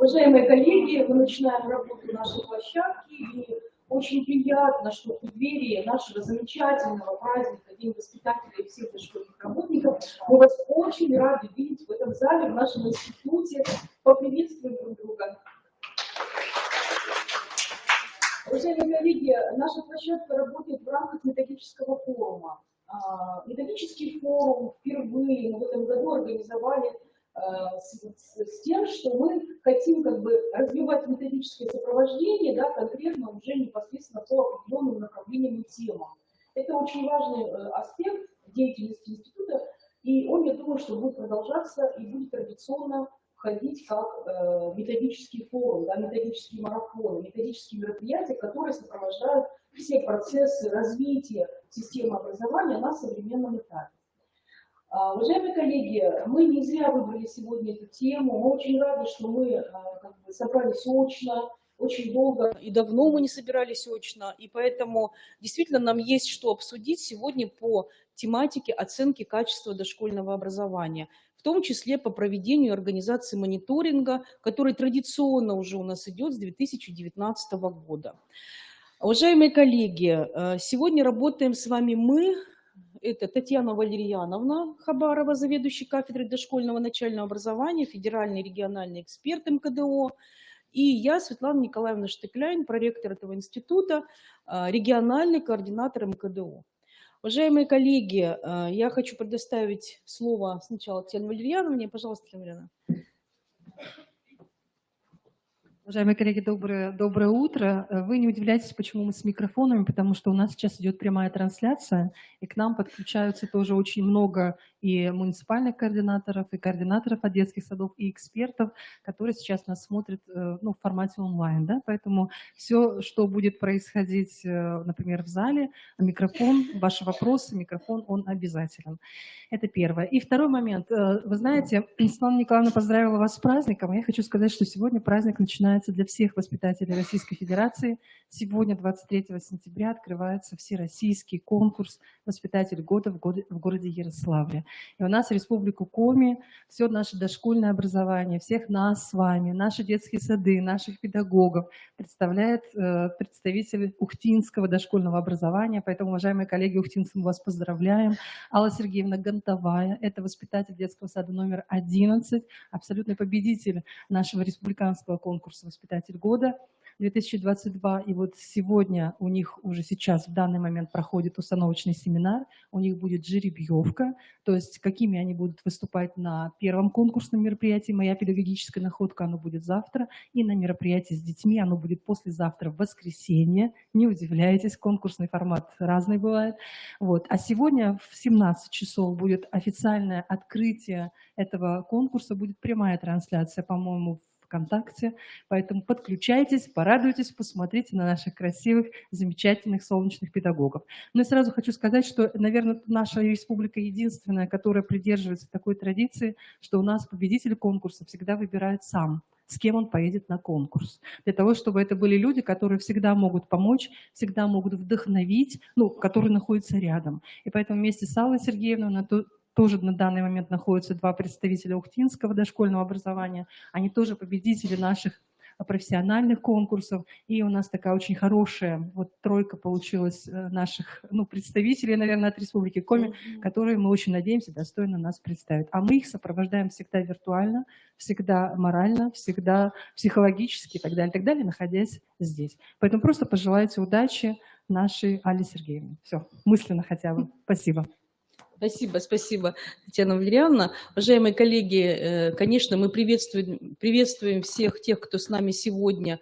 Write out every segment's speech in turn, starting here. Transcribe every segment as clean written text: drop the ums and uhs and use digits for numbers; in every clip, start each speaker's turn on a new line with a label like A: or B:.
A: Уважаемые коллеги, мы начинаем работу нашей площадки, и очень приятно, что в преддверии нашего замечательного праздника День воспитателя и всех дошкольных работников мы вас очень рады видеть в этом зале, в нашем институте. Поприветствуем друг друга. Уважаемые коллеги, наша площадка работает в рамках методического форума. Методический форум впервые мы в этом году организовали с тем, что мы хотим развивать методическое сопровождение, да, конкретно уже непосредственно по определенным направлениям и темам. Это очень важный аспект деятельности института, и он, я думаю, что будет продолжаться и будет традиционно входить как методический форум, да, методические марафоны, методические мероприятия, которые сопровождают все процессы развития системы образования на современном этапе. Уважаемые коллеги, мы не зря выбрали сегодня эту тему. Мы очень рады, что мы собрались очно, очень долго и давно мы не собирались очно, и поэтому действительно нам есть что обсудить сегодня по тематике оценки качества дошкольного образования, в том числе по проведению и организации мониторинга, который традиционно уже у нас идет с 2019 года. Уважаемые коллеги, сегодня работаем с вами мы. Это Татьяна Валерьяновна Хабарова, заведующий кафедрой дошкольного начального образования, федеральный региональный эксперт МКДО, и я, Светлана Николаевна Штыкляйн, проректор этого института, региональный координатор МКДО. Уважаемые коллеги, я хочу предоставить слово сначала Татьяне Валерьяновне. Пожалуйста, Татьяна Валерьяновна.
B: Уважаемые коллеги, доброе утро. Вы не удивляйтесь, почему мы с микрофонами, потому что у нас сейчас идет прямая трансляция, и к нам подключаются тоже очень много и муниципальных координаторов, и координаторов от детских садов, и экспертов, которые сейчас нас смотрят в формате онлайн. Да? Поэтому все, что будет происходить, например, в зале, микрофон, ваши вопросы, микрофон, он обязателен. Это первое. И второй момент. Вы знаете, Светлана Николаевна поздравила вас с праздником, и я хочу сказать, что сегодня праздник начинается для всех воспитателей Российской Федерации. Сегодня, 23 сентября, открывается всероссийский конкурс «Воспитатель года» в городе Ярославле. И у нас Республику Коми, все наше дошкольное образование, всех нас с вами, наши детские сады, наших педагогов представляет представитель ухтинского дошкольного образования. Поэтому, уважаемые коллеги ухтинцы, мы вас поздравляем. Алла Сергеевна Гантовая, это воспитатель детского сада номер 11, абсолютный победитель нашего республиканского конкурса «Воспитатель года» 2022. И вот сегодня у них уже сейчас, в данный момент, проходит установочный семинар, у них будет жеребьевка, то есть какими они будут выступать на первом конкурсном мероприятии «Моя педагогическая находка», оно будет завтра, и на мероприятии с детьми оно будет послезавтра, в воскресенье. Не удивляйтесь, конкурсный формат разный бывает. Вот. А сегодня в 17 часов будет официальное открытие этого конкурса, будет прямая трансляция, по-моему, ВКонтакте, поэтому подключайтесь, порадуйтесь, посмотрите на наших красивых, замечательных, солнечных педагогов. Но я сразу хочу сказать, что, наверное, наша республика единственная, которая придерживается такой традиции, что у нас победитель конкурса всегда выбирает сам, с кем он поедет на конкурс. Для того, чтобы это были люди, которые всегда могут помочь, всегда могут вдохновить, которые находятся рядом. И поэтому вместе с Аллой Сергеевной тоже на данный момент находятся два представителя ухтинского дошкольного образования. Они тоже победители наших профессиональных конкурсов. И у нас такая очень хорошая тройка получилась наших представителей, наверное, от Республики Коми, которые, мы очень надеемся, достойно нас представят. А мы их сопровождаем всегда виртуально, всегда морально, всегда психологически и так далее, находясь здесь. Поэтому просто пожелайте удачи нашей Алле Сергеевне. Все, мысленно хотя бы. Спасибо.
A: Спасибо, Татьяна Валерьяновна. Уважаемые коллеги, конечно, мы приветствуем всех тех, кто с нами сегодня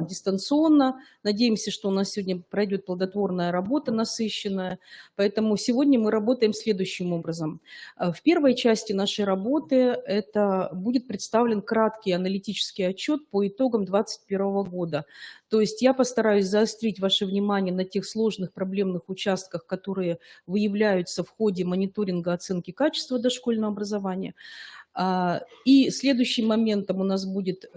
A: дистанционно. Надеемся, что у нас сегодня пройдет плодотворная работа, насыщенная. Поэтому сегодня мы работаем следующим образом. В первой части нашей работы это будет представлен краткий аналитический отчет по итогам 2021 года. То есть я постараюсь заострить ваше внимание на тех сложных проблемных участках, которые выявляются в ходе мониторинга оценки качества дошкольного образования. И следующим моментом у нас будет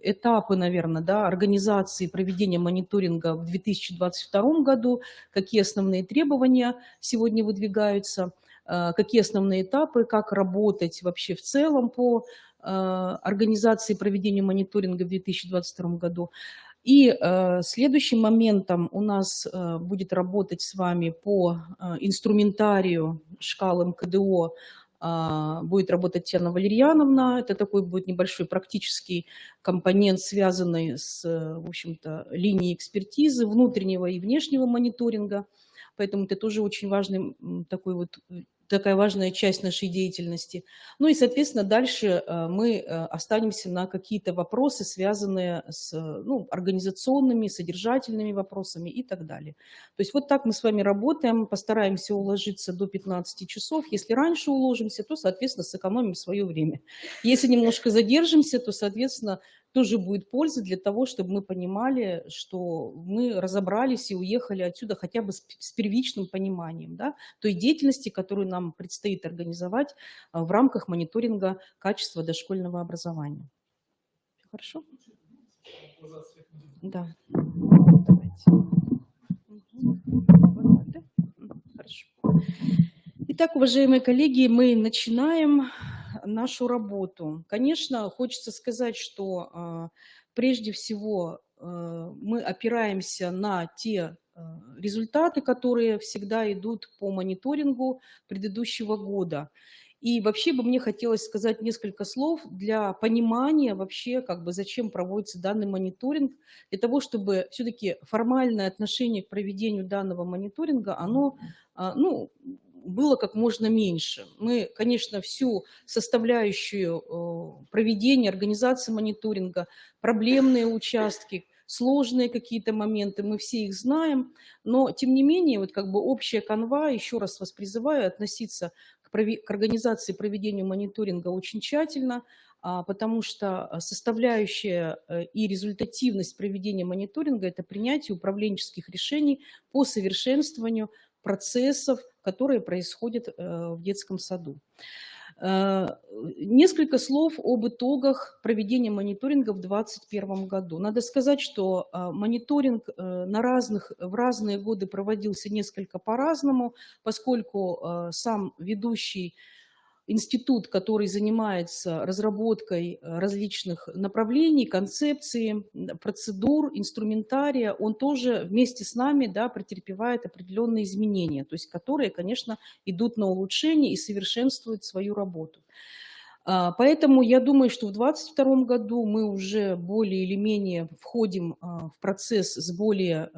A: этапы, наверное, организации и проведения мониторинга в 2022 году, какие основные требования сегодня выдвигаются.
C: какие основные этапы, как работать вообще в целом по организации и проведению мониторинга в 2022 году. И следующим моментом у нас будет работать с вами по инструментарию шкал МКДО будет работать Татьяна Валерьяновна. Это такой будет небольшой практический компонент, связанный с, в общем-то, линией экспертизы внутреннего и внешнего мониторинга. Поэтому это тоже очень важный такая важная часть нашей деятельности. Ну и, соответственно, дальше мы останемся на какие-то вопросы, связанные с организационными, содержательными вопросами и так далее. То есть вот так мы с вами работаем, постараемся уложиться до 15 часов. Если раньше уложимся, то, соответственно, сэкономим свое время. Если немножко задержимся, то, соответственно, тоже будет польза для того, чтобы мы понимали, что мы разобрались и уехали отсюда хотя бы с первичным пониманием, да, той деятельности, которую нам предстоит организовать в рамках мониторинга качества дошкольного образования. Хорошо? Да. Давайте. Хорошо. Итак, уважаемые коллеги, мы начинаем нашу работу. Конечно, хочется сказать, что прежде всего мы опираемся на те результаты, которые всегда идут по мониторингу предыдущего года. И вообще бы мне хотелось сказать несколько слов для понимания вообще, зачем проводится данный мониторинг, для того, чтобы все-таки формальное отношение к проведению данного мониторинга, оно, было как можно меньше. Мы, конечно, всю составляющую проведения, организации мониторинга, проблемные участки, сложные какие-то моменты, мы все их знаем, но, тем не менее, общая канва, еще раз вас призываю относиться к организации проведения мониторинга очень тщательно, потому что составляющая и результативность проведения мониторинга – это принятие управленческих решений по совершенствованию процессов, которые происходят в детском саду. Несколько слов об итогах проведения мониторинга в 2021 году. Надо сказать, что мониторинг в разные годы проводился несколько по-разному, поскольку сам ведущий институт, который занимается разработкой различных направлений, концепций, процедур, инструментария, он тоже вместе с нами претерпевает определенные изменения, то есть которые, конечно, идут на улучшение и совершенствуют свою работу. Поэтому я думаю, что в 2022 году мы уже более или менее входим в процесс с более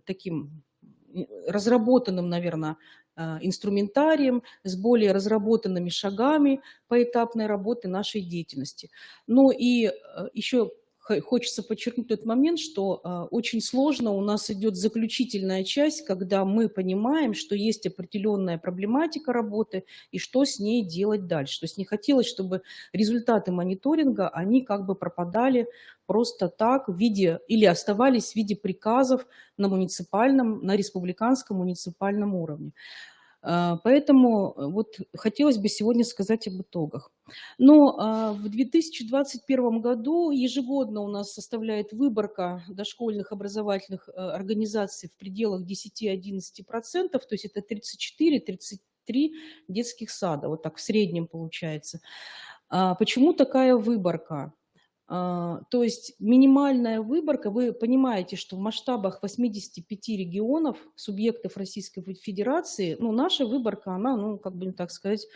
C: таким разработанным, наверное, инструментарием, с более разработанными шагами поэтапной работы нашей деятельности. Но и еще хочется подчеркнуть тот момент, что очень сложно у нас идет заключительная часть, когда мы понимаем, что есть определенная проблематика работы и что с ней делать дальше. То есть не хотелось, чтобы результаты мониторинга, они пропадали просто так в виде или оставались в виде приказов на республиканском муниципальном уровне. Поэтому хотелось бы сегодня сказать об итогах. Но в 2021 году ежегодно у нас составляет выборка дошкольных образовательных организаций в пределах 10-11%, то есть это 34-33 детских сада, вот так в среднем получается. Почему такая выборка? То есть минимальная выборка, вы понимаете, что в масштабах 85 регионов, субъектов Российской Федерации, наша выборка, она, так сказать,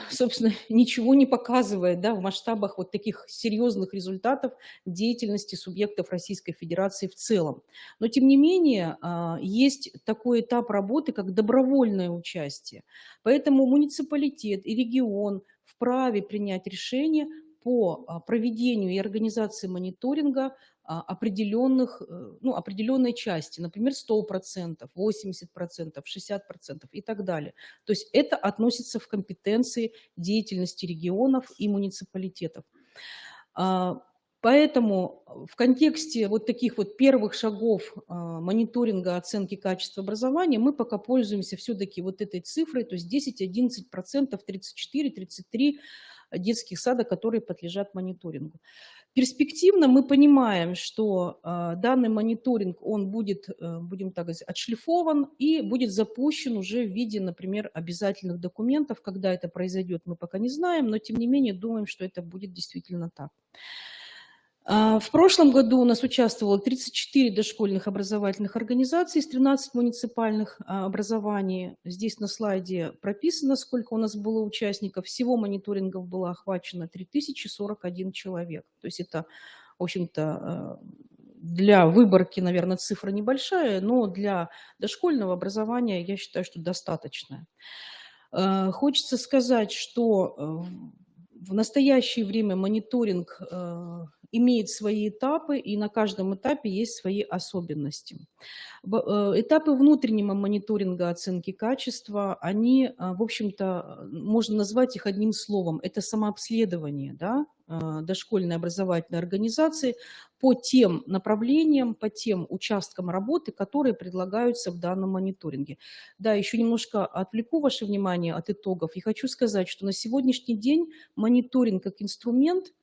C: собственно, ничего не показывает в масштабах таких серьезных результатов деятельности субъектов Российской Федерации в целом. Но, тем не менее, есть такой этап работы, как добровольное участие. Поэтому муниципалитет и регион вправе принять решение по проведению и организации мониторинга определенной части, например, 100%, 80%, 60% и так далее. То есть это относится в компетенции деятельности регионов и муниципалитетов. Поэтому в контексте таких первых шагов мониторинга оценки качества образования мы пока пользуемся все-таки этой цифрой, то есть 10-11%, 34-33%. детских садов, которые подлежат мониторингу. Перспективно мы понимаем, что данный мониторинг, он будет, будем так говорить, отшлифован и будет запущен уже в виде, например, обязательных документов. Когда это произойдет, мы пока не знаем, но тем не менее думаем, что это будет действительно так. В прошлом году у нас участвовало 34 дошкольных образовательных организаций из 13 муниципальных образований. Здесь на слайде прописано, сколько у нас было участников. Всего мониторингов было охвачено 3041 человек. То есть это, в общем-то, для выборки, наверное, цифра небольшая, но для дошкольного образования я считаю, что достаточная. Хочется сказать, что в настоящее время мониторинг имеет свои этапы, и на каждом этапе есть свои особенности. Этапы внутреннего мониторинга оценки качества, они, в общем-то, можно назвать их одним словом. Это самообследование, да, дошкольной образовательной организации по тем направлениям, по тем участкам работы, которые предлагаются в данном мониторинге. Да, еще немножко отвлеку ваше внимание от итогов. И хочу сказать, что на сегодняшний день мониторинг как инструмент,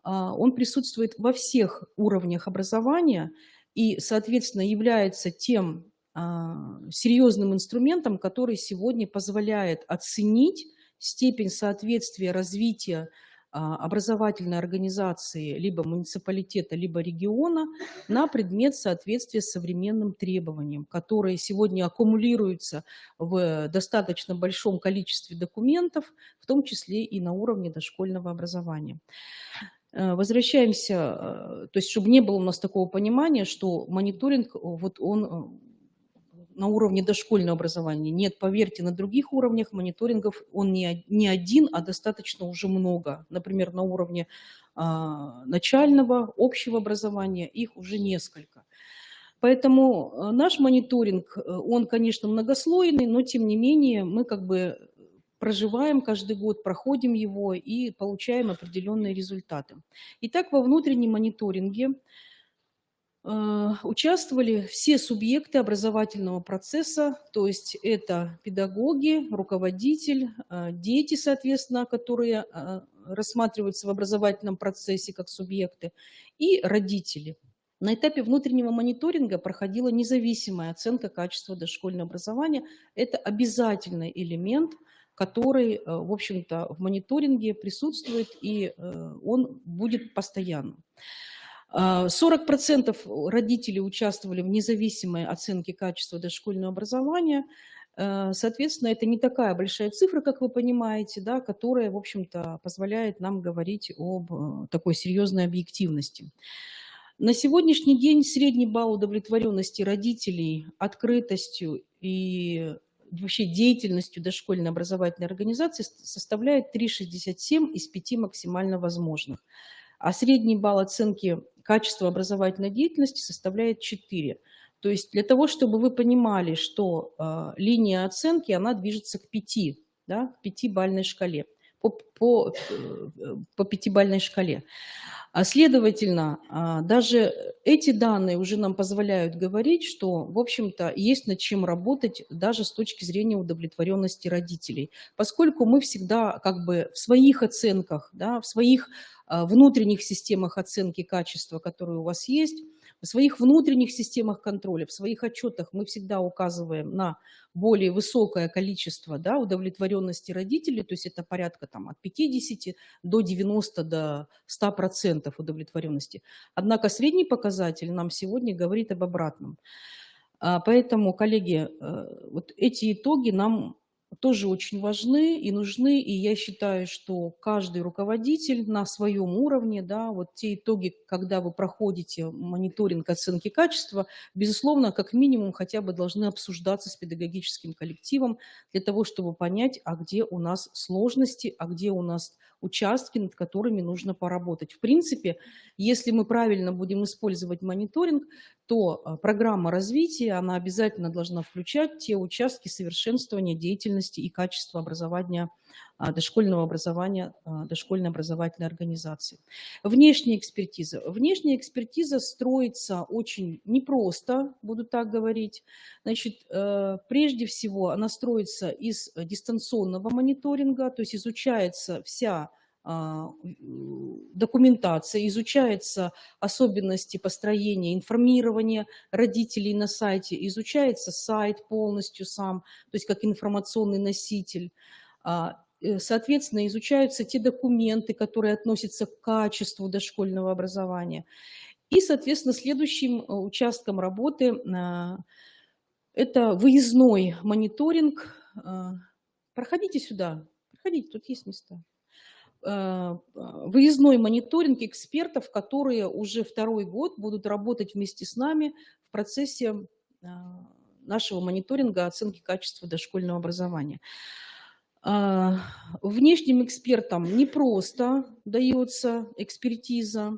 C: он присутствует во всех уровнях образования и, соответственно, является тем серьезным инструментом, который сегодня позволяет оценить степень соответствия развития образовательной организации либо муниципалитета, либо региона на предмет соответствия современным требованиям, которые сегодня аккумулируются в достаточно большом количестве документов, в том числе и на уровне дошкольного образования. Возвращаемся, то есть чтобы не было у нас такого понимания, что мониторинг, вот он на уровне дошкольного образования. Нет, поверьте, на других уровнях мониторингов он не один, а достаточно уже много. Например, на уровне начального, общего образования их уже несколько. Поэтому наш мониторинг, он, конечно, многослойный, но тем не менее мы как бы проживаем каждый год, проходим его и получаем определенные результаты. Итак, во внутреннем мониторинге участвовали все субъекты образовательного процесса, то есть это педагоги, руководитель, дети, соответственно, которые рассматриваются в образовательном процессе как субъекты, и родители. На этапе внутреннего мониторинга проходила независимая оценка качества дошкольного образования. Это обязательный элемент, который, в общем-то, в мониторинге присутствует, и он будет постоянным. 40% родителей участвовали в независимой оценке качества дошкольного образования. Соответственно, это не такая большая цифра, как вы понимаете, да, которая, в общем-то, позволяет нам говорить об такой серьезной объективности. На сегодняшний день средний балл удовлетворенности родителей открытостью и вообще деятельностью дошкольной образовательной организации составляет 3,67 из 5 максимально возможных. А средний балл оценки качества образовательной деятельности составляет 4. То есть для того, чтобы вы понимали, что линия оценки, она движется к 5, да, к 5-бальной шкале, по 5-бальной шкале. Следовательно, даже эти данные уже нам позволяют говорить, что, в общем-то, есть над чем работать даже с точки зрения удовлетворенности родителей, поскольку мы всегда как бы в своих оценках, да, в своих внутренних системах оценки качества, которые у вас есть, в своих внутренних системах контроля, в своих отчетах мы всегда указываем на более высокое количество, да, удовлетворенности родителей, то есть это порядка там, от 50 до 90, до 100% удовлетворенности. Однако средний показатель нам сегодня говорит об обратном. Поэтому, коллеги, вот эти итоги нам тоже очень важны и нужны, и я считаю, что каждый руководитель на своем уровне, да, вот те итоги, когда вы проходите мониторинг оценки качества, безусловно, как минимум хотя бы должны обсуждаться с педагогическим коллективом для того, чтобы понять, а где у нас сложности, а где у нас участки, над которыми нужно поработать. В принципе, если мы правильно будем использовать мониторинг, то программа развития, она обязательно должна включать те участки совершенствования деятельности и качества образования, дошкольного образования, дошкольной образовательной организации. Внешняя экспертиза. Внешняя экспертиза строится очень непросто, буду так говорить. Значит, прежде всего она строится из дистанционного мониторинга, то есть изучается вся документация, изучаются особенности построения, информирования родителей на сайте, изучается сайт полностью сам, то есть как информационный носитель. Соответственно, изучаются те документы, которые относятся к качеству дошкольного образования. И, соответственно, следующим участком работы это выездной мониторинг. Проходите сюда, проходите, тут есть места. Выездной мониторинг экспертов, которые уже второй год будут работать вместе с нами в процессе нашего мониторинга оценки качества дошкольного образования. Внешним экспертам непросто дается экспертиза,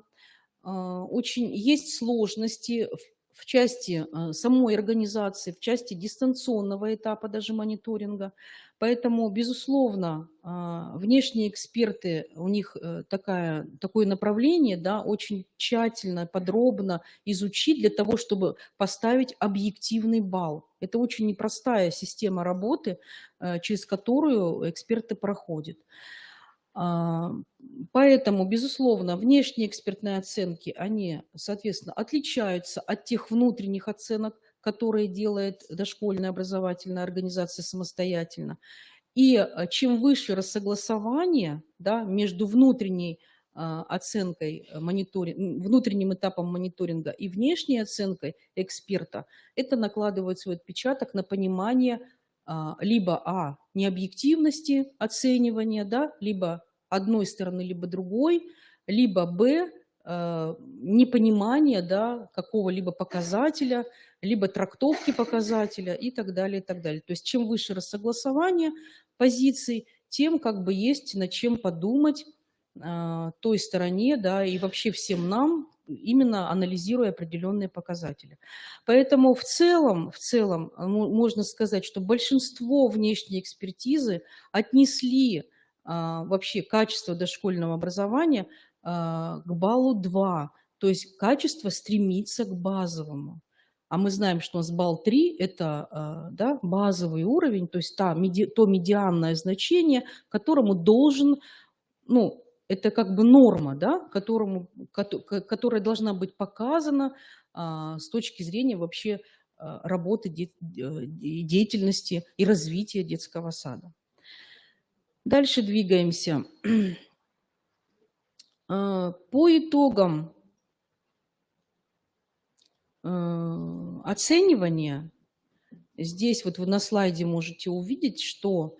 C: очень есть сложности в части самой организации, в части дистанционного этапа даже мониторинга. Поэтому, безусловно, внешние эксперты, у них такое направление, да, очень тщательно, подробно изучить для того, чтобы поставить объективный балл. Это очень непростая система работы, через которую эксперты проходят. Поэтому, безусловно, внешние экспертные оценки, они, соответственно, отличаются от тех внутренних оценок, которые делает дошкольная образовательная организация самостоятельно. И чем выше рассогласование, да, между внутренней оценкой, внутренним этапом мониторинга и внешней оценкой эксперта, это накладывает свой отпечаток на понимание либо необъективности оценивания, да, либо одной стороны, либо другой, либо непонимание, да, какого-либо показателя, либо трактовки показателя и так далее, и так далее. То есть чем выше рассогласование позиций, тем как бы есть над чем подумать той стороне, да, и вообще всем нам, именно анализируя определенные показатели. Поэтому в целом можно сказать, что большинство внешней экспертизы отнесли вообще качество дошкольного образования к баллу 2. То есть качество стремится к базовому. А мы знаем, что у нас балл 3 – это да, базовый уровень, то есть то медианное значение, которому должен, ну, это как бы норма, да, которая должна быть показана с точки зрения вообще работы, деятельности и развития детского сада. Дальше двигаемся. По итогам оценивания, здесь вот вы на слайде можете увидеть, что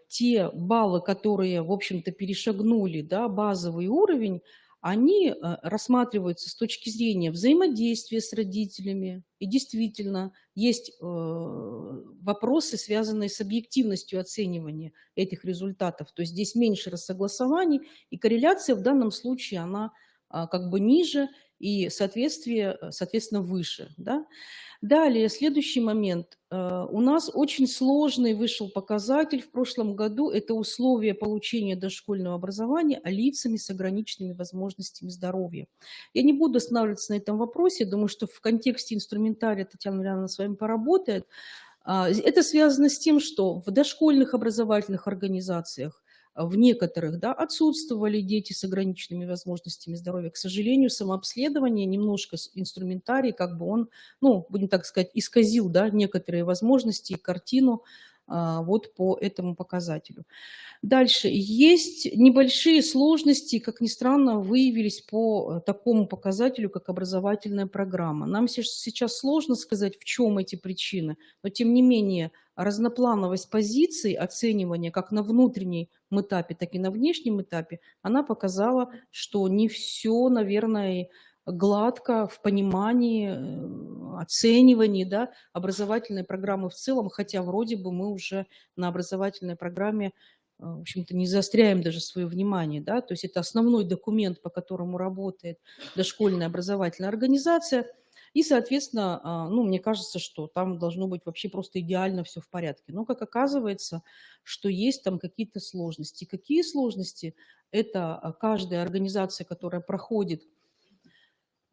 C: те баллы, которые, в общем-то, перешагнули, да, базовый уровень, они рассматриваются с точки зрения взаимодействия с родителями. И действительно, есть вопросы, связанные с объективностью оценивания этих результатов. То есть здесь меньше рассогласований, и корреляция в данном случае, она как бы ниже, и соответственно, выше. Да? Далее, следующий момент. У нас очень сложный вышел показатель в прошлом году. Это условия получения дошкольного образования лицами с ограниченными возможностями здоровья. Я не буду останавливаться на этом вопросе. Думаю, что в контексте инструментария Татьяна Ильяновна с вами поработает. Это связано с тем, что в дошкольных образовательных организациях в некоторых, да, отсутствовали дети с ограниченными возможностями здоровья. К сожалению, самообследование, немножко инструментарий, как бы он, ну, будем так сказать, исказил, да, некоторые возможности и картину вот по этому показателю. Дальше. Есть небольшие сложности, как ни странно, выявились по такому показателю, как образовательная программа. Нам сейчас сложно сказать, в чем эти причины, но тем не менее разноплановость позиций оценивания как на внутреннем этапе, так и на внешнем этапе, она показала, что не все, наверное, гладко в понимании, оценивании, да, образовательной программы в целом, хотя вроде бы мы уже на образовательной программе, в общем-то, не заостряем даже свое внимание, да, то есть это основной документ, по которому работает дошкольная образовательная организация, и, соответственно, ну, мне кажется, что там должно быть вообще просто идеально все в порядке. Но, как оказывается, что есть там какие-то сложности. Какие сложности? Это каждая организация, которая проходит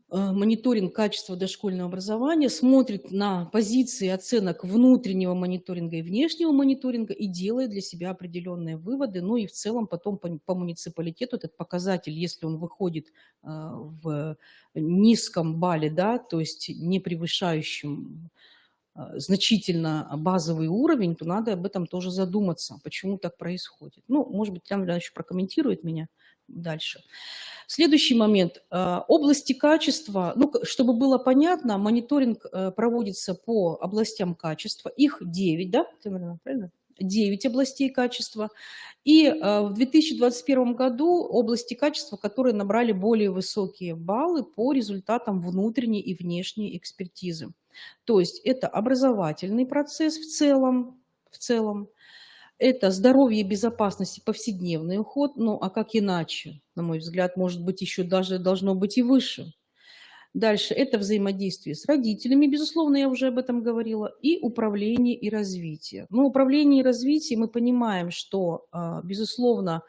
C: мониторинг качества дошкольного образования, смотрит на позиции оценок внутреннего мониторинга и внешнего мониторинга и делает для себя определенные выводы. Ну и в целом потом по муниципалитету этот показатель, если он выходит в низком балле, да, то есть не превышающем значительно базовый уровень, то надо об этом тоже задуматься, почему так происходит. Ну, может быть, там еще прокомментирует меня дальше. Следующий момент. Области качества. Ну, чтобы было понятно, мониторинг проводится по областям качества. Их 9, да? Правильно? 9 областей качества. И в 2021 году области качества, которые набрали более высокие баллы по результатам внутренней и внешней экспертизы. То есть это образовательный процесс в целом. Это здоровье и безопасность и повседневный уход. Ну, а как иначе? На мой взгляд, может быть, еще даже должно быть и выше. Дальше это взаимодействие с родителями, безусловно, я уже об этом говорила, и управление и развитие. Но управление и развитие мы понимаем, что, безусловно,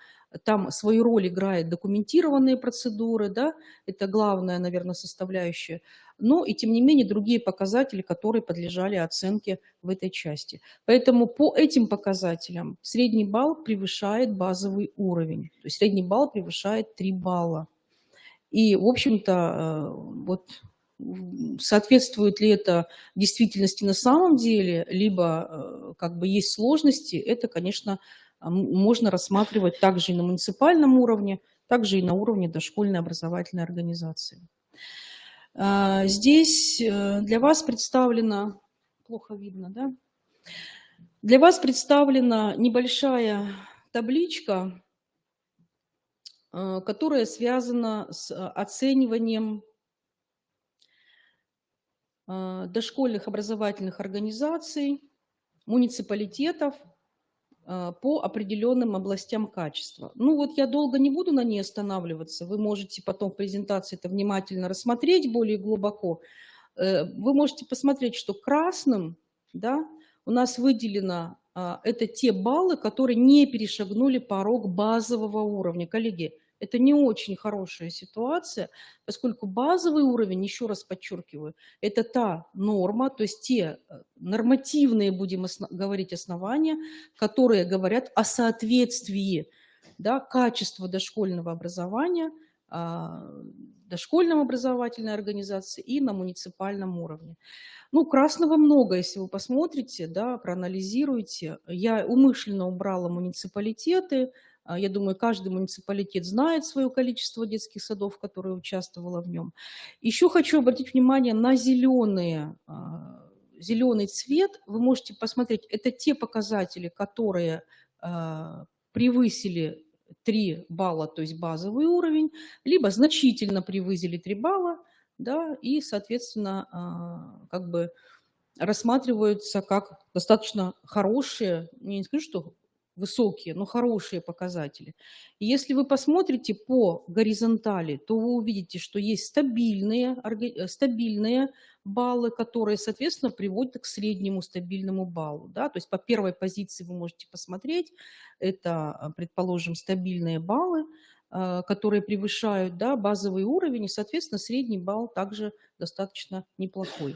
C: там свою роль играют документированные процедуры, да, это главная, наверное, составляющая, но и тем не менее другие показатели, которые подлежали оценке в этой части. Поэтому по этим показателям средний балл превышает базовый уровень, то есть средний балл превышает 3 балла. И, в общем-то, вот соответствует ли это действительности на самом деле, либо как бы есть сложности, это, конечно, можно рассматривать также и на муниципальном уровне, также и на уровне дошкольной образовательной организации. Здесь для вас представлена, плохо видно, да? Для вас представлена небольшая табличка, которая связана с оцениванием дошкольных образовательных организаций, муниципалитетов по определенным областям качества. Ну вот я долго не буду на ней останавливаться, вы можете потом в презентации это внимательно рассмотреть более глубоко. Вы можете посмотреть, что красным, да, у нас выделено это те баллы, которые не перешагнули порог базового уровня. Коллеги, это не очень хорошая ситуация, поскольку базовый уровень, еще раз подчеркиваю, это та норма, то есть те нормативные, будем говорить, основания, которые говорят о соответствии, да, качества дошкольного образования, дошкольной образовательной организации и на муниципальном уровне. Ну, красного много, если вы посмотрите, да, проанализируете. Я умышленно убрала муниципалитеты. Я думаю, каждый муниципалитет знает свое количество детских садов, которые участвовало в нем. Еще хочу обратить внимание на зеленый цвет. Вы можете посмотреть, это те показатели, которые превысили 3 балла, то есть базовый уровень, либо значительно превысили 3 балла, да, и, соответственно, как бы рассматриваются как достаточно хорошие, я не скажу, что высокие, но хорошие показатели. И если вы посмотрите по горизонтали, то вы увидите, что есть стабильные баллы, которые, соответственно, приводят к среднему стабильному баллу. Да? То есть по первой позиции вы можете посмотреть, это, предположим, стабильные баллы, которые превышают, да, базовый уровень, и, соответственно, средний балл также достаточно неплохой.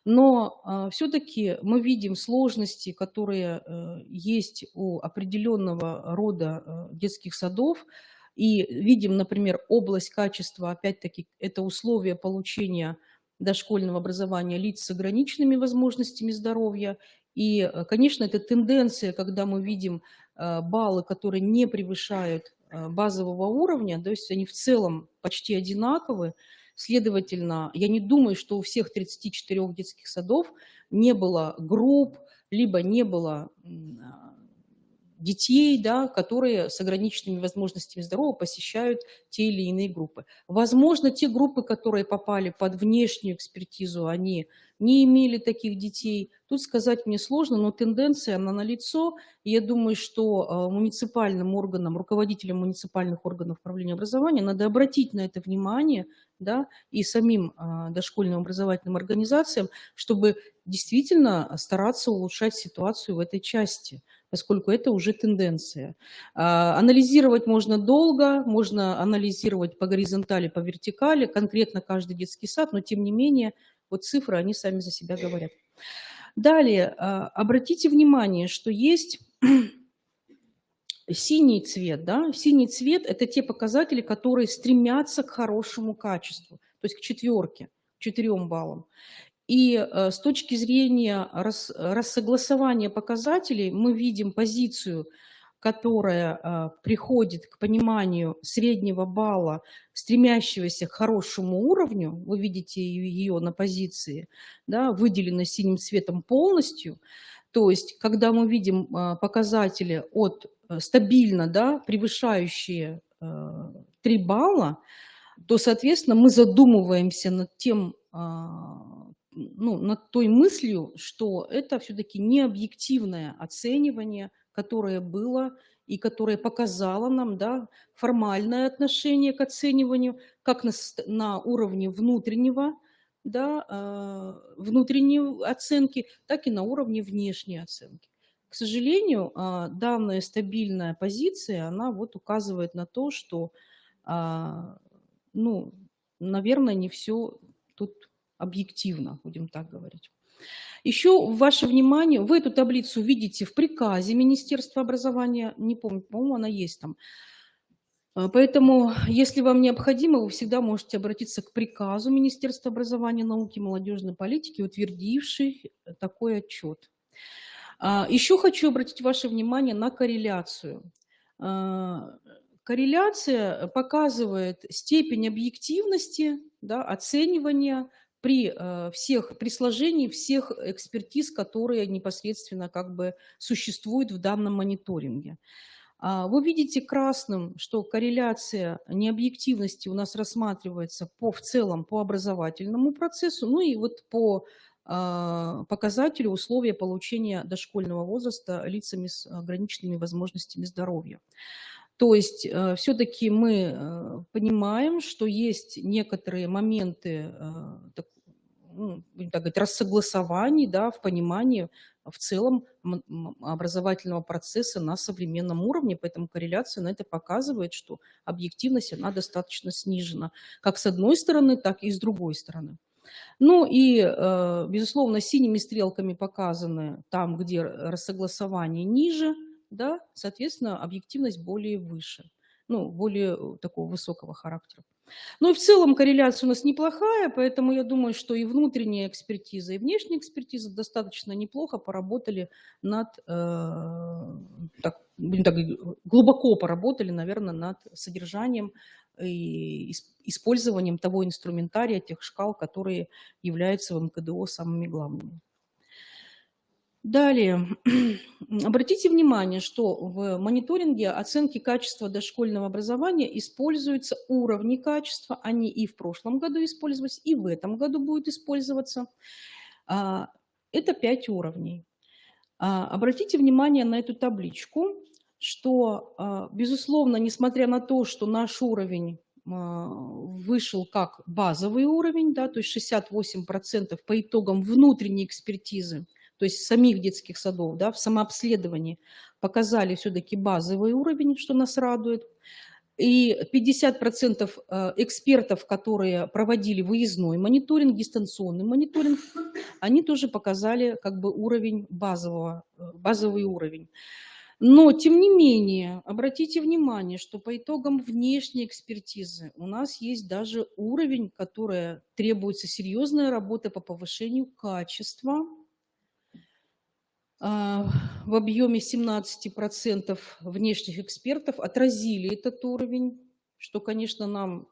C: Но все-таки мы видим сложности, которые есть у определенного рода детских садов, и видим, например, область качества, опять-таки, это условия получения дошкольного образования лиц с ограниченными возможностями здоровья. И, конечно, это тенденция, когда мы видим баллы, которые не превышают базового уровня, то есть они в целом почти одинаковы. Следовательно, я не думаю, что у всех 34 детских садов не было групп, либо не было детей, да, которые с ограниченными возможностями здоровья посещают те или иные группы. Возможно, те группы, которые попали под внешнюю экспертизу, они не имели таких детей. Тут сказать мне сложно, но тенденция, она налицо. И я думаю, что муниципальным органам, руководителям муниципальных органов управления образования надо обратить на это внимание, да, и самим дошкольным образовательным организациям, чтобы действительно стараться улучшать ситуацию в этой части, поскольку это уже тенденция. Анализировать можно долго, можно анализировать по горизонтали, по вертикали, конкретно каждый детский сад, но тем не менее, вот цифры, они сами за себя говорят. Далее, обратите внимание, что есть синий цвет. Да? Синий цвет – это те показатели, которые стремятся к хорошему качеству, то есть к 4, к 4 баллам. И с точки зрения рассогласования показателей мы видим позицию, которая приходит к пониманию среднего балла, стремящегося к хорошему уровню. Вы видите ее на позиции, да, выделена синим цветом полностью. То есть, когда мы видим показатели от стабильно, да, превышающие 3 балла, то, соответственно, мы задумываемся над тем, над той мыслью, что это все-таки не объективное оценивание, которое было и которое показало нам, да, формальное отношение к оцениванию, как на уровне внутреннего, да, внутренней оценки, так и на уровне внешней оценки. К сожалению, данная стабильная позиция, она вот указывает на то, что, ну, наверное, не все тут объективно, будем так говорить. Еще ваше внимание, вы эту таблицу видите в приказе Министерства образования, не помню, по-моему, она есть там. Поэтому, если вам необходимо, вы всегда можете обратиться к приказу Министерства образования, науки и молодежной политики, утвердивший такой отчет. Еще хочу обратить ваше внимание на корреляцию. Корреляция показывает степень объективности, да, оценивания при сложении всех экспертиз, которые непосредственно как бы существуют в данном мониторинге. Вы видите красным, что корреляция необъективности у нас рассматривается в целом по образовательному процессу, ну и вот по показателю условия получения дошкольного возраста лицами с ограниченными возможностями здоровья. То есть все-таки мы понимаем, что есть некоторые моменты, так говорить, рассогласований, да, в понимании в целом образовательного процесса на современном уровне, поэтому корреляция на это показывает, что объективность, она достаточно снижена, как с одной стороны, так и с другой стороны. Ну и, безусловно, синими стрелками показаны там, где рассогласование ниже, да, соответственно, объективность более выше, ну, более такого высокого характера. Ну и в целом корреляция у нас неплохая, поэтому я думаю, что и внутренняя экспертиза, и внешняя экспертиза достаточно неплохо поработали глубоко поработали, наверное, над содержанием и использованием того инструментария, тех шкал, которые являются в МКДО самыми главными. Далее, обратите внимание, что в мониторинге оценки качества дошкольного образования используются уровни качества, они и в прошлом году использовались, и в этом году будут использоваться. Это 5 уровней. Обратите внимание на эту табличку, что, безусловно, несмотря на то, что наш уровень вышел как базовый уровень, да, то есть 68% по итогам внутренней экспертизы, то есть самих детских садов, да, в самообследовании показали все-таки базовый уровень, что нас радует. И 50% экспертов, которые проводили выездной мониторинг, дистанционный мониторинг, они тоже показали как бы уровень базовый уровень. Но, тем не менее, обратите внимание, что по итогам внешней экспертизы у нас есть даже уровень, который требуется серьезная работа по повышению качества. В объеме 17% внешних экспертов отразили этот уровень, что, конечно, нам,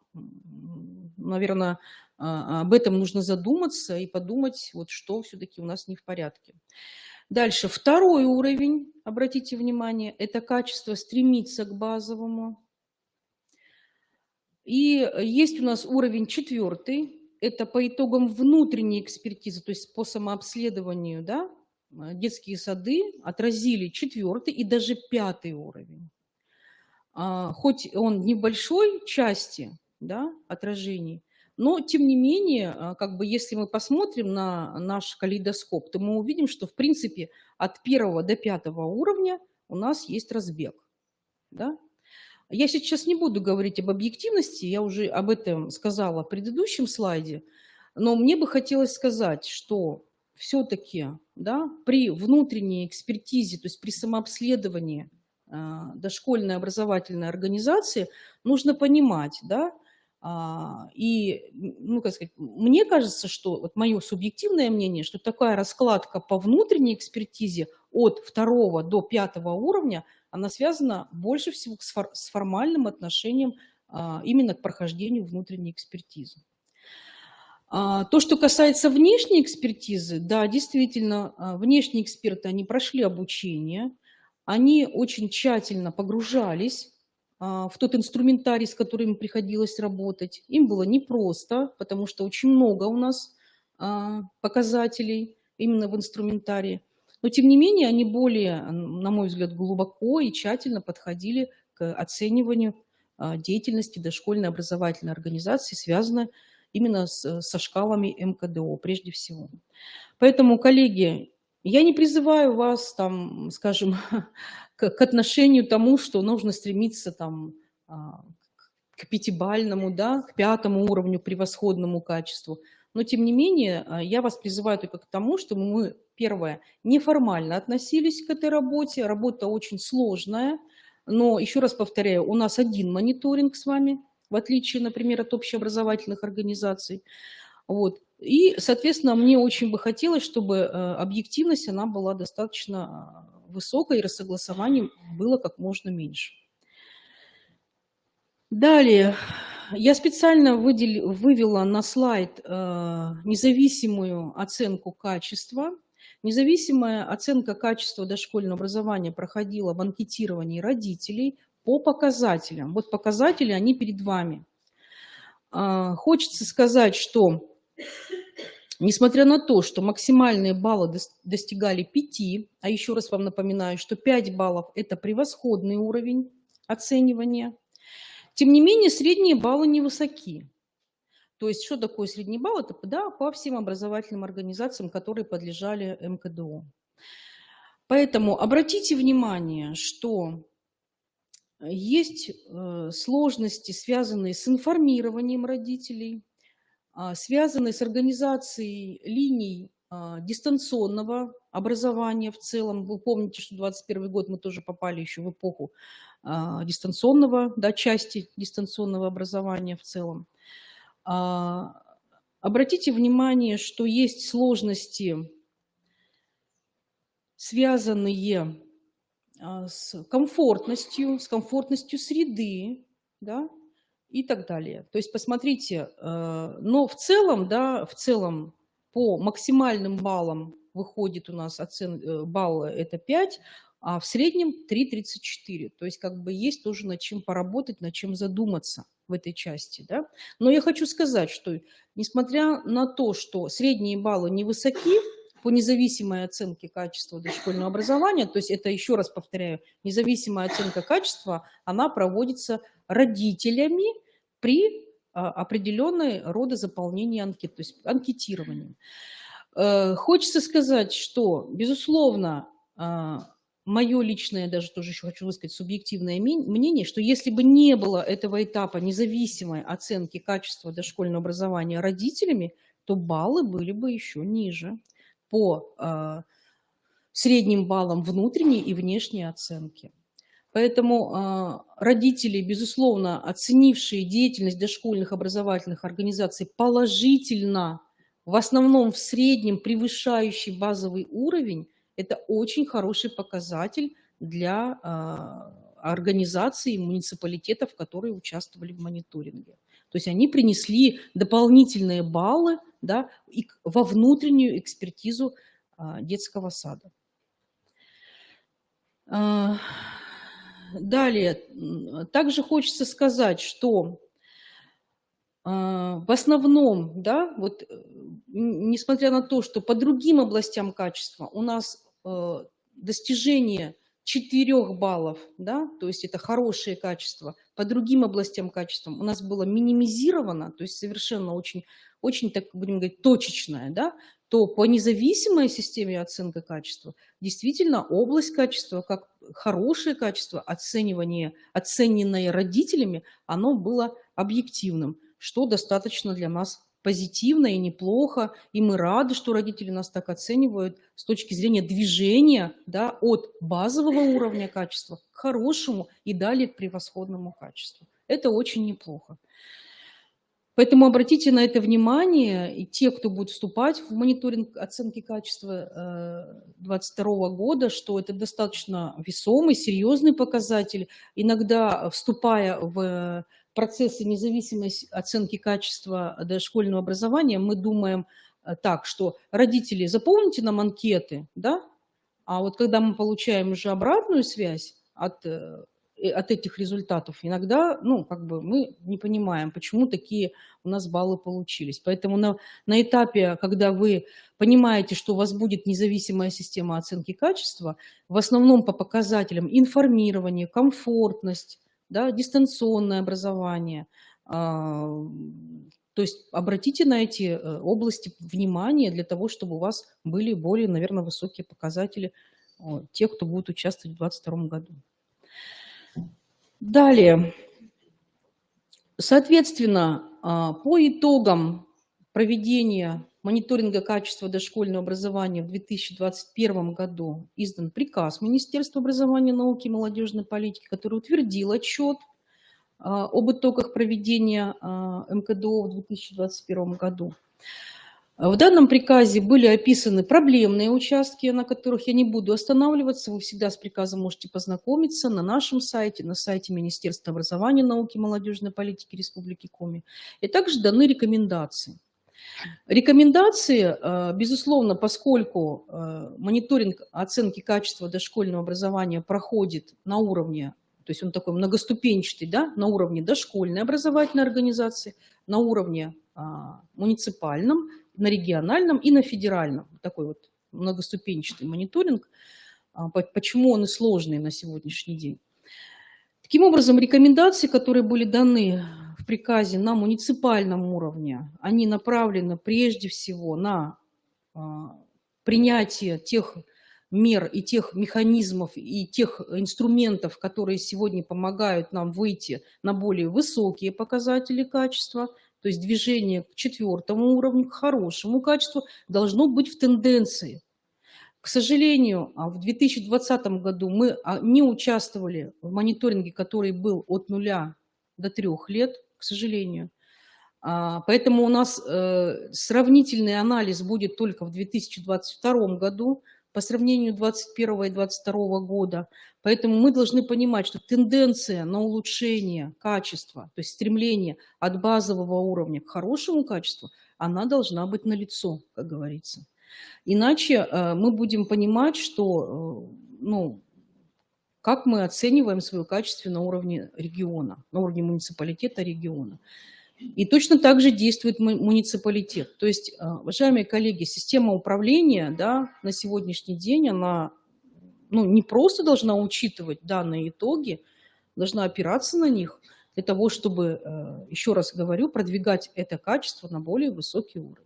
C: наверное, об этом нужно задуматься и подумать, вот что все-таки у нас не в порядке. Дальше, второй уровень, обратите внимание, это качество стремится к базовому. И есть у нас уровень 4, это по итогам внутренней экспертизы, то есть по самообследованию, да, детские сады отразили 4-й и даже 5-й уровень. Хоть он в небольшой части, да, отражений, но тем не менее, как бы если мы посмотрим на наш калейдоскоп, то мы увидим, что в принципе от 1 до 5 уровня у нас есть разбег. Да? Я сейчас не буду говорить об объективности, я уже об этом сказала в предыдущем слайде, но мне бы хотелось сказать, что все-таки, да, при внутренней экспертизе, то есть при самообследовании дошкольной образовательной организации нужно понимать, да, и, ну, как сказать, мне кажется, что, вот мое субъективное мнение, что такая раскладка по внутренней экспертизе от 2 до 5 уровня, она связана больше всего с формальным отношением именно к прохождению внутренней экспертизы. То, что касается внешней экспертизы, да, действительно, внешние эксперты, они прошли обучение, они очень тщательно погружались в тот инструментарий, с которым им приходилось работать. Им было непросто, потому что очень много у нас показателей именно в инструментарии. Но, тем не менее, они более, на мой взгляд, глубоко и тщательно подходили к оцениванию деятельности дошкольной образовательной организации, связанной именно со шкалами МКДО прежде всего. Поэтому, коллеги, я не призываю вас, там, скажем, к отношению к тому, что нужно стремиться там, к 5-бальному, да, к 5-му уровню превосходному качеству. Но, тем не менее, я вас призываю только к тому, чтобы мы, первое, неформально относились к этой работе. Работа очень сложная, но, еще раз повторяю, у нас один мониторинг с вами, в отличие, например, от общеобразовательных организаций. Вот. И, соответственно, мне очень бы хотелось, чтобы объективность она была достаточно высокой, и рассогласований было как можно меньше. Далее, я специально вывела на слайд независимую оценку качества. Независимая оценка качества дошкольного образования проходила в анкетировании родителей по показателям. Вот показатели, они перед вами. Хочется сказать, что несмотря на то, что максимальные баллы достигали 5, а еще раз вам напоминаю, что 5 баллов – это превосходный уровень оценивания, тем не менее средние баллы невысоки. То есть что такое средний балл? Это, да, по всем образовательным организациям, которые подлежали МКДО. Поэтому обратите внимание, что есть сложности, связанные с информированием родителей, связанные с организацией линий дистанционного образования в целом. Вы помните, что 2021 год мы тоже попали еще в эпоху дистанционного, да, части дистанционного образования в целом. Обратите внимание, что есть сложности, связанные с комфортностью среды, да, и так далее. То есть посмотрите, но в целом, да, в целом по максимальным баллам выходит у нас баллы это 5, а в среднем 3,34. То есть как бы есть тоже над чем поработать, над чем задуматься в этой части. Да? Но я хочу сказать, что несмотря на то, что средние баллы невысоки по независимой оценке качества дошкольного образования, то есть это, еще раз повторяю, независимая оценка качества, она проводится родителями при определенной рода заполнении анкет, то есть анкетированием. Хочется сказать, что, безусловно, мое личное, даже тоже еще хочу высказать субъективное мнение, что если бы не было этого этапа независимой оценки качества дошкольного образования родителями, то баллы были бы еще ниже по средним баллам внутренней и внешней оценки. Поэтому родители, безусловно, оценившие деятельность дошкольных образовательных организаций положительно, в основном в среднем превышающий базовый уровень, это очень хороший показатель для организаций и муниципалитетов, которые участвовали в мониторинге. То есть они принесли дополнительные баллы, да, во внутреннюю экспертизу детского сада. Далее, также хочется сказать, что в основном, да, вот, несмотря на то, что по другим областям качества у нас достижение 4 баллов, да, то есть это хорошее качество, по другим областям качества у нас было минимизировано, то есть совершенно очень, очень, так будем говорить, точечное, да, то по независимой системе оценки качества действительно область качества, как хорошее качество, оцененное родителями, оно было объективным, что достаточно для нас позитивно и неплохо, и мы рады, что родители нас так оценивают с точки зрения движения, да, от базового уровня качества к хорошему и далее к превосходному качеству. Это очень неплохо. Поэтому обратите на это внимание, и те, кто будет вступать в мониторинг оценки качества 2022 года, что это достаточно весомый, серьезный показатель. Иногда, вступая в процессы независимой оценки качества дошкольного образования, мы думаем так, что родители, заполните нам анкеты, да? А вот когда мы получаем уже обратную связь от этих результатов, иногда, ну, как бы мы не понимаем, почему такие у нас баллы получились. Поэтому на этапе, когда вы понимаете, что у вас будет независимая система оценки качества, в основном по показателям информирования, комфортность, да, дистанционное образование, то есть обратите на эти области внимание для того, чтобы у вас были более, наверное, высокие показатели тех, кто будет участвовать в 2022 году. Далее, соответственно, по итогам проведения мониторинга качества дошкольного образования в 2021 году издан приказ Министерства образования, науки и молодежной политики, который утвердил отчет об итогах проведения МКДО в 2021 году. В данном приказе были описаны проблемные участки, на которых я не буду останавливаться. Вы всегда с приказом можете познакомиться на нашем сайте, на сайте Министерства образования, науки и молодежной политики Республики Коми. И также даны рекомендации. Рекомендации, безусловно, поскольку мониторинг оценки качества дошкольного образования проходит на уровне, то есть он такой многоступенчатый, да, на уровне дошкольной образовательной организации, на уровне муниципальном, на региональном и на федеральном. Такой вот многоступенчатый мониторинг. Почему он и сложный на сегодняшний день? Таким образом, рекомендации, которые были даны в приказе на муниципальном уровне, они направлены прежде всего на принятие тех мер и тех механизмов и тех инструментов, которые сегодня помогают нам выйти на более высокие показатели качества. То есть движение к 4-му уровню, к хорошему качеству должно быть в тенденции. К сожалению, в 2020 году мы не участвовали в мониторинге, который был от 0 до 3 лет, к сожалению. Поэтому у нас сравнительный анализ будет только в 2022 году по сравнению 2021 и 2022 года. Поэтому мы должны понимать, что тенденция на улучшение качества, то есть стремление от базового уровня к хорошему качеству, она должна быть налицо, как говорится. Иначе мы будем понимать, что, ну, как мы оцениваем свое качество на уровне региона, на уровне муниципалитета региона. И точно так же действует муниципалитет. То есть, уважаемые коллеги, система управления, да, на сегодняшний день, она, ну, не просто должна учитывать данные итоги, должна опираться на них для того, чтобы, еще раз говорю, продвигать это качество на более высокий уровень.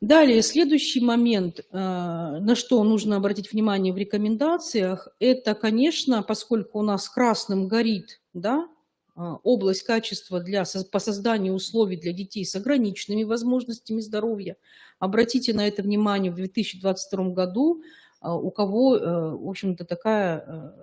C: Далее, следующий момент, на что нужно обратить внимание в рекомендациях, это, конечно, поскольку у нас красным горит, да, область качества по созданию условий для детей с ограниченными возможностями здоровья. Обратите на это внимание в 2022 году, у кого, в общем-то,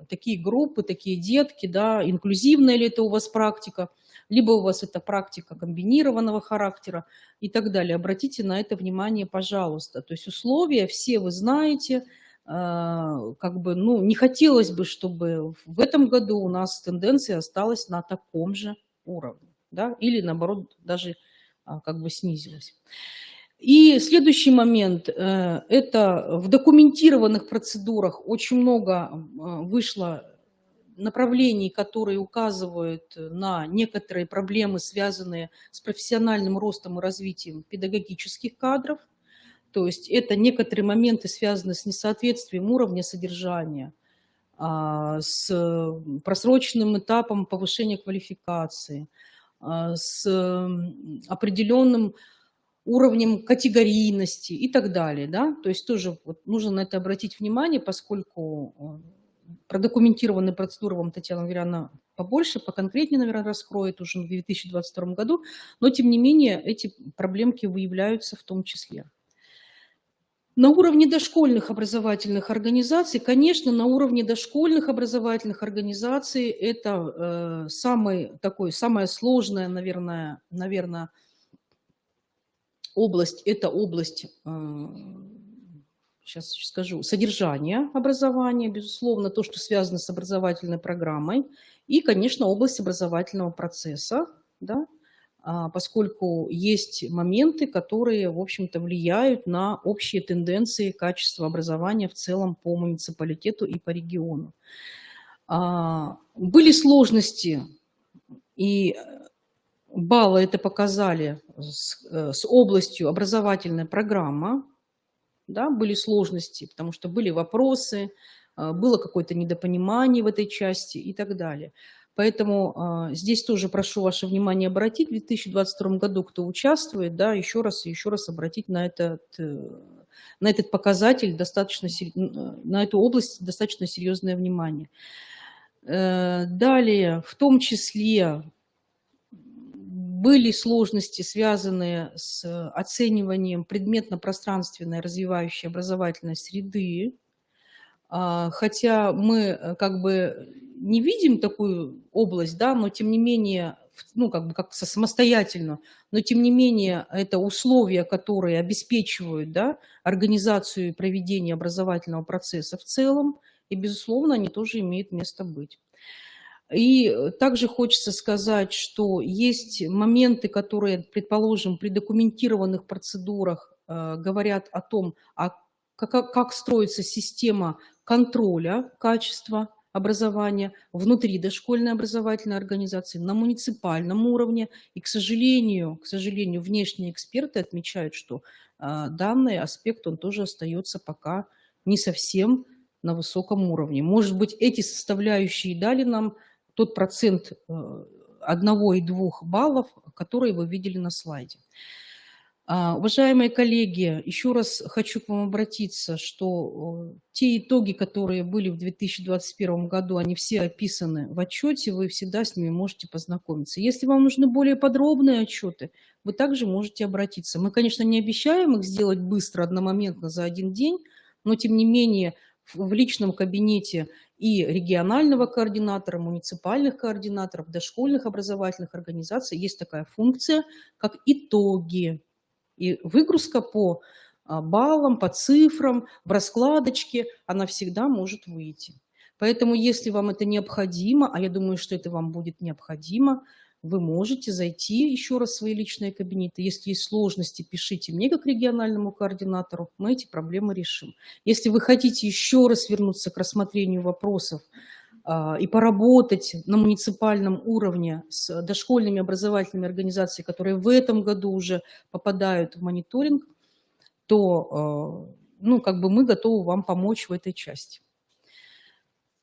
C: такие группы, такие детки, да, инклюзивная ли это у вас практика, либо у вас это практика комбинированного характера и так далее. Обратите на это внимание, пожалуйста. То есть условия все вы знаете. Как бы, ну, не хотелось бы, чтобы в этом году у нас тенденция осталась на таком же уровне, да, или наоборот даже как бы снизилась. И следующий момент, это в документированных процедурах очень много вышло направлений, которые указывают на некоторые проблемы, связанные с профессиональным ростом и развитием педагогических кадров. То есть это некоторые моменты, связанные с несоответствием уровня содержания, с просроченным этапом повышения квалификации, с определенным уровнем категорийности и так далее. Да? То есть тоже вот нужно на это обратить внимание, поскольку продокументированные процедуры вам Татьяна Валерьяновна побольше, поконкретнее, наверное, раскроет уже в 2022 году, но тем не менее эти проблемки выявляются в том числе. На уровне дошкольных образовательных организаций, конечно, на уровне дошкольных образовательных организаций это самая сложная, наверное, область, это область, сейчас скажу, содержания образования, безусловно, то, что связано с образовательной программой, и, конечно, область образовательного процесса, да, поскольку есть моменты, которые, в общем-то, влияют на общие тенденции качества образования в целом по муниципалитету и по региону. Были сложности, и баллы это показали с областью образовательной программы, да, были сложности, потому что были вопросы, было какое-то недопонимание в этой части и так далее. Поэтому здесь тоже прошу ваше внимание обратить в 2022 году, кто участвует, да, еще раз обратить на этот показатель, на эту область достаточно серьезное внимание. Далее, в том числе, были сложности, связанные с оцениванием предметно-пространственной развивающей образовательной среды. Хотя мы как бы не видим такую область, да, но тем не менее, ну как самостоятельно, но тем не менее это условия, которые обеспечивают, да, организацию и проведение образовательного процесса в целом, и, безусловно, они тоже имеют место быть. И также хочется сказать, что есть моменты, которые, предположим, при документированных процедурах говорят о том, как строится система контроля качества образования внутри дошкольной образовательной организации на муниципальном уровне. И, к сожалению, внешние эксперты отмечают, что данный аспект, он тоже остается пока не совсем на высоком уровне. Может быть, эти составляющие дали нам тот процент 1 и 2 баллов, которые вы видели на слайде. Уважаемые коллеги, еще раз хочу к вам обратиться, что те итоги, которые были в 2021 году, они все описаны в отчете, вы всегда с ними можете познакомиться. Если вам нужны более подробные отчеты, вы также можете обратиться. Мы, конечно, не обещаем их сделать быстро, одномоментно за один день, но тем не менее в личном кабинете и регионального координатора, муниципальных координаторов, дошкольных образовательных организаций есть такая функция, как итоги. И выгрузка по баллам, по цифрам, в раскладочке, она всегда может выйти. Поэтому, если вам это необходимо, а я думаю, что это вам будет необходимо, вы можете зайти еще раз в свои личные кабинеты. Если есть сложности, пишите мне как региональному координатору, мы эти проблемы решим. Если вы хотите еще раз вернуться к рассмотрению вопросов и поработать на муниципальном уровне с дошкольными образовательными организациями, которые в этом году уже попадают в мониторинг, то мы готовы вам помочь в этой части.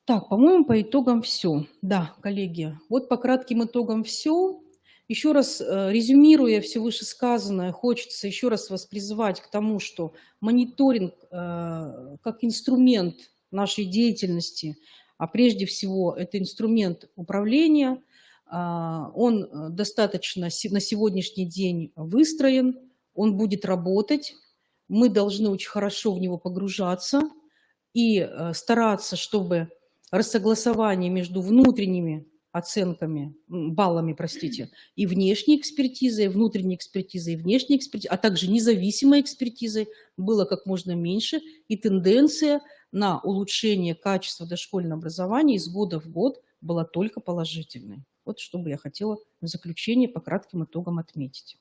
C: Так, по-моему, по итогам все. Да, коллеги, вот по кратким итогам все. Еще раз, резюмируя все вышесказанное, хочется еще раз вас призвать к тому, что мониторинг как инструмент нашей деятельности, а прежде всего это инструмент управления, он достаточно на сегодняшний день выстроен, он будет работать, мы должны очень хорошо в него погружаться и стараться, чтобы рассогласование между внутренними оценками, баллами, простите, и внешней экспертизой, внутренней экспертизой и внешней экспертизой, а также независимой экспертизой было как можно меньше, и тенденция на улучшение качества дошкольного образования из года в год была только положительной. Вот что бы я хотела в заключение по кратким итогам отметить.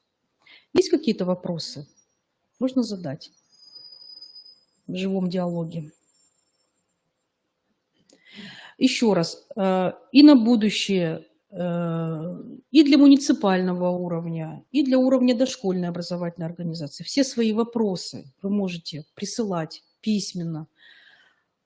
C: Есть какие-то вопросы? Можно задать в живом диалоге. Еще раз, и на будущее, и для муниципального уровня, и для уровня дошкольной образовательной организации все свои вопросы вы можете присылать письменно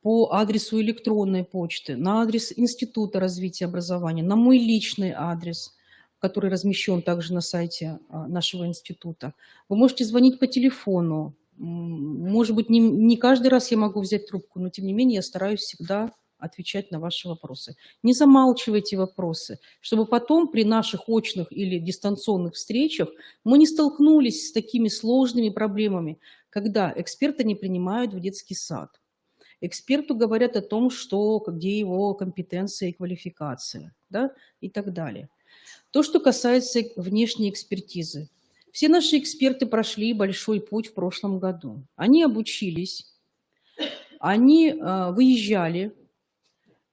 C: по адресу электронной почты, на адрес Института развития образования, на мой личный адрес, который размещен также на сайте нашего института. Вы можете звонить по телефону. Может быть, не каждый раз я могу взять трубку, но тем не менее я стараюсь всегда отвечать на ваши вопросы. Не замалчивайте вопросы, чтобы потом при наших очных или дистанционных встречах мы не столкнулись с такими сложными проблемами, когда эксперта не принимают в детский сад. Эксперту говорят о том, где его компетенция и квалификация, да, и так далее. То, что касается внешней экспертизы. Все наши эксперты прошли большой путь в прошлом году. Они обучились, они выезжали,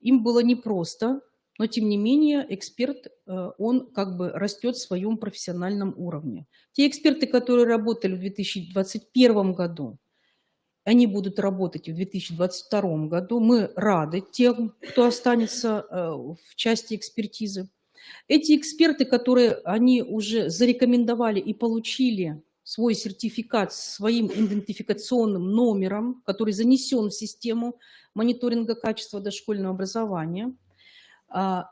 C: им было непросто, но тем не менее эксперт, он как бы растет в своем профессиональном уровне. Те эксперты, которые работали в 2021 году, они будут работать в 2022 году. Мы рады тем, кто останется в части экспертизы. Эти эксперты, они уже зарекомендовали и получили свой сертификат с своим идентификационным номером, который занесен в систему мониторинга качества дошкольного образования.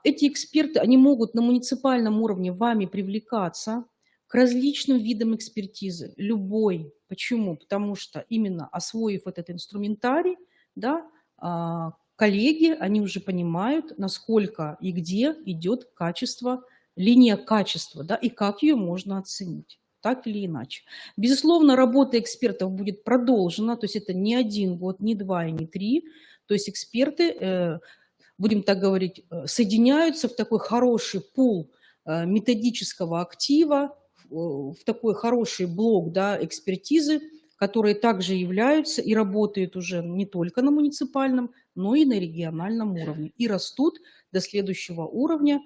C: Эти эксперты, они могут на муниципальном уровне вами привлекаться к различным видам экспертизы, любой. Почему? Потому что именно освоив этот инструментарий, да, коллеги, они уже понимают, насколько и где идет качество, линия качества, да, и как ее можно оценить, так или иначе. Безусловно, работа экспертов будет продолжена, то есть это не 1 год, не 2 и не 3. То есть эксперты, будем так говорить, соединяются в такой хороший пул методического актива, в такой хороший блок, да, экспертизы, которые также являются и работают уже не только на муниципальном, но и на региональном уровне. И растут до следующего уровня,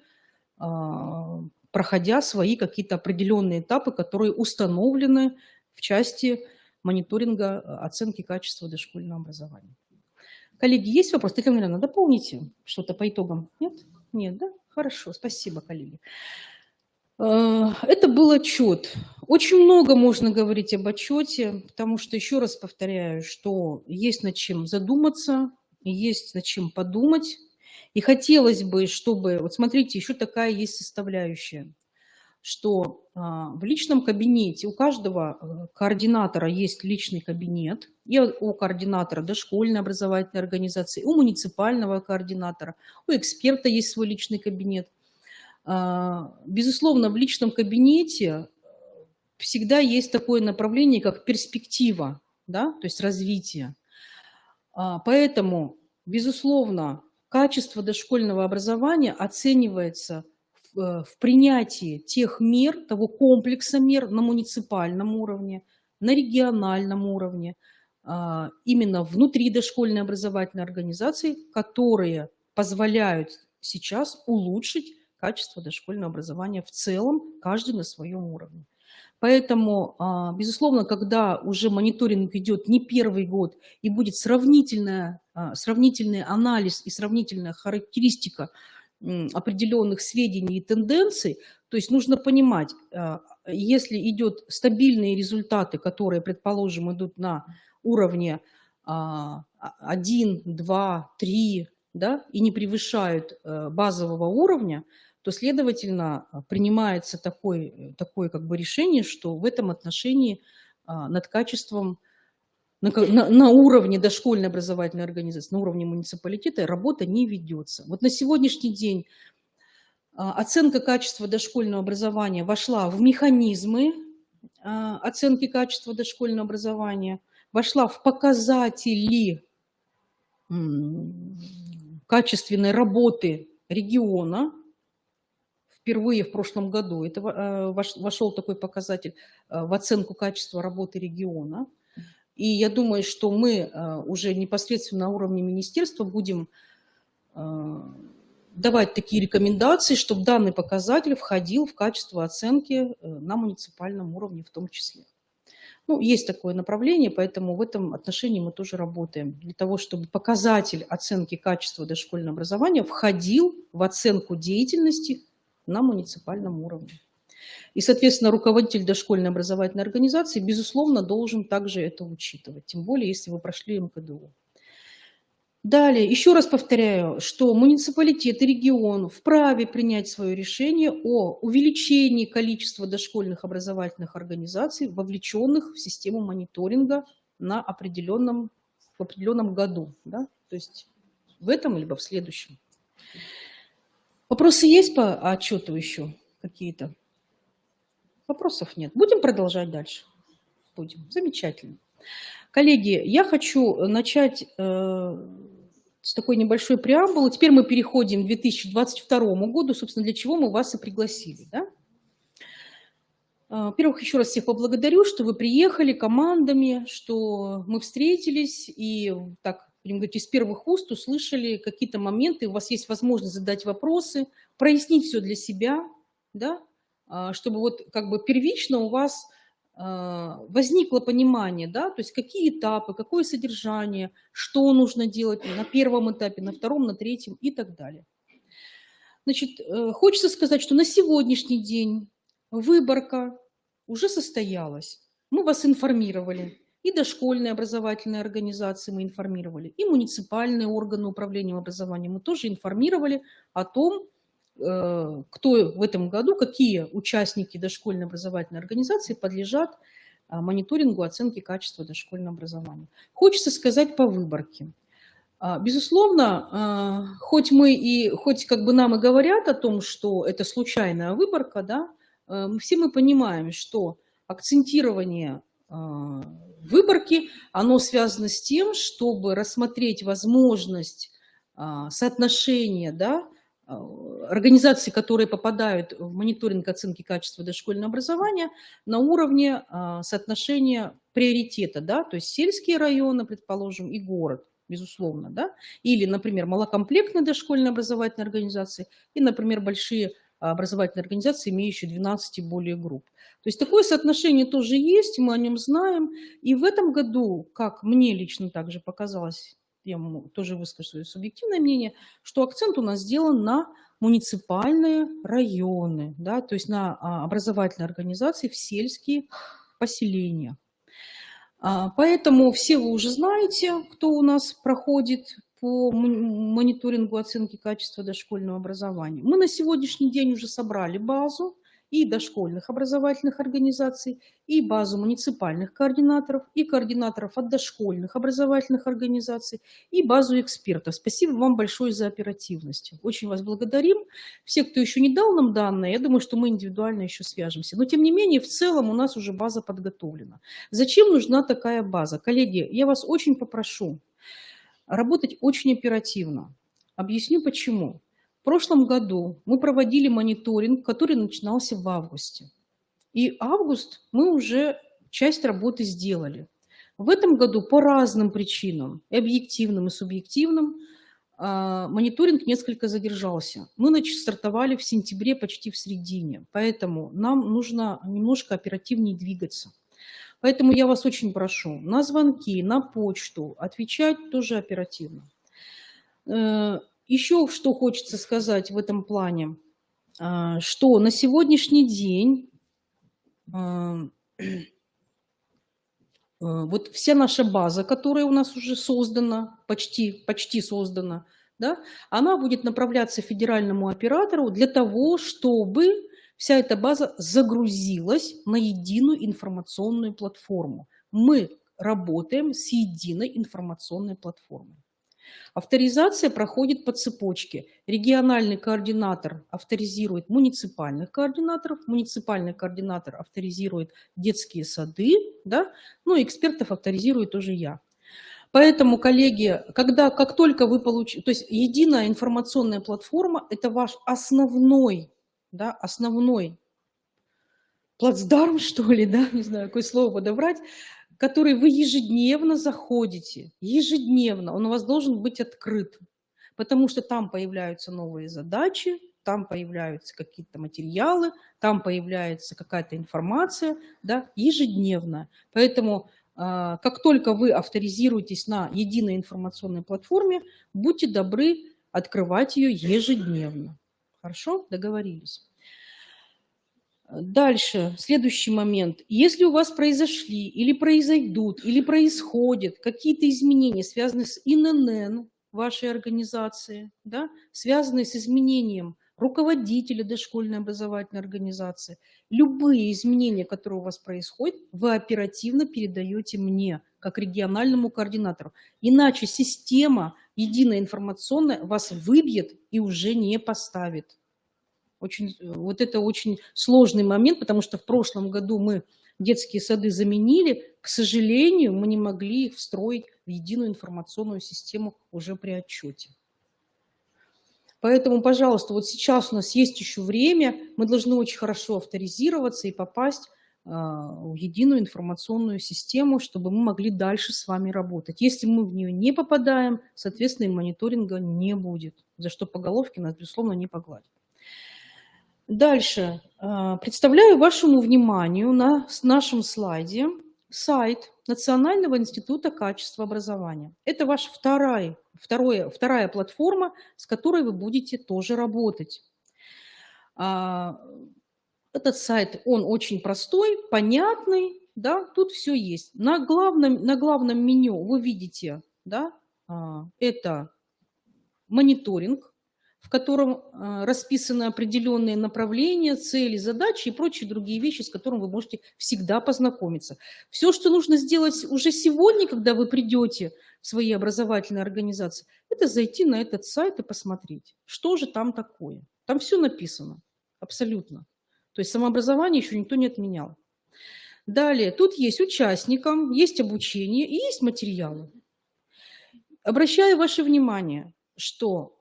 C: проходя свои какие-то определенные этапы, которые установлены в части мониторинга оценки качества дошкольного образования. Коллеги, есть вопрос? Татьяна Ивановна, дополните что-то по итогам? Нет? Нет, да? Хорошо, спасибо, коллеги. Это был отчет. Очень много можно говорить об отчете, потому что, еще раз повторяю, что есть над чем задуматься, есть над чем подумать. И хотелось бы, чтобы... Вот смотрите, еще такая есть составляющая, что в личном кабинете у каждого координатора есть личный кабинет, и у координатора дошкольной образовательной организации, у муниципального координатора, у эксперта есть свой личный кабинет. Безусловно, в личном кабинете всегда есть такое направление, как перспектива, да, то есть развитие. Поэтому, безусловно, качество дошкольного образования оценивается в принятии тех мер, того комплекса мер на муниципальном уровне, на региональном уровне, именно внутри дошкольной образовательной организации, которые позволяют сейчас улучшить качество дошкольного образования в целом, каждый на своем уровне. Поэтому, безусловно, когда уже мониторинг идет не 1-й год и будет сравнительный анализ и сравнительная характеристика определенных сведений и тенденций, то есть нужно понимать, если идут стабильные результаты, которые, предположим, идут на уровне 1, 2, 3, да, и не превышают базового уровня, то, следовательно, принимается такое как бы решение, что в этом отношении над качеством на уровне дошкольной образовательной организации, на уровне муниципалитета работа не ведется. Вот на сегодняшний день оценка качества дошкольного образования вошла в механизмы оценки качества дошкольного образования, вошла в показатели качественной работы региона. Впервые в прошлом году вошел такой показатель в оценку качества работы региона. И я думаю, что мы уже непосредственно на уровне министерства будем давать такие рекомендации, чтобы данный показатель входил в качество оценки на муниципальном уровне в том числе. Ну, есть такое направление, поэтому в этом отношении мы тоже работаем. Для того, чтобы показатель оценки качества дошкольного образования входил в оценку деятельности на муниципальном уровне. И, соответственно, руководитель дошкольной образовательной организации, безусловно, должен также это учитывать, тем более, если вы прошли МКДУ. Далее, еще раз повторяю, что муниципалитет и регион вправе принять свое решение о увеличении количества дошкольных образовательных организаций, вовлеченных в систему мониторинга в определенном году. Да? То есть в этом либо в следующем. Вопросы есть по отчету еще какие-то? Вопросов нет. Будем продолжать дальше? Будем. Замечательно. Коллеги, я хочу начать с такой небольшой преамбулы. Теперь мы переходим к 2022 году, собственно, для чего мы вас и пригласили. Да? Во-первых, еще раз всех поблагодарю, что вы приехали командами, что мы встретились и так, будем говорить, из первых уст услышали какие-то моменты, у вас есть возможность задать вопросы, прояснить все для себя, да? Чтобы вот как бы первично у вас возникло понимание, да, то есть какие этапы, какое содержание, что нужно делать на первом этапе, на втором, на третьем и так далее. Значит, хочется сказать, что на сегодняшний день выборка уже состоялась. Мы вас информировали, и дошкольные образовательные организации мы информировали, и муниципальные органы управления образованием мы тоже информировали о том, кто в этом году, какие участники дошкольной образовательной организации подлежат мониторингу оценки качества дошкольного образования. Хочется сказать по выборке. Безусловно, хоть как бы нам и говорят о том, что это случайная выборка, да, все мы понимаем, что акцентирование выборки, оно связано с тем, чтобы рассмотреть возможность соотношения, да, организаций, которые попадают в мониторинг оценки качества дошкольного образования на уровне соотношения приоритета, да, то есть сельские районы, предположим, и город, безусловно, да, или, например, малокомплектные дошкольные образовательные организации и, например, большие образовательные организации, имеющие 12 и более групп. То есть такое соотношение тоже есть, мы о нем знаем, и в этом году, как мне лично также показалось, я тоже выскажу свое субъективное мнение, что акцент у нас сделан на муниципальные районы, да, то есть на образовательные организации в сельские поселения. Поэтому все вы уже знаете, кто у нас проходит по мониторингу оценки качества дошкольного образования. Мы на сегодняшний день уже собрали базу и дошкольных образовательных организаций, и базу муниципальных координаторов, и координаторов от дошкольных образовательных организаций, и базу экспертов. Спасибо вам большое за оперативность. Очень вас благодарим. Все, кто еще не дал нам данные, я думаю, что мы индивидуально еще свяжемся. Но, тем не менее, в целом у нас уже база подготовлена. Зачем нужна такая база? Коллеги, я вас очень попрошу работать очень оперативно. Объясню почему. В прошлом году мы проводили мониторинг, который начинался в августе. И август мы уже часть работы сделали. В этом году по разным причинам, и объективным, и субъективным, мониторинг несколько задержался. Мы стартовали в сентябре, почти в середине, поэтому нам нужно немножко оперативнее двигаться. Поэтому я вас очень прошу на звонки, на почту отвечать тоже оперативно. Еще что хочется сказать в этом плане, что на сегодняшний день вот вся наша база, которая у нас уже создана, почти создана, да, она будет направляться федеральному оператору для того, чтобы вся эта база загрузилась на единую информационную платформу. Мы работаем с единой информационной платформой. Авторизация проходит по цепочке. Региональный координатор авторизирует муниципальных координаторов, муниципальный координатор авторизирует детские сады, да? Ну и экспертов авторизирует тоже я. Поэтому, коллеги, как только вы получите, то есть единая информационная платформа – это ваш основной, да, основной плацдарм, что ли, да, не знаю, какое слово подобрать, который вы ежедневно заходите, ежедневно, он у вас должен быть открыт, потому что там появляются новые задачи, там появляются какие-то материалы, там появляется какая-то информация, да, ежедневно. Поэтому как только вы авторизируетесь на единой информационной платформе, будьте добры открывать ее ежедневно. Хорошо? Договорились. Дальше, следующий момент. Если у вас произошли или произойдут, или происходят какие-то изменения, связанные с ИНН вашей организации, да, связанные с изменением руководителя дошкольной образовательной организации, любые изменения, которые у вас происходят, вы оперативно передаете мне, как региональному координатору. Иначе система единая информационная вас выбьет и уже не поставит. Вот это очень сложный момент, потому что в прошлом году мы детские сады заменили. К сожалению, мы не могли их встроить в единую информационную систему уже при отчете. Поэтому, пожалуйста, вот сейчас у нас есть еще время, мы должны очень хорошо авторизироваться и попасть в единую информационную систему, чтобы мы могли дальше с вами работать. Если мы в нее не попадаем, соответственно, и мониторинга не будет, за что по головке нас, безусловно, не погладят. Дальше. Представляю вашему вниманию на нашем слайде сайт Национального института качества образования. Это ваша вторая платформа, с которой вы будете тоже работать. Этот сайт, он очень простой, понятный, да, тут все есть. На главном меню вы видите, да, это мониторинг, в котором расписаны определенные направления, цели, задачи и прочие другие вещи, с которыми вы можете всегда познакомиться. Все, что нужно сделать уже сегодня, когда вы придете в свои образовательные организации, это зайти на этот сайт и посмотреть, что же там такое. Там все написано, абсолютно. То есть самообразование еще никто не отменял. Далее, тут есть участникам, есть обучение и есть материалы. Обращаю ваше внимание, что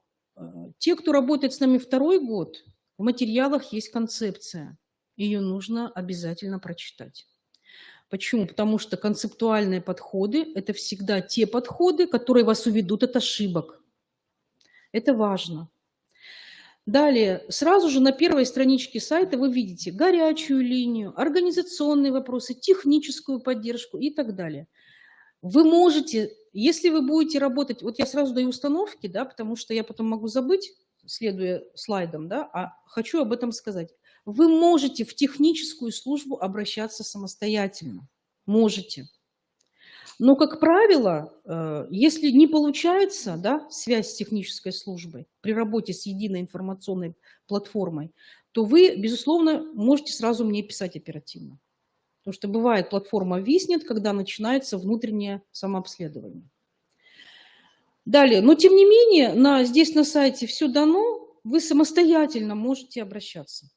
C: те, кто работает с нами второй год, в материалах есть концепция. Ее нужно обязательно прочитать. Почему? Потому что концептуальные подходы – это всегда те подходы, которые вас уведут от ошибок. Это важно. Далее, сразу же на первой страничке сайта вы видите горячую линию, организационные вопросы, техническую поддержку и так далее. Вы можете, если вы будете работать, вот я сразу даю установки, да, потому что я потом могу забыть, следуя слайдам, да, а хочу об этом сказать. Вы можете в техническую службу обращаться самостоятельно. Можете. Но, как правило, если не получается, да, связь с технической службой при работе с единой информационной платформой, то вы, безусловно, можете сразу мне писать оперативно. Потому что бывает, платформа виснет, когда начинается внутреннее самообследование. Далее, но тем не менее, здесь на сайте все дано, вы самостоятельно можете обращаться.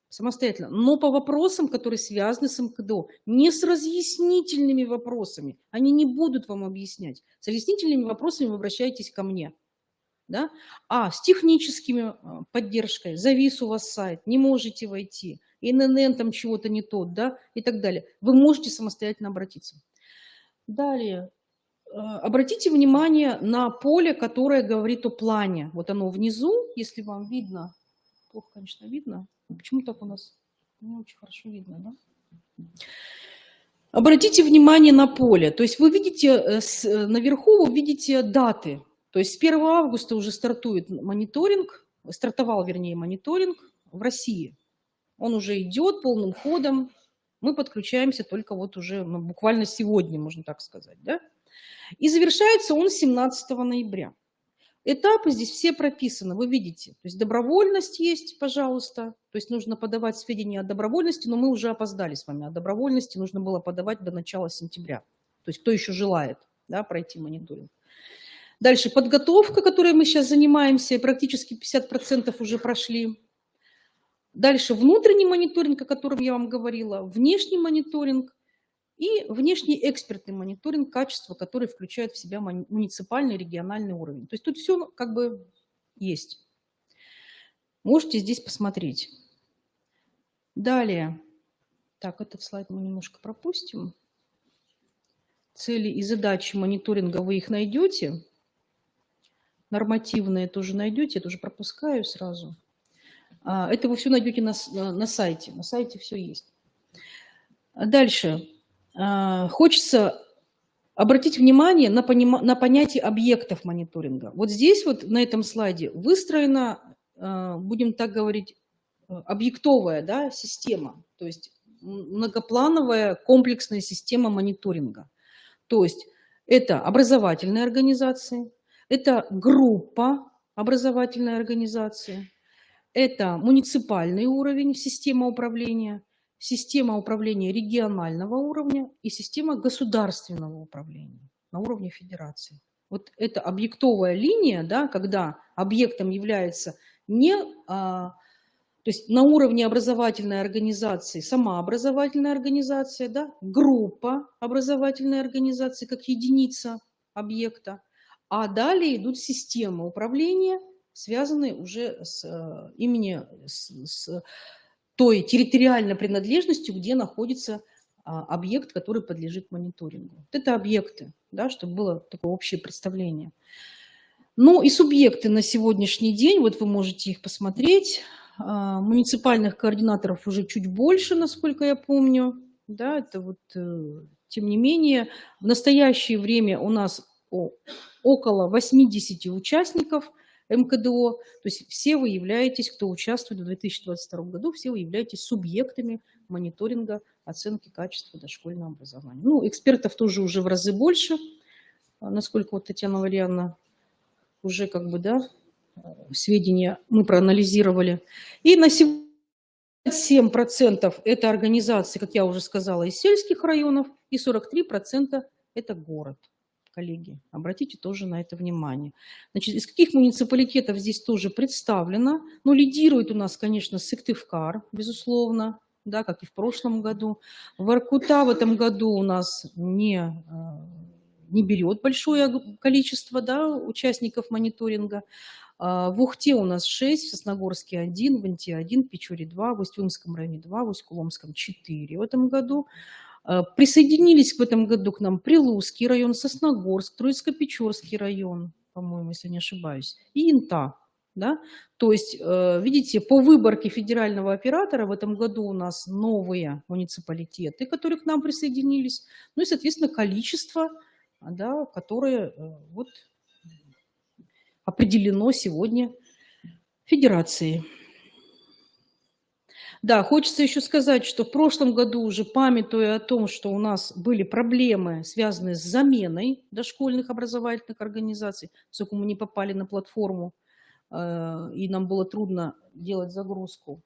C: Самостоятельно, но по вопросам, которые связаны с МКДО, не с разъяснительными вопросами. Они не будут вам объяснять. С разъяснительными вопросами вы обращаетесь ко мне. Да? А с техническими поддержкой, завис у вас сайт, не можете войти, ИНН там чего-то не тот, да, и так далее. Вы можете самостоятельно обратиться. Далее. Обратите внимание на поле, которое говорит о плане. Вот оно внизу, если вам видно. Плохо, конечно, видно. Почему так у нас не очень хорошо видно, да? Обратите внимание на поле. То есть вы видите, наверху вы видите даты. То есть с 1 августа уже стартует мониторинг, стартовал, вернее, мониторинг в России. Он уже идет полным ходом. Мы подключаемся только вот уже буквально сегодня, можно так сказать, да? И завершается он 17 ноября. Этапы здесь все прописаны, вы видите. То есть добровольность есть, пожалуйста. То есть нужно подавать сведения о добровольности, но мы уже опоздали с вами. О добровольности нужно было подавать до начала сентября. То есть кто еще желает, да, пройти мониторинг. Дальше подготовка, которой мы сейчас занимаемся, практически 50% уже прошли. Дальше внутренний мониторинг, о котором я вам говорила, внешний мониторинг и внешний экспертный мониторинг качества, который включает в себя муниципальный и региональный уровень. То есть тут все как бы есть. Можете здесь посмотреть. Далее. Так, этот слайд мы немножко пропустим. Цели и задачи мониторинга вы их найдете. Нормативные тоже найдете, я тоже пропускаю сразу. Это вы все найдете на сайте. На сайте все есть. Дальше. Хочется обратить внимание на понятие объектов мониторинга. Вот здесь вот на этом слайде выстроена, будем так говорить, объектовая, да, система, то есть многоплановая комплексная система мониторинга. То есть это образовательные организации, это группа образовательной организации, это муниципальный уровень, система управления регионального уровня и система государственного управления на уровне федерации. Вот это объектовая линия, да, когда объектом является не, то есть на уровне образовательной организации, сама образовательная организация, да, группа образовательной организации как единица объекта, а далее идут системы управления, связанные уже с той территориальной принадлежностью, где находится объект, который подлежит мониторингу. Вот это объекты, да, чтобы было такое общее представление. Ну и субъекты на сегодняшний день, вот вы можете их посмотреть. Муниципальных координаторов уже чуть больше, насколько я помню. Да, это вот, тем не менее, в настоящее время у нас около 80 участников МКДО, то есть все вы являетесь, кто участвует в 2022 году, все вы являетесь субъектами мониторинга оценки качества дошкольного образования. Ну, экспертов тоже уже в разы больше, насколько вот Татьяна Валерьяновна уже как бы, да, сведения мы проанализировали. И на 7% это организации, как я уже сказала, из сельских районов, и 43% это город. Коллеги, обратите тоже на это внимание. Значит, из каких муниципалитетов здесь тоже представлено? Ну, лидирует у нас, конечно, Сыктывкар, безусловно, да, как и в прошлом году. Воркута в этом году у нас не берет большое количество, да, участников мониторинга. В Ухте у нас 6, в Сосногорске 1, в Инте 1, в Печоре 2, в Усть-Илимском районе 2, в Усть-Куломском 4 в этом году. Присоединились в этом году к нам Прилузский район, Сосногорск, Троицко-Печорский район, по-моему, если не ошибаюсь, и Инта. Да? То есть, видите, по выборке федерального оператора в этом году у нас новые муниципалитеты, которые к нам присоединились, ну и, соответственно, количество, да, которое вот определено сегодня федерацией. Да, хочется еще сказать, что в прошлом году, уже памятуя о том, что у нас были проблемы, связанные с заменой дошкольных образовательных организаций, поскольку мы не попали на платформу, и нам было трудно делать загрузку,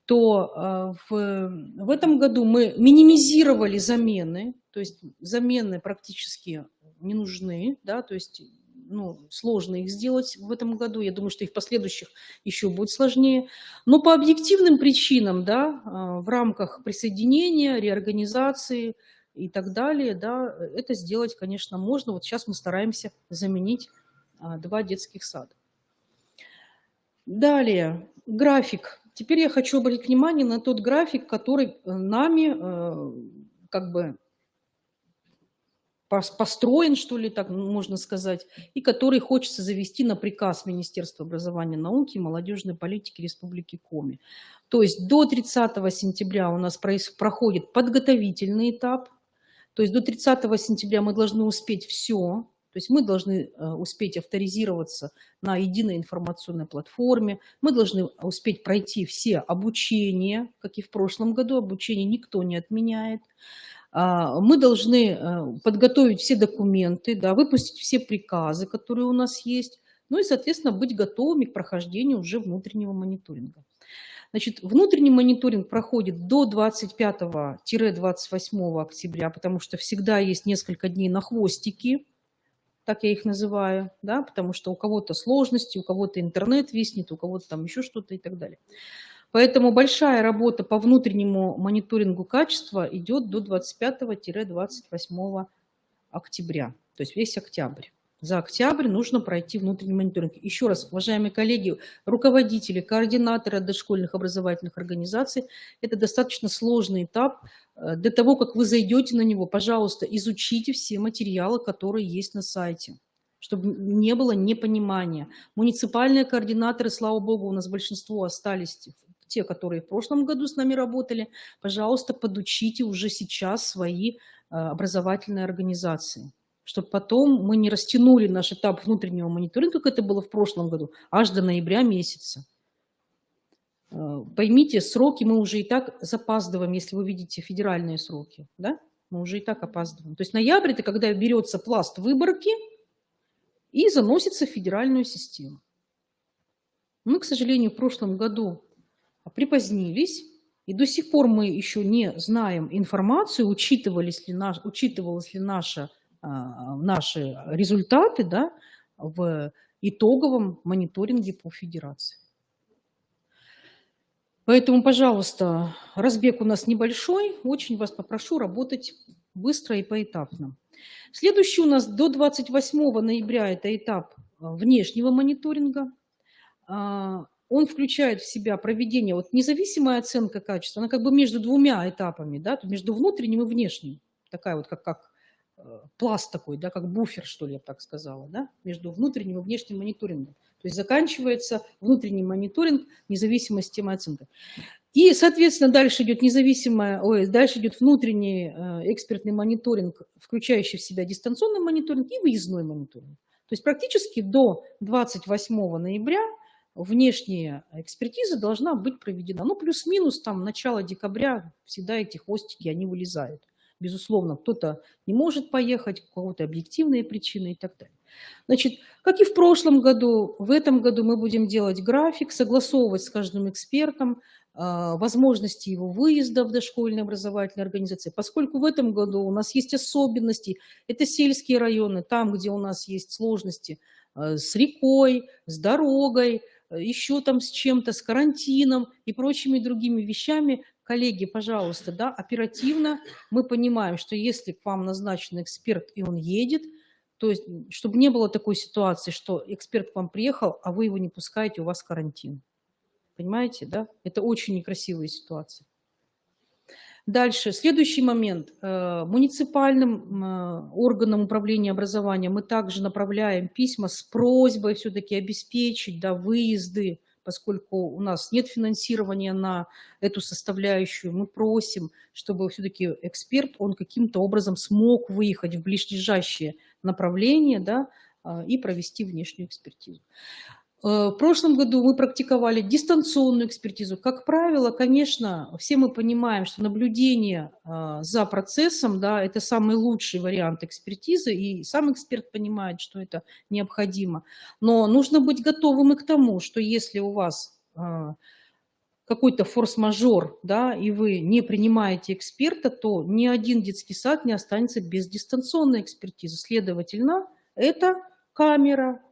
C: то в этом году мы минимизировали замены, то есть замены практически не нужны, да, то есть, ну, сложно их сделать в этом году. Я думаю, что и в последующих еще будет сложнее. Но по объективным причинам, да, в рамках присоединения, реорганизации и так далее, да, это сделать, конечно, можно. Вот сейчас мы стараемся заменить 2 детских сада. Далее, график. Теперь я хочу обратить внимание на тот график, который нами как бы построен, что ли, так можно сказать, и который хочется завести на приказ Министерства образования, науки и молодежной политики Республики Коми. То есть до 30 сентября у нас проходит подготовительный этап, то есть до 30 сентября мы должны успеть все, то есть мы должны успеть авторизироваться на единой информационной платформе, мы должны успеть пройти все обучения, как и в прошлом году, обучение никто не отменяет. Мы должны подготовить все документы, да, выпустить все приказы, которые у нас есть, ну и, соответственно, быть готовыми к прохождению уже внутреннего мониторинга. Значит, внутренний мониторинг проходит до 25-28 октября, потому что всегда есть несколько дней на хвостики, так я их называю, да, потому что у кого-то сложности, у кого-то интернет виснет, у кого-то там еще что-то и так далее. Поэтому большая работа по внутреннему мониторингу качества идет до 25-28 октября, то есть весь октябрь. За октябрь нужно пройти внутренний мониторинг. Еще раз, уважаемые коллеги, руководители, координаторы дошкольных образовательных организаций, это достаточно сложный этап. Для того, как вы зайдете на него, пожалуйста, изучите все материалы, которые есть на сайте. чтобы не было непонимания. Муниципальные координаторы, слава богу, у нас большинство остались, те, которые в прошлом году с нами работали. Пожалуйста, подучите уже сейчас свои образовательные организации, чтобы потом мы не растянули наш этап внутреннего мониторинга, как это было в прошлом году, аж до ноября месяца. Поймите, сроки мы уже и так запаздываем, если вы видите федеральные сроки, да? Мы уже и так опаздываем. То есть ноябрь – это когда берется пласт выборки и заносится в федеральную систему. Мы, к сожалению, в прошлом году припозднились, и до сих пор мы еще не знаем информацию, учитывались ли наши результаты, да, в итоговом мониторинге по федерации. Поэтому, пожалуйста, разбег у нас небольшой. Очень вас попрошу работать быстро и поэтапно. Следующий у нас до 28 ноября – это этап внешнего мониторинга. Он включает в себя проведение, вот независимая оценка качества, она как бы между двумя этапами, да, между внутренним и внешним. Такая вот как пласт такой, да, как буфер, что ли, я бы так сказала, да, между внутренним и внешним мониторингом. То есть заканчивается внутренний мониторинг, независимая система оценки. И, соответственно, дальше идет внутренний экспертный мониторинг, включающий в себя дистанционный мониторинг и выездной мониторинг. То есть практически до 28 ноября внешняя экспертиза должна быть проведена. Ну, плюс-минус, там, начало декабря, всегда эти хвостики, они вылезают. Безусловно, кто-то не может поехать, у кого-то объективные причины и так далее. Значит, как и в прошлом году, в этом году мы будем делать график, согласовывать с каждым экспертом возможности его выезда в дошкольные образовательные организации. Поскольку в этом году у нас есть особенности, это сельские районы, там, где у нас есть сложности с рекой, с дорогой, еще там с чем-то, с карантином и прочими другими вещами. Коллеги, пожалуйста, да, оперативно мы понимаем, что если к вам назначен эксперт и он едет, то есть, чтобы не было такой ситуации, что эксперт к вам приехал, а вы его не пускаете, у вас карантин. Понимаете, да? Это очень некрасивая ситуация. Дальше, следующий момент. Муниципальным органам управления образованием мы также направляем письма с просьбой все-таки обеспечить, да, выезды, поскольку у нас нет финансирования на эту составляющую. Мы просим, чтобы все-таки эксперт, он каким-то образом смог выехать в ближайшие направления, да, и провести внешнюю экспертизу. В прошлом году мы практиковали дистанционную экспертизу. Как правило, конечно, все мы понимаем, что наблюдение за процессом, да, это самый лучший вариант экспертизы, и сам эксперт понимает, что это необходимо. Но нужно быть готовым и к тому, что если у вас какой-то форс-мажор, да, и вы не принимаете эксперта, то ни один детский сад не останется без дистанционной экспертизы. Следовательно, это камера.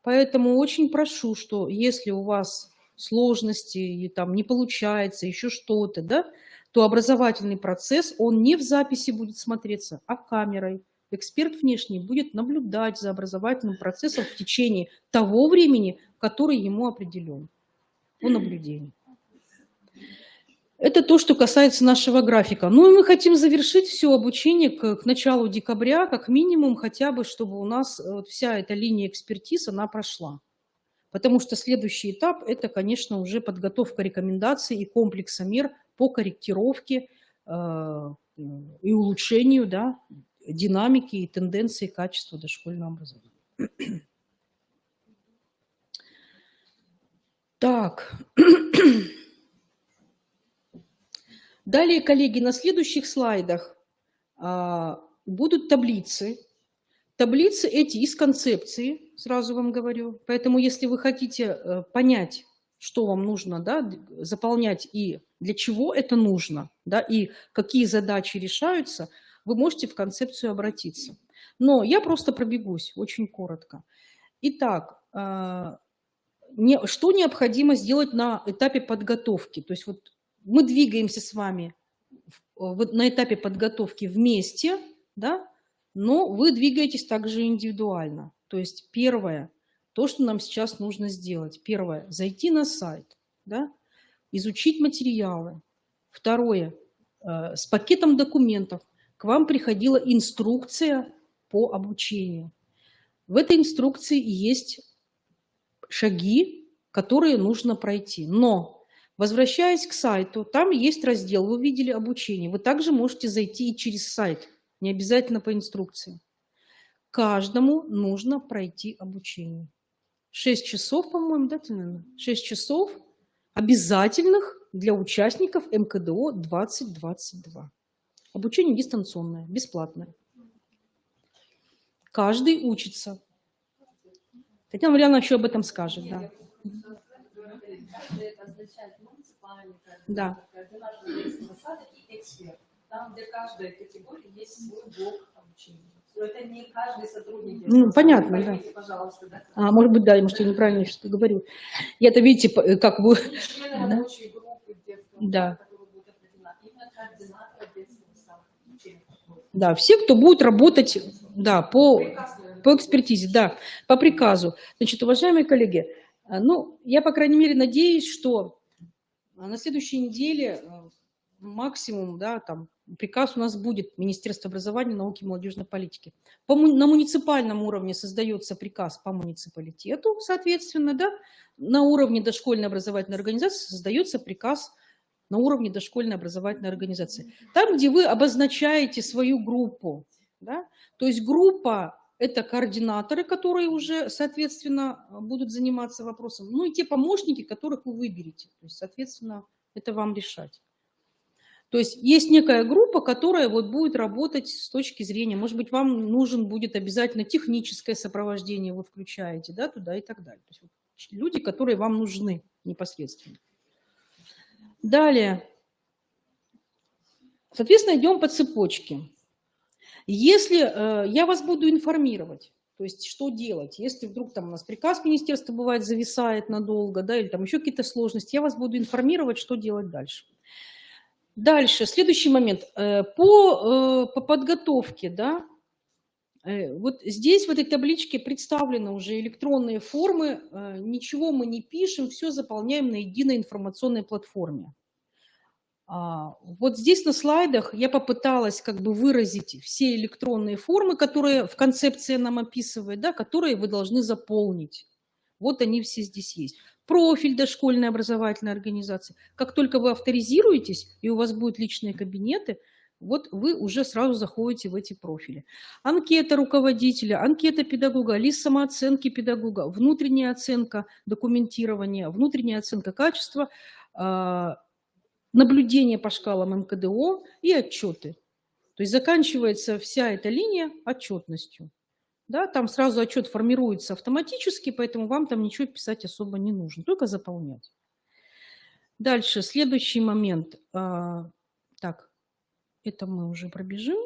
C: Поэтому очень прошу, что если у вас сложности, и там не получается, еще что-то, да, то образовательный процесс, он не в записи будет смотреться, а камерой. Эксперт внешний будет наблюдать за образовательным процессом в течение того времени, который ему определен по наблюдению. Это то, что касается нашего графика. Ну и мы хотим завершить все обучение к началу декабря, как минимум, хотя бы, чтобы у нас вот вся эта линия экспертиз, она прошла. Потому что следующий этап – это, конечно, уже подготовка рекомендаций и комплекса мер по корректировке и улучшению, да, динамики и тенденции качества дошкольного образования. Так. Далее, коллеги, на следующих слайдах будут таблицы. Таблицы эти из концепции, сразу вам говорю. Поэтому, если вы хотите понять, что вам нужно, да, заполнять и для чего это нужно, да, и какие задачи решаются, вы можете в концепцию обратиться. Но я просто пробегусь очень коротко. Итак, что необходимо сделать на этапе подготовки? То есть вот мы двигаемся с вами на этапе подготовки вместе, да, но вы двигаетесь также индивидуально. То есть первое, то, что нам сейчас нужно сделать. Первое, зайти на сайт, да, изучить материалы. Второе, с пакетом документов к вам приходила инструкция по обучению. В этой инструкции есть шаги, которые нужно пройти. Но, возвращаясь к сайту, там есть раздел, вы видели обучение. Вы также можете зайти и через сайт, не обязательно по инструкции. Каждому нужно пройти обучение. 6 часов, по-моему, да, Татьяна? 6 часов обязательных для участников МКДО 2022. Обучение дистанционное, бесплатное. Каждый учится. Татьяна Валерьяновна еще об этом скажет, да.
D: Это означает муниципальный
C: Да.
D: координатор детского сада и эксперт. Там, где каждая категория есть свой блок обучения. Но это не каждый сотрудник.
C: Ну, понятно,
D: поймите,
C: да.
D: пожалуйста, да.
C: Может быть, да, может, я неправильно что-то говорю. Я-то, видите, как вы...
D: Члены рабочей группы детского
C: Да.
D: сада, которая будет определена, именно координатор детского сада.
C: Да, все, кто будет работать, да, по экспертизе, да, по приказу. Значит, уважаемые коллеги, ну, я, по крайней мере, надеюсь, что на следующей неделе максимум, да, там, приказ у нас будет Министерства образования, науки и молодежной политики. На муниципальном уровне создается приказ по муниципалитету, соответственно, да, на уровне дошкольной образовательной организации создается приказ на уровне дошкольной образовательной организации. Там, где вы обозначаете свою группу, да, то есть группа – это координаторы, которые уже, соответственно, будут заниматься вопросом, ну и те помощники, которых вы выберете, то есть, соответственно, это вам решать. То есть есть некая группа, которая вот будет работать с точки зрения, может быть, вам нужен будет обязательно техническое сопровождение, вы включаете, да, туда и так далее. То есть вот люди, которые вам нужны непосредственно. Далее, соответственно, идем по цепочке. Если я вас буду информировать, то есть что делать, если вдруг там у нас приказ министерства бывает зависает надолго, да, или там еще какие-то сложности, я вас буду информировать, что делать дальше. Дальше, следующий момент. По подготовке, да, вот здесь в этой табличке представлены уже электронные формы, ничего мы не пишем, все заполняем на единой информационной платформе. Вот здесь на слайдах я попыталась как бы выразить все электронные формы, которые в концепции нам описывает, да, которые вы должны заполнить. Вот они все здесь есть. Профиль дошкольной образовательной организации. Как только вы авторизируетесь, и у вас будут личные кабинеты, вот вы уже сразу заходите в эти профили. Анкета руководителя, анкета педагога, лист самооценки педагога, внутренняя оценка документирования, внутренняя оценка качества, наблюдение по шкалам МКДО и отчеты. То есть заканчивается вся эта линия отчетностью. Да, там сразу отчет формируется автоматически, поэтому вам там ничего писать особо не нужно, только заполнять. Дальше, следующий момент. Так, это мы уже пробежим.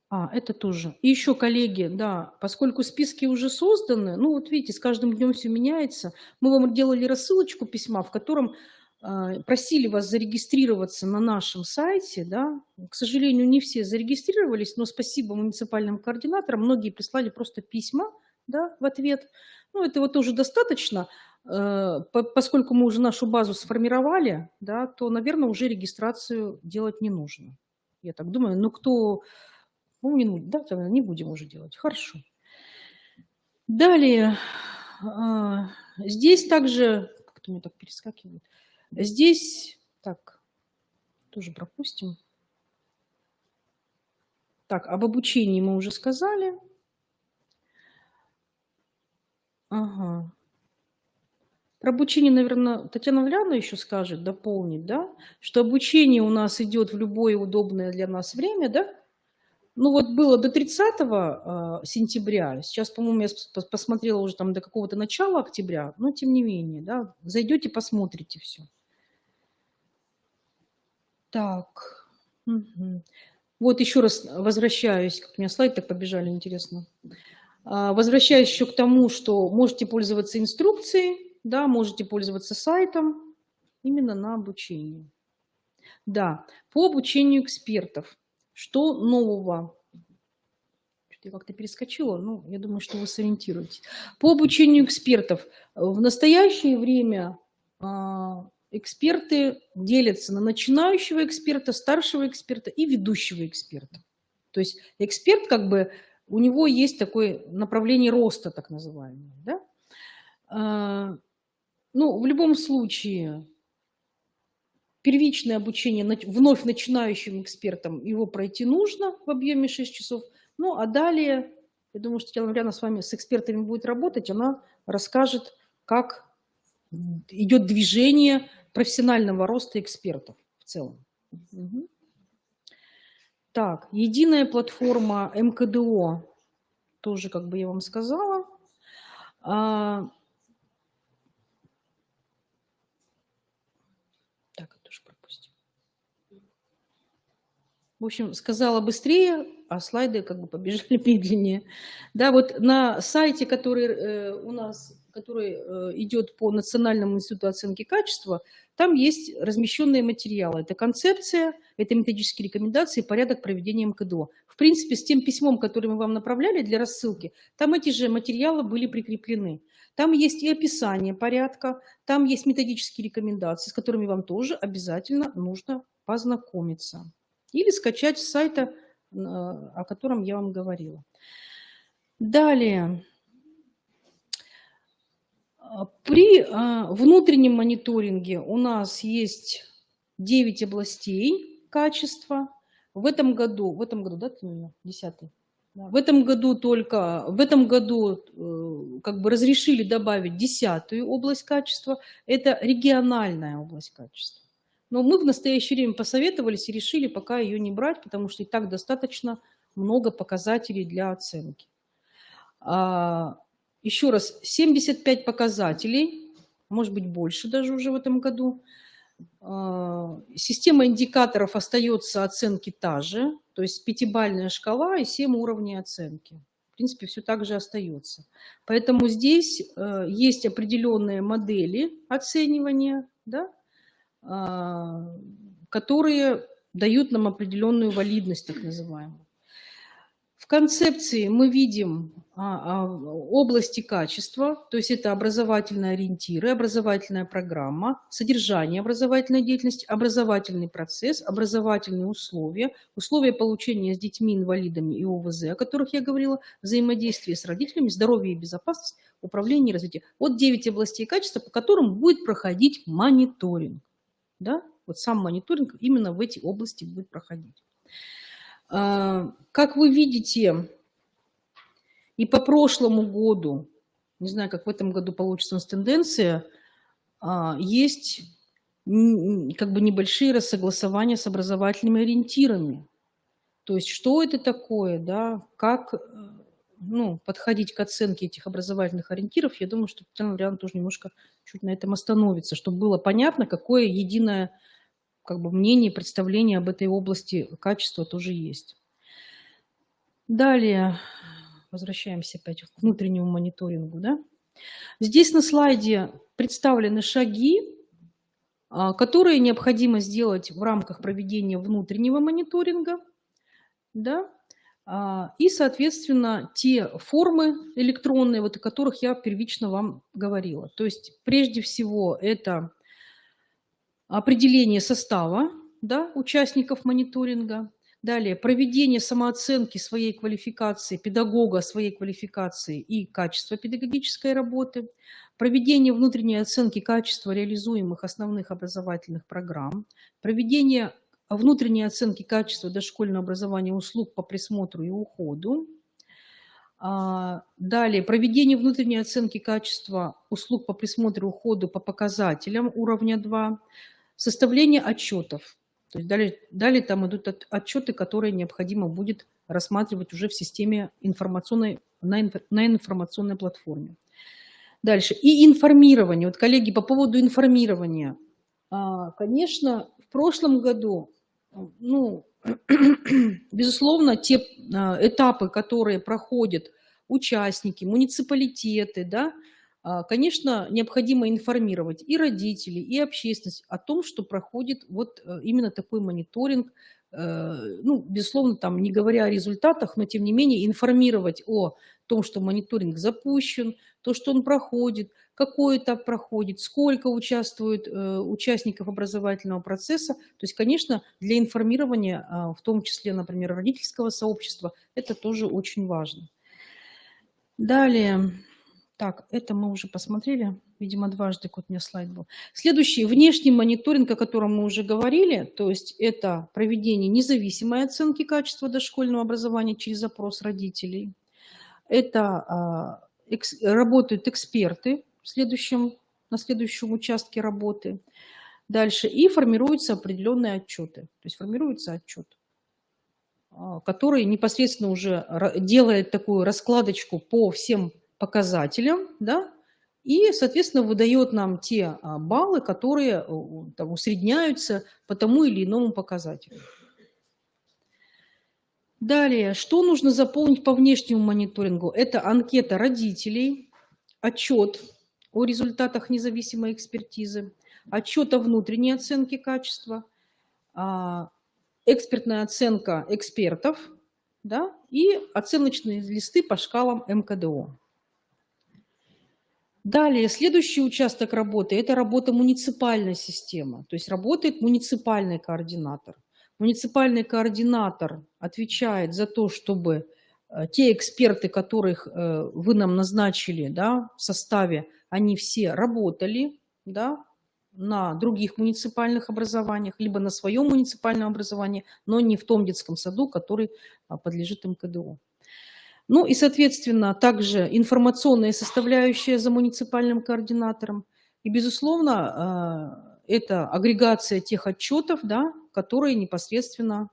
C: Это тоже. И еще, коллеги, да, поскольку списки уже созданы, ну вот видите, с каждым днем все меняется, мы вам делали рассылочку письма, в котором просили вас зарегистрироваться на нашем сайте, да. К сожалению, не все зарегистрировались, но спасибо муниципальным координаторам, многие прислали просто письма, да, в ответ. Ну, этого тоже достаточно, поскольку мы уже нашу базу сформировали, да, то, наверное, уже регистрацию делать не нужно. Я так думаю, но кто... Ну, не будем уже делать. Хорошо. Далее. Здесь также... Как-то мне так перескакивает. Здесь... Так, тоже пропустим. Так, об обучении мы уже сказали. Ага. Про обучение, наверное, Татьяна Валерьяновна еще скажет, дополнит, да? Что обучение у нас идет в любое удобное для нас время, да? Ну вот было до 30 сентября, сейчас, по-моему, я посмотрела уже там до какого-то начала октября, но тем не менее, да, зайдете, посмотрите все. Так, вот еще раз возвращаюсь, как у меня слайды так побежали, интересно. Возвращаюсь еще к тому, что можете пользоваться инструкцией, да, можете пользоваться сайтом именно на обучение. Да, по обучению экспертов. Что нового? Я как-то перескочила, но я думаю, что вы сориентируетесь. По обучению экспертов. В настоящее время эксперты делятся на начинающего эксперта, старшего эксперта и ведущего эксперта. То есть эксперт как бы у него есть такое направление роста, так называемое. Да? Ну, в любом случае, первичное обучение вновь начинающим экспертам, его пройти нужно в объеме 6 часов. Ну, а далее, я думаю, что Татьяна Валерьяновна с вами, с экспертами будет работать, она расскажет, как идет движение профессионального роста экспертов в целом. Мгм. Так, единая платформа МКДО, тоже, как бы я вам сказала. Так, это тоже пропустим. В общем, сказала быстрее, а слайды как бы побежали медленнее. Да, вот на сайте, который у нас, который идет по Национальному институту оценки качества, там есть размещенные материалы. Это концепция, это методические рекомендации, порядок проведения МКДО. В принципе, с тем письмом, которое мы вам направляли для рассылки, там эти же материалы были прикреплены. Там есть и описание порядка, там есть методические рекомендации, с которыми вам тоже обязательно нужно познакомиться. Или скачать с сайта, о котором я вам говорила. Далее. При внутреннем мониторинге у нас есть 9 областей качества. В этом году, да, 10-й? В этом году как бы разрешили добавить 10-ю область качества. Это региональная область качества. Но мы в настоящее время посоветовались и решили пока ее не брать, потому что и так достаточно много показателей для оценки. Еще раз, 75 показателей, может быть больше даже уже в этом году. Система индикаторов остается оценки та же, то есть 5-бальная шкала и 7 уровней оценки. В принципе, все так же остается. Поэтому здесь есть определенные модели оценивания, да, которые дают нам определенную валидность, так называемую. В концепции мы видим области качества, то есть это образовательные ориентиры, образовательная программа, содержание образовательной деятельности, образовательный процесс, образовательные условия, условия получения с детьми-инвалидами и ОВЗ, о которых я говорила, взаимодействие с родителями, здоровье и безопасность, управление и развитие. Вот 9 областей качества, по которым будет проходить мониторинг. Да? Вот сам мониторинг именно в эти области будет проходить. Как вы видите, и по прошлому году, не знаю, как в этом году получится у нас тенденция, есть как бы небольшие рассогласования с образовательными ориентирами. То есть что это такое, да, как подходить к оценке этих образовательных ориентиров, я думаю, что Татьяна Валерьяновна тоже немножко чуть на этом остановится, чтобы было понятно, какое единое как бы мнение, представление об этой области качества тоже есть. Далее, возвращаемся опять к внутреннему мониторингу. Да? Здесь на слайде представлены шаги, которые необходимо сделать в рамках проведения внутреннего мониторинга. Да? И, соответственно, те формы электронные, вот о которых я первично вам говорила. То есть, прежде всего, это определение состава, да, участников мониторинга. Далее, проведение самооценки своей квалификации, педагога своей квалификации и качества педагогической работы. Проведение внутренней оценки качества реализуемых основных образовательных программ. Проведение внутренней оценки качества дошкольного образования услуг по присмотру и уходу. Далее, проведение внутренней оценки качества услуг по присмотру и уходу по показателям уровня 2. Составление отчетов. То есть далее там идут отчеты, которые необходимо будет рассматривать уже в системе информационной, на информационной платформе. Дальше. И информирование. Вот, коллеги, по поводу информирования. Конечно, в прошлом году, безусловно, те этапы, которые проходят участники, муниципалитеты, да, конечно, необходимо информировать и родителей, и общественность о том, что проходит вот именно такой мониторинг. Безусловно, там, не говоря о результатах, но тем не менее информировать о том, что мониторинг запущен, то, что он проходит, какой этап проходит, сколько участвует участников образовательного процесса. То есть, конечно, для информирования, в том числе, например, родительского сообщества, это тоже очень важно. Далее. Так, это мы уже посмотрели. Видимо, дважды у меня слайд был. Следующий, внешний мониторинг, о котором мы уже говорили, то есть это проведение независимой оценки качества дошкольного образования через запрос родителей. Это работают эксперты на следующем участке работы. Дальше. И формируются определенные отчеты. То есть формируется отчет, который непосредственно уже делает такую раскладочку по всем показателям, да, и, соответственно, выдает нам те баллы, которые там, усредняются по тому или иному показателю. Далее, что нужно заполнить по внешнему мониторингу? Это анкета родителей, отчет о результатах независимой экспертизы, отчет о внутренней оценке качества, экспертная оценка экспертов, да, и оценочные листы по шкалам МКДО. Далее, следующий участок работы – это работа муниципальной системы, то есть работает муниципальный координатор. Муниципальный координатор отвечает за то, чтобы те эксперты, которых вы нам назначили, да, в составе, они все работали, да, на других муниципальных образованиях, либо на своем муниципальном образовании, но не в том детском саду, который подлежит МКДО. Ну и, соответственно, также информационная составляющая за муниципальным координатором. И, безусловно, это агрегация тех отчетов, да, которые непосредственно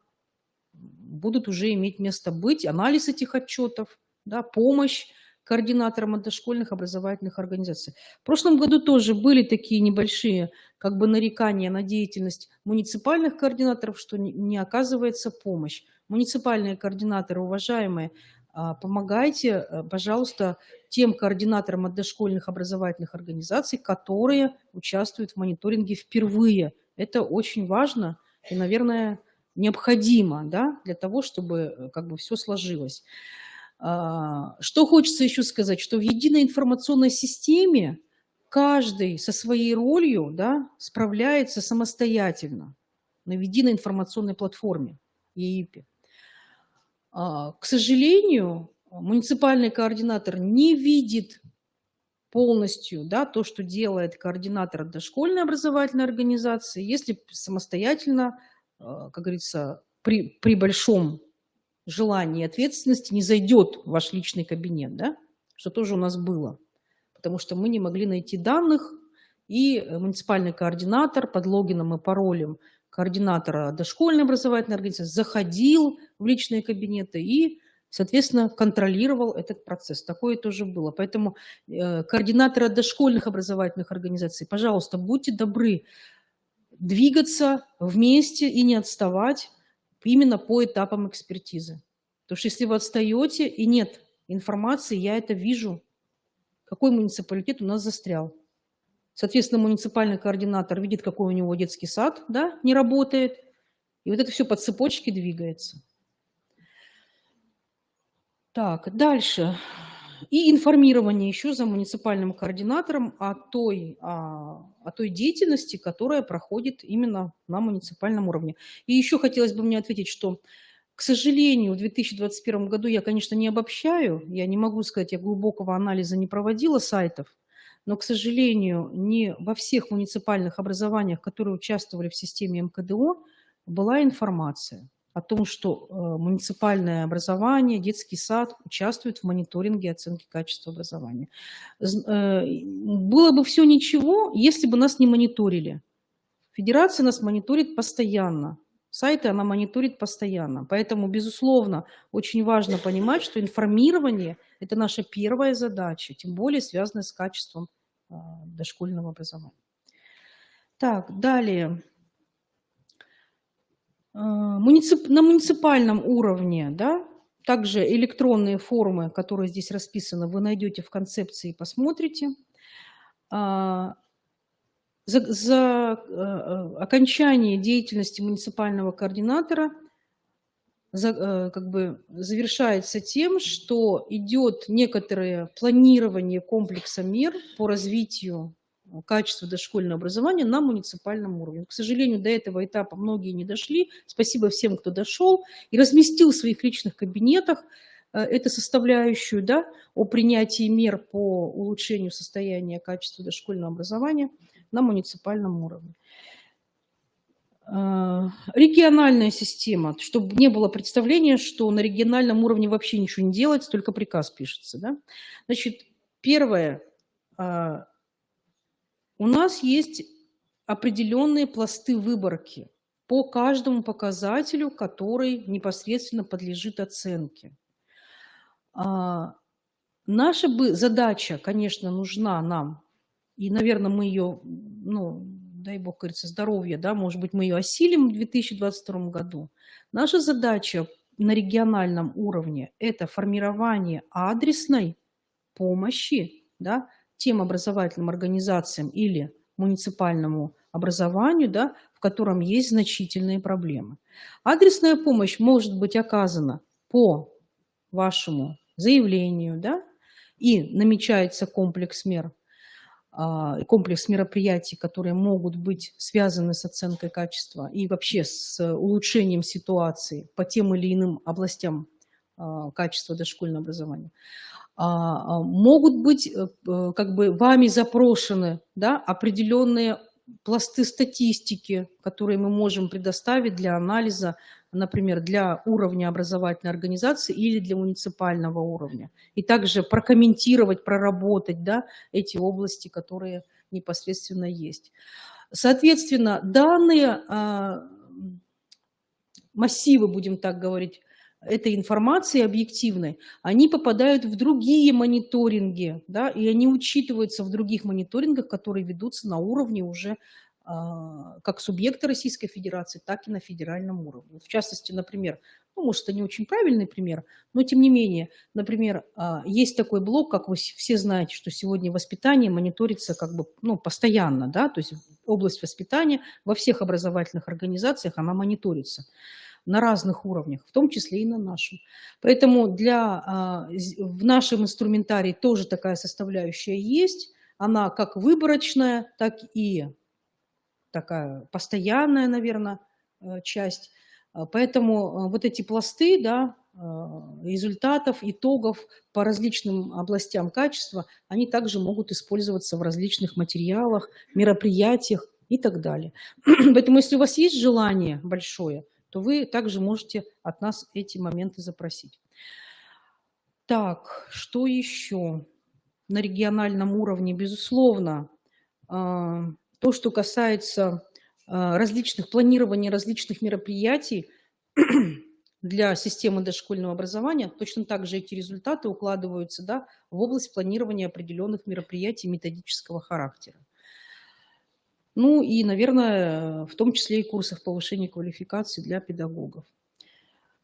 C: будут уже иметь место быть, анализ этих отчетов, да, помощь координаторам от дошкольных образовательных организаций. В прошлом году тоже были такие небольшие как бы нарекания на деятельность муниципальных координаторов, что не оказывается помощь. Муниципальные координаторы, уважаемые, помогайте, пожалуйста, тем координаторам от дошкольных образовательных организаций, которые участвуют в мониторинге впервые. Это очень важно и, наверное, необходимо, да, для того, чтобы как бы все сложилось. Что хочется еще сказать, что в единой информационной системе каждый со своей ролью, да, справляется самостоятельно на единой информационной платформе ЕИПе. К сожалению, муниципальный координатор не видит полностью, да, то, что делает координатор дошкольной образовательной организации, если самостоятельно, как говорится, при большом желании и ответственности не зайдет в ваш личный кабинет, да, что тоже у нас было, потому что мы не могли найти данных, и муниципальный координатор под логином и паролем координатора дошкольной образовательной организации заходил в личные кабинеты и, соответственно, контролировал этот процесс. Такое тоже было. Поэтому координаторы дошкольных образовательных организаций, пожалуйста, будьте добры двигаться вместе и не отставать именно по этапам экспертизы. Потому что если вы отстаете и нет информации, я это вижу, какой муниципалитет у нас застрял. Соответственно, муниципальный координатор видит, какой у него детский сад, да, не работает. И вот это все по цепочке двигается. Так, дальше. И информирование еще за муниципальным координатором о той деятельности, которая проходит именно на муниципальном уровне. И еще хотелось бы мне ответить, что, к сожалению, в 2021 году я, конечно, не обобщаю, я не могу сказать, я глубокого анализа не проводила сайтов, но, к сожалению, не во всех муниципальных образованиях, которые участвовали в системе МКДО, была информация о том, что муниципальное образование, детский сад участвуют в мониторинге оценки качества образования. Было бы все ничего, если бы нас не мониторили. Федерация нас мониторит постоянно. Сайты она мониторит постоянно. Поэтому, безусловно, очень важно понимать, что информирование – это наша первая задача, тем более связанная с качеством дошкольного образования. Так, далее. На муниципальном уровне, да, также электронные формы, которые здесь расписаны, вы найдете в концепции и посмотрите. За окончание деятельности муниципального координатора как бы завершается тем, что идет некоторое планирование комплекса мер по развитию качества дошкольного образования на муниципальном уровне. К сожалению, до этого этапа многие не дошли. Спасибо всем, кто дошел и разместил в своих личных кабинетах эту составляющую, да, о принятии мер по улучшению состояния качества дошкольного образования на муниципальном уровне. Региональная система, чтобы не было представления, что на региональном уровне вообще ничего не делается, только приказ пишется. Да? Значит, первое, у нас есть определенные пласты выборки по каждому показателю, который непосредственно подлежит оценке. Наша задача, конечно, нужна нам, и, наверное, мы ее, ну, дай бог, говорится, здоровья, да, может быть, мы ее осилим в 2022 году. Наша задача на региональном уровне – это формирование адресной помощи, да, тем образовательным организациям или муниципальному образованию, да, в котором есть значительные проблемы. Адресная помощь может быть оказана по вашему заявлению, да, и намечается комплекс мер, комплекс мероприятий, которые могут быть связаны с оценкой качества и вообще с улучшением ситуации по тем или иным областям качества дошкольного образования. Могут быть как бы вами запрошены, да, определенные пласты статистики, которые мы можем предоставить для анализа, например, для уровня образовательной организации или для муниципального уровня. И также прокомментировать, проработать, да, эти области, которые непосредственно есть. Соответственно, данные массивы, будем так говорить, этой информации объективной, они попадают в другие мониторинги, да, и они учитываются в других мониторингах, которые ведутся на уровне уже как субъекта Российской Федерации, так и на федеральном уровне. В частности, например, ну, может, это не очень правильный пример, но тем не менее, например, есть такой блок, как вы все знаете, что сегодня воспитание мониторится как бы, ну, постоянно, да, то есть область воспитания во всех образовательных организациях, она мониторится на разных уровнях, в том числе и на нашем. Поэтому в нашем инструментарии тоже такая составляющая есть. Она как выборочная, так и такая постоянная, наверное, часть. Поэтому вот эти пласты, да, результатов, итогов по различным областям качества, они также могут использоваться в различных материалах, мероприятиях и так далее. Поэтому если у вас есть желание большое, то вы также можете от нас эти моменты запросить. Так, что еще? На региональном уровне, безусловно, то, что касается планирования различных мероприятий для системы дошкольного образования, точно так же эти результаты укладываются, да, в область планирования определенных мероприятий методического характера. Ну и, наверное, в том числе и курсов повышения квалификации для педагогов.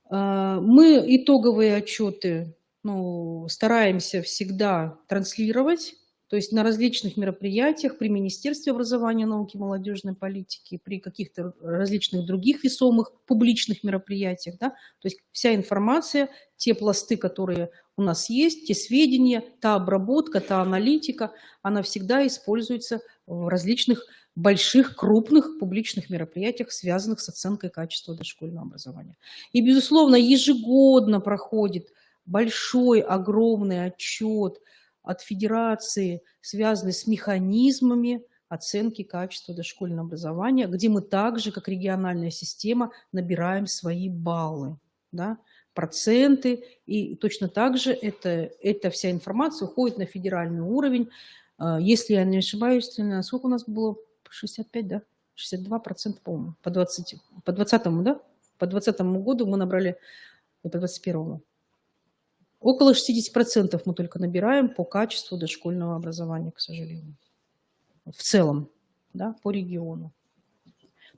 C: Мы итоговые отчеты, ну, стараемся всегда транслировать, то есть на различных мероприятиях при Министерстве образования, науки и молодежной политики, при каких-то различных других весомых публичных мероприятиях. Да? То есть вся информация, те пласты, которые у нас есть, те сведения, та обработка, та аналитика, она всегда используется в различных больших, крупных публичных мероприятиях, связанных с оценкой качества дошкольного образования. И, безусловно, ежегодно проходит большой, огромный отчет от Федерации, связанный с механизмами оценки качества дошкольного образования, где мы также, как региональная система, набираем свои баллы, да, проценты. И точно так же эта вся информация уходит на федеральный уровень. Если я не ошибаюсь, сколько у нас было? 65, да? 62%, по-моему, по 20-му, да? По 2020 году мы набрали, по 2021. Около 60% мы только набираем по качеству дошкольного образования, к сожалению. В целом, да, по региону.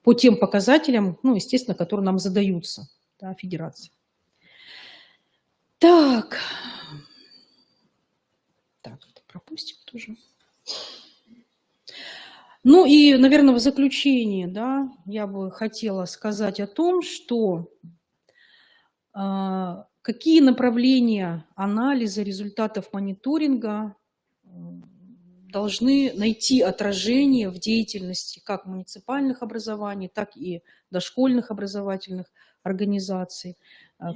C: По тем показателям, ну, естественно, которые нам задаются, да, федерации. Так, это пропустим тоже. Ну и, наверное, в заключение, да, я бы хотела сказать о том, что Какие направления анализа результатов мониторинга должны найти отражение в деятельности как муниципальных образований, так и дошкольных образовательных организаций,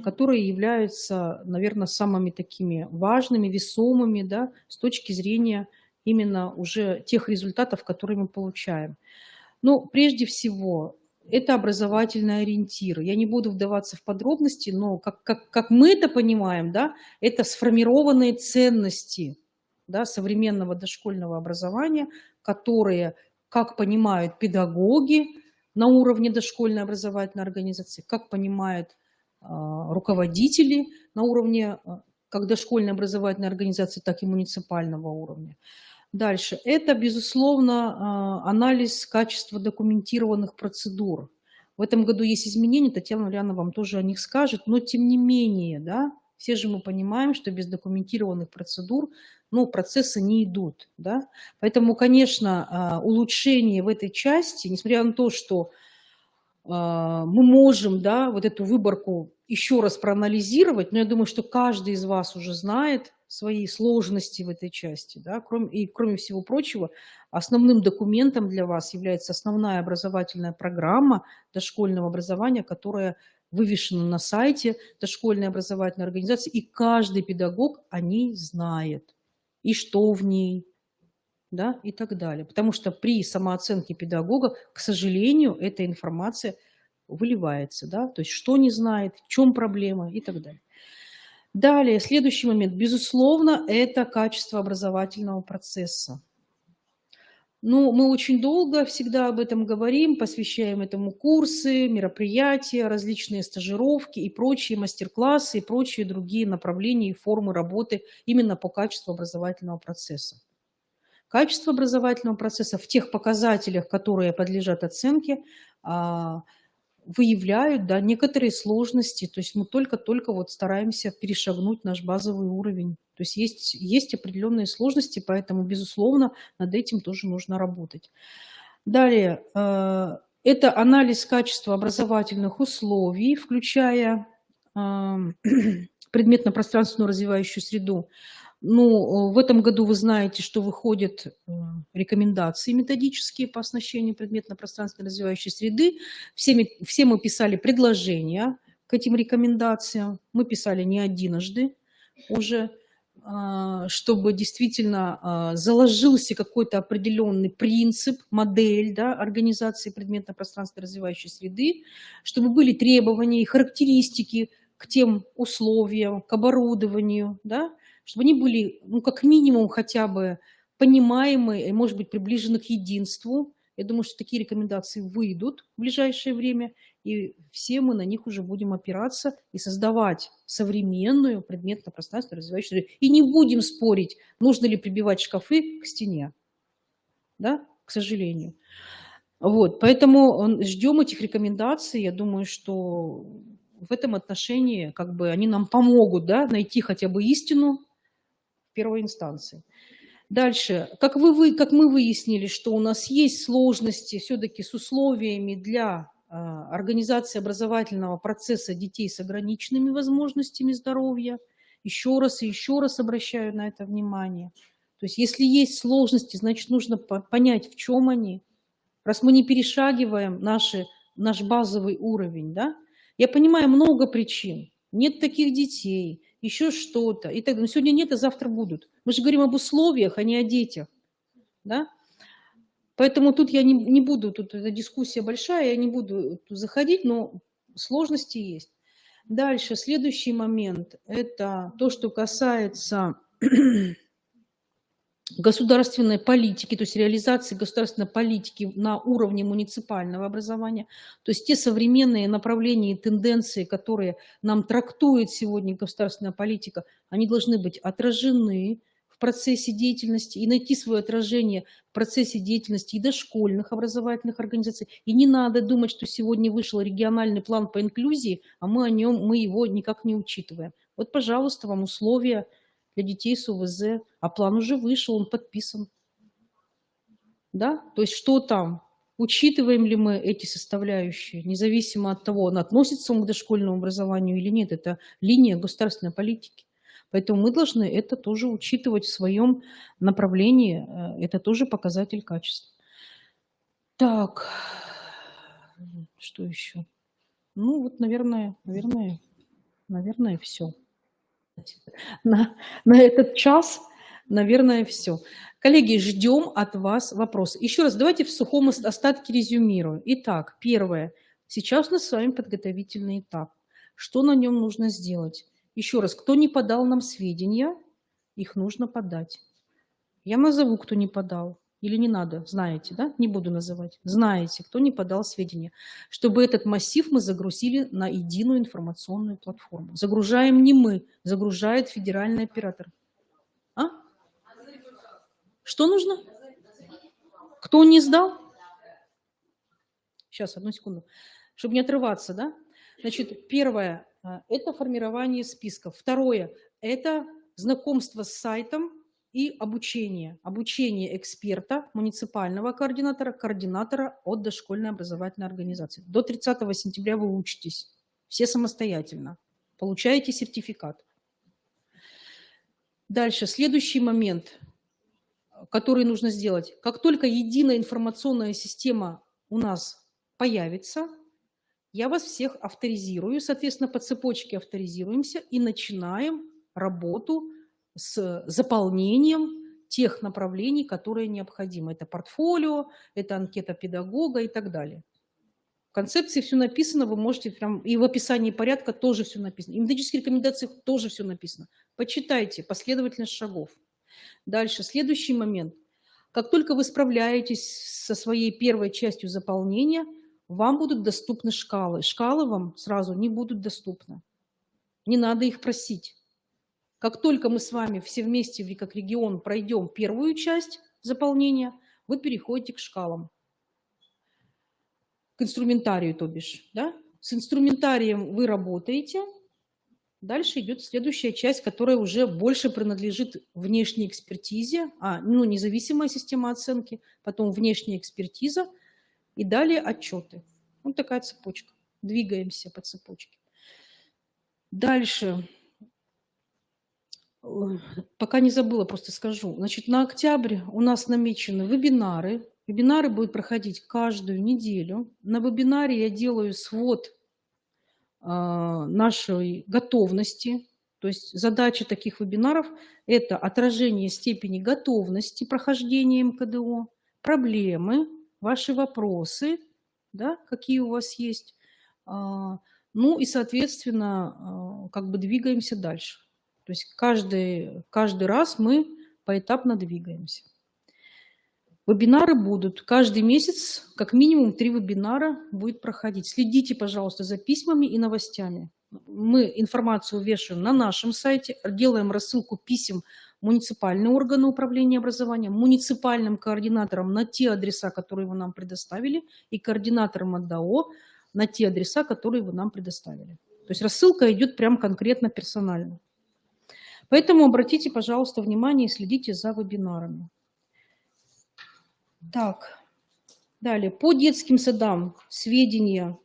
C: которые являются, наверное, самыми такими важными, весомыми, да, с точки зрения именно уже тех результатов, которые мы получаем. Ну, прежде всего, это образовательные ориентиры. Я не буду вдаваться в подробности, но как мы это понимаем, да, это сформированные ценности, да, современного дошкольного образования, которые, как понимают педагоги на уровне дошкольной образовательной организации, как понимают руководители на уровне как дошкольной образовательной организации, так и муниципального уровня. Дальше. Это, безусловно, анализ качества документированных процедур. В этом году есть изменения, Татьяна Валерьяновна вам тоже о них скажет, но тем не менее, да, все же мы понимаем, что без документированных процедур, ну, процессы не идут, да. Поэтому, конечно, улучшение в этой части, несмотря на то, что мы можем, да, вот эту выборку еще раз проанализировать, но я думаю, что каждый из вас уже знает свои сложности в этой части, да, кроме всего прочего, основным документом для вас является основная образовательная программа дошкольного образования, которая вывешена на сайте дошкольной образовательной организации, и каждый педагог о ней знает, и что в ней, да, и так далее. Потому что при самооценке педагога, к сожалению, эта информация выливается, да, то есть что не знает, в чем проблема и так далее. Далее, следующий момент, безусловно, это качество образовательного процесса. Ну, мы очень долго всегда об этом говорим, посвящаем этому курсы, мероприятия, различные стажировки и прочие мастер-классы, и прочие другие направления и формы работы именно по качеству образовательного процесса. Качество образовательного процесса в тех показателях, которые подлежат оценке, выявляют, да, некоторые сложности. То есть мы только-только вот стараемся перешагнуть наш базовый уровень. То есть есть определенные сложности, поэтому, безусловно, над этим тоже нужно работать. Далее, это анализ качества образовательных условий, включая предметно-пространственную развивающую среду. Ну, в этом году вы знаете, что выходят рекомендации методические по оснащению предметно-пространственной развивающей среды. Все мы писали предложения к этим рекомендациям. Мы писали не единожды уже, чтобы действительно заложился какой-то определенный принцип, модель, да, организации предметно-пространственной развивающей среды, чтобы были требования и характеристики к тем условиям, к оборудованию, да, чтобы они были, ну, как минимум, хотя бы понимаемы и, может быть, приближены к единству. Я думаю, что такие рекомендации выйдут в ближайшее время, и все мы на них уже будем опираться и создавать современную предметно-пространственную развивающую среду. И не будем спорить, нужно ли прибивать шкафы к стене, да, к сожалению. Вот, поэтому ждем этих рекомендаций. Я думаю, что в этом отношении как бы они нам помогут, да, найти хотя бы истину первой инстанции. Дальше, как мы выяснили, что у нас есть сложности все-таки с условиями для организации образовательного процесса детей с ограниченными возможностями здоровья, еще раз и еще раз обращаю на это внимание. То есть если есть сложности, значит нужно понять, в чем они. Раз мы не перешагиваем наш базовый уровень, да? Я понимаю много причин. Нет таких детей, еще что-то и так далее. Но сегодня нет, а завтра будут. Мы же говорим об условиях, а не о детях. Да? Поэтому тут я не буду, тут эта дискуссия большая, я не буду заходить, но сложности есть. Дальше, следующий момент, это то, что касается государственной политики, то есть реализации государственной политики на уровне муниципального образования, то есть те современные направления и тенденции, которые нам трактует сегодня государственная политика, они должны быть отражены в процессе деятельности и найти свое отражение в процессе деятельности и дошкольных образовательных организаций. И не надо думать, что сегодня вышел региональный план по инклюзии, а мы его никак не учитываем. Вот, пожалуйста, вам условия для детей с ОВЗ, а план уже вышел, он подписан. Да? То есть что там? Учитываем ли мы эти составляющие, независимо от того, относится он к дошкольному образованию или нет, это линия государственной политики. Поэтому мы должны это тоже учитывать в своем направлении, это тоже показатель качества. Так, что еще? Ну вот, наверное, все. На этот час, наверное, все. Коллеги, ждем от вас вопросы. Еще раз, давайте в сухом остатке резюмирую. Итак, первое. Сейчас у нас с вами подготовительный этап. Что на нем нужно сделать? Еще раз, кто не подал нам сведения, их нужно подать. Я назову, кто не подал. Или не надо, знаете, да? Не буду называть. Знаете, кто не подал сведения. Чтобы этот массив мы загрузили на единую информационную платформу. Загружаем не мы, загружает федеральный оператор. А? Что нужно? Кто не сдал? Сейчас, одну секунду. Чтобы не отрываться, да? Значит, первое – это формирование списков. Второе – это знакомство с сайтом и обучение. Обучение эксперта, муниципального координатора, координатора от дошкольной образовательной организации. До 30 сентября вы учитесь. Все самостоятельно. Получаете сертификат. Дальше, следующий момент, который нужно сделать. Как только единая информационная система у нас появится, я вас всех авторизирую, соответственно, по цепочке авторизируемся и начинаем работу с заполнением тех направлений, которые необходимы. Это портфолио, это анкета педагога и так далее. В концепции все написано, вы можете прям, и в описании порядка тоже все написано. И в методических рекомендациях тоже все написано. Почитайте последовательность шагов. Дальше, следующий момент. Как только вы справляетесь со своей первой частью заполнения, вам будут доступны шкалы. Шкалы вам сразу не будут доступны. Не надо их просить. Как только мы с вами все вместе, как регион, пройдем первую часть заполнения, вы переходите к шкалам. К инструментарию, то бишь. Да? С инструментарием вы работаете. Дальше идет следующая часть, которая уже больше принадлежит внешней экспертизе, независимая система оценки, потом внешняя экспертиза и далее отчеты. Вот такая цепочка. Двигаемся по цепочке. Дальше. Пока не забыла, просто скажу. Значит, на октябрь у нас намечены вебинары. Вебинары будут проходить каждую неделю. На вебинаре я делаю свод нашей готовности. То есть задача таких вебинаров – это отражение степени готовности прохождения МКДО, проблемы, ваши вопросы, да, какие у вас есть. Ну и, соответственно, как бы двигаемся дальше. То есть каждый раз мы поэтапно двигаемся. Вебинары будут. Каждый месяц как минимум 3 вебинара будет проходить. Следите, пожалуйста, за письмами и новостями. Мы информацию вешаем на нашем сайте, делаем рассылку писем муниципальные органы управления образованием, муниципальным координаторам на те адреса, которые вы нам предоставили, и координаторам ОДАО на те адреса, которые вы нам предоставили. То есть рассылка идет прям конкретно персонально. Поэтому обратите, пожалуйста, внимание и следите за вебинарами. Так, далее. По детским садам сведения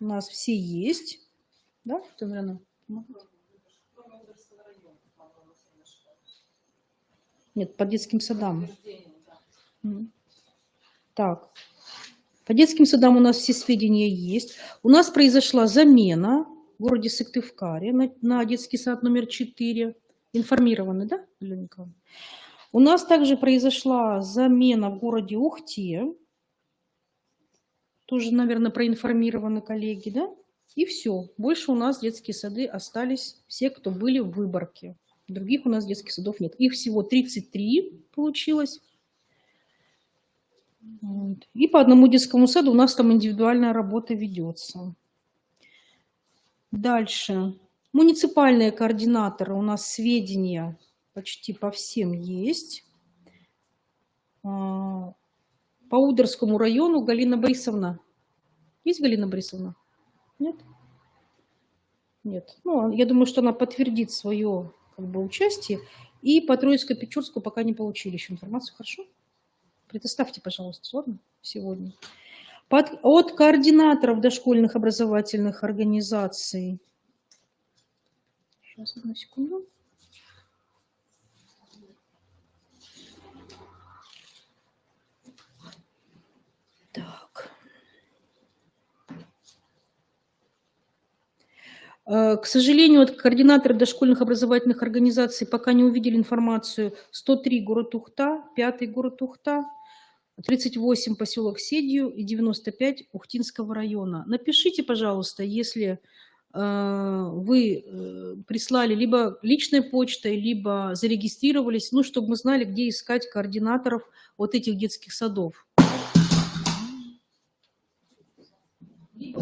C: у нас все есть. Да, Тамара? Нет, по детским садам. Так, по детским садам у нас все сведения есть. У нас произошла замена в городе Сыктывкаре на детский сад номер 4. Информированы, да, Елена Николаевна? У нас также произошла замена в городе Ухте. Тоже, наверное, проинформированы коллеги, да? И все. Больше у нас детские сады остались все, кто были в Выборге. Других у нас детских садов нет. Их всего 33 получилось. Вот. И по одному детскому саду у нас там индивидуальная работа ведется. Дальше. Муниципальные координаторы, у нас сведения почти по всем есть. По Удерскому району Галина Борисовна. Есть Галина Борисовна? Нет? Нет. Ну, я думаю, что она подтвердит свое участие. И по Троицко-Печорску пока не получили еще информацию. Хорошо? Предоставьте, пожалуйста, ладно, сегодня. От координаторов дошкольных образовательных организаций. Сейчас, одну секунду. Так. К сожалению, от координаторов дошкольных образовательных организаций пока не увидели информацию. 103 город Ухта, 5 город Ухта, 38 поселок Седью и 95 Ухтинского района. Напишите, пожалуйста, если вы прислали либо личной почтой, либо зарегистрировались, ну, чтобы мы знали, где искать координаторов вот этих детских садов. Либо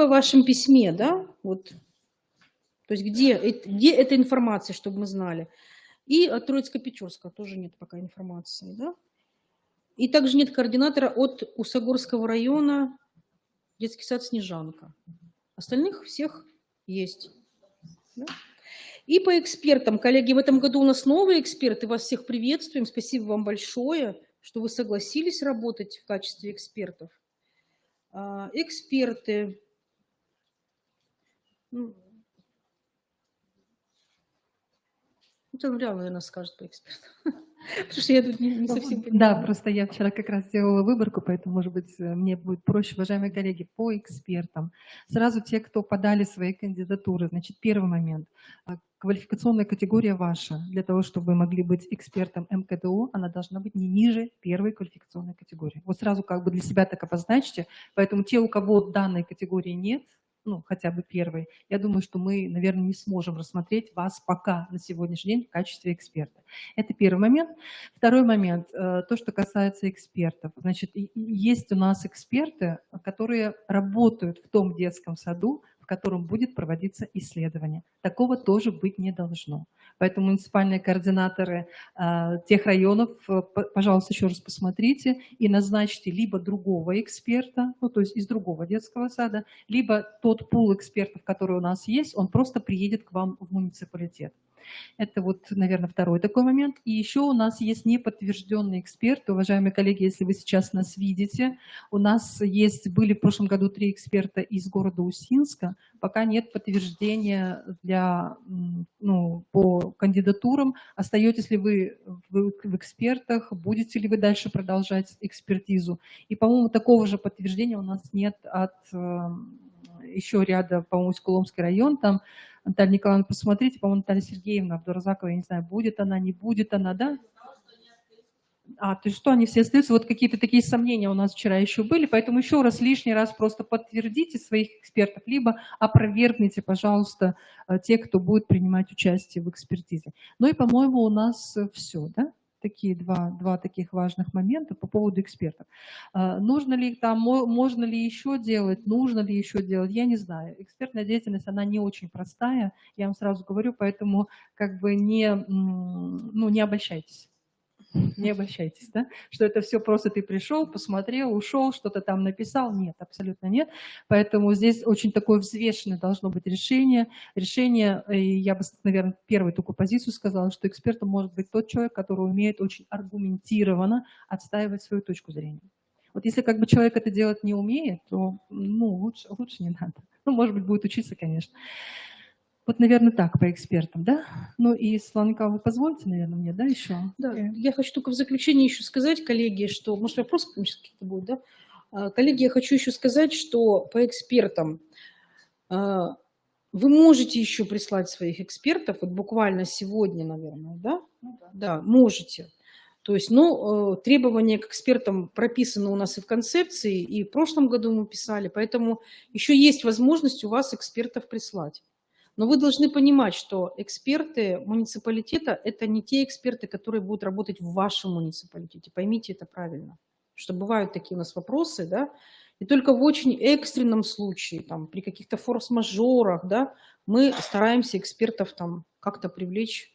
C: в вашем письме, да, вот, то есть где эта информация, чтобы мы знали. И от Троицко-Печорска тоже нет пока информации, да. И также нет координатора от Усогорского района, детский сад «Снежанка». Остальных всех есть. Да? И по экспертам, коллеги, в этом году у нас новые эксперты, вас всех приветствуем, спасибо вам большое, что вы согласились работать в качестве экспертов. Эксперты. Там наверное, скажет по экспертам. Потому что я тут не совсем понимаю.
B: Да, просто я вчера как раз сделала выборку, поэтому, может быть, мне будет проще. Уважаемые коллеги, по экспертам. Сразу те, кто подали свои кандидатуры. Значит, первый момент. Квалификационная категория ваша. Для того, чтобы вы могли быть экспертом МКДУ, она должна быть не ниже первой квалификационной категории. Вот сразу как бы для себя так обозначьте. Поэтому те, у кого данной категории нет, ну, хотя бы первой, я думаю, что мы, наверное, не сможем рассмотреть вас пока на сегодняшний день в качестве эксперта. Это первый момент. Второй момент, то, что касается экспертов. Значит, есть у нас эксперты, которые работают в том детском саду, в котором будет проводиться исследование. Такого тоже быть не должно. Поэтому муниципальные координаторы тех районов, пожалуйста, еще раз посмотрите и назначьте либо другого эксперта, ну, то есть из другого детского сада, либо тот пул экспертов, который у нас есть, он просто приедет к вам в муниципалитет. Это вот, наверное, второй такой момент. И еще у нас есть неподтвержденные эксперты. Уважаемые коллеги, если вы сейчас нас видите, у нас были в прошлом году 3 эксперта из города Усинска. Пока нет подтверждения по кандидатурам. Остаетесь ли вы в экспертах? Будете ли вы дальше продолжать экспертизу? И, по-моему, такого же подтверждения у нас нет от еще ряда, по-моему, Усть-Куломский район, там Наталья Николаевна, посмотрите, по-моему, Наталья Сергеевна Абдуразакова, я не знаю, будет она, не будет она, да? То есть что, они все остаются? Вот какие-то такие сомнения у нас вчера еще были, поэтому еще раз, лишний раз просто подтвердите своих экспертов, либо опровергните, пожалуйста, те, кто будет принимать участие в экспертизе. Ну и, по-моему, у нас все, да? Такие два таких важных момента по поводу экспертов. Нужно ли там, можно ли еще делать, нужно ли еще делать, я не знаю. Экспертная деятельность, она не очень простая, я вам сразу говорю, поэтому как бы не обольщайтесь. Не обольщайтесь, да? Что это все просто ты пришел, посмотрел, ушел, что-то там написал. Нет, абсолютно нет. Поэтому здесь очень такое взвешенное должно быть решение. Решение, я бы, наверное, первую такую позицию сказала, что экспертом может быть тот человек, который умеет очень аргументированно отстаивать свою точку зрения. Вот если как бы человек это делать не умеет, то лучше не надо. Может быть, будет учиться, конечно. Вот, наверное, так по экспертам, да? Ну и, Светлана Николаевна, вы позволите, наверное, мне, да, еще?
C: Да, я хочу только в заключение еще сказать, коллеги, что, может, вопросы какие-то будут, да? Коллеги, я хочу еще сказать, что по экспертам вы можете еще прислать своих экспертов, вот буквально сегодня, наверное, да? Да, можете. То есть, требования к экспертам прописаны у нас и в концепции, и в прошлом году мы писали, поэтому еще есть возможность у вас экспертов прислать. Но вы должны понимать, что эксперты муниципалитета – это не те эксперты, которые будут работать в вашем муниципалитете. Поймите это правильно. Что бывают такие у нас вопросы, да, и только в очень экстренном случае, там, при каких-то форс-мажорах, да, мы стараемся экспертов там как-то привлечь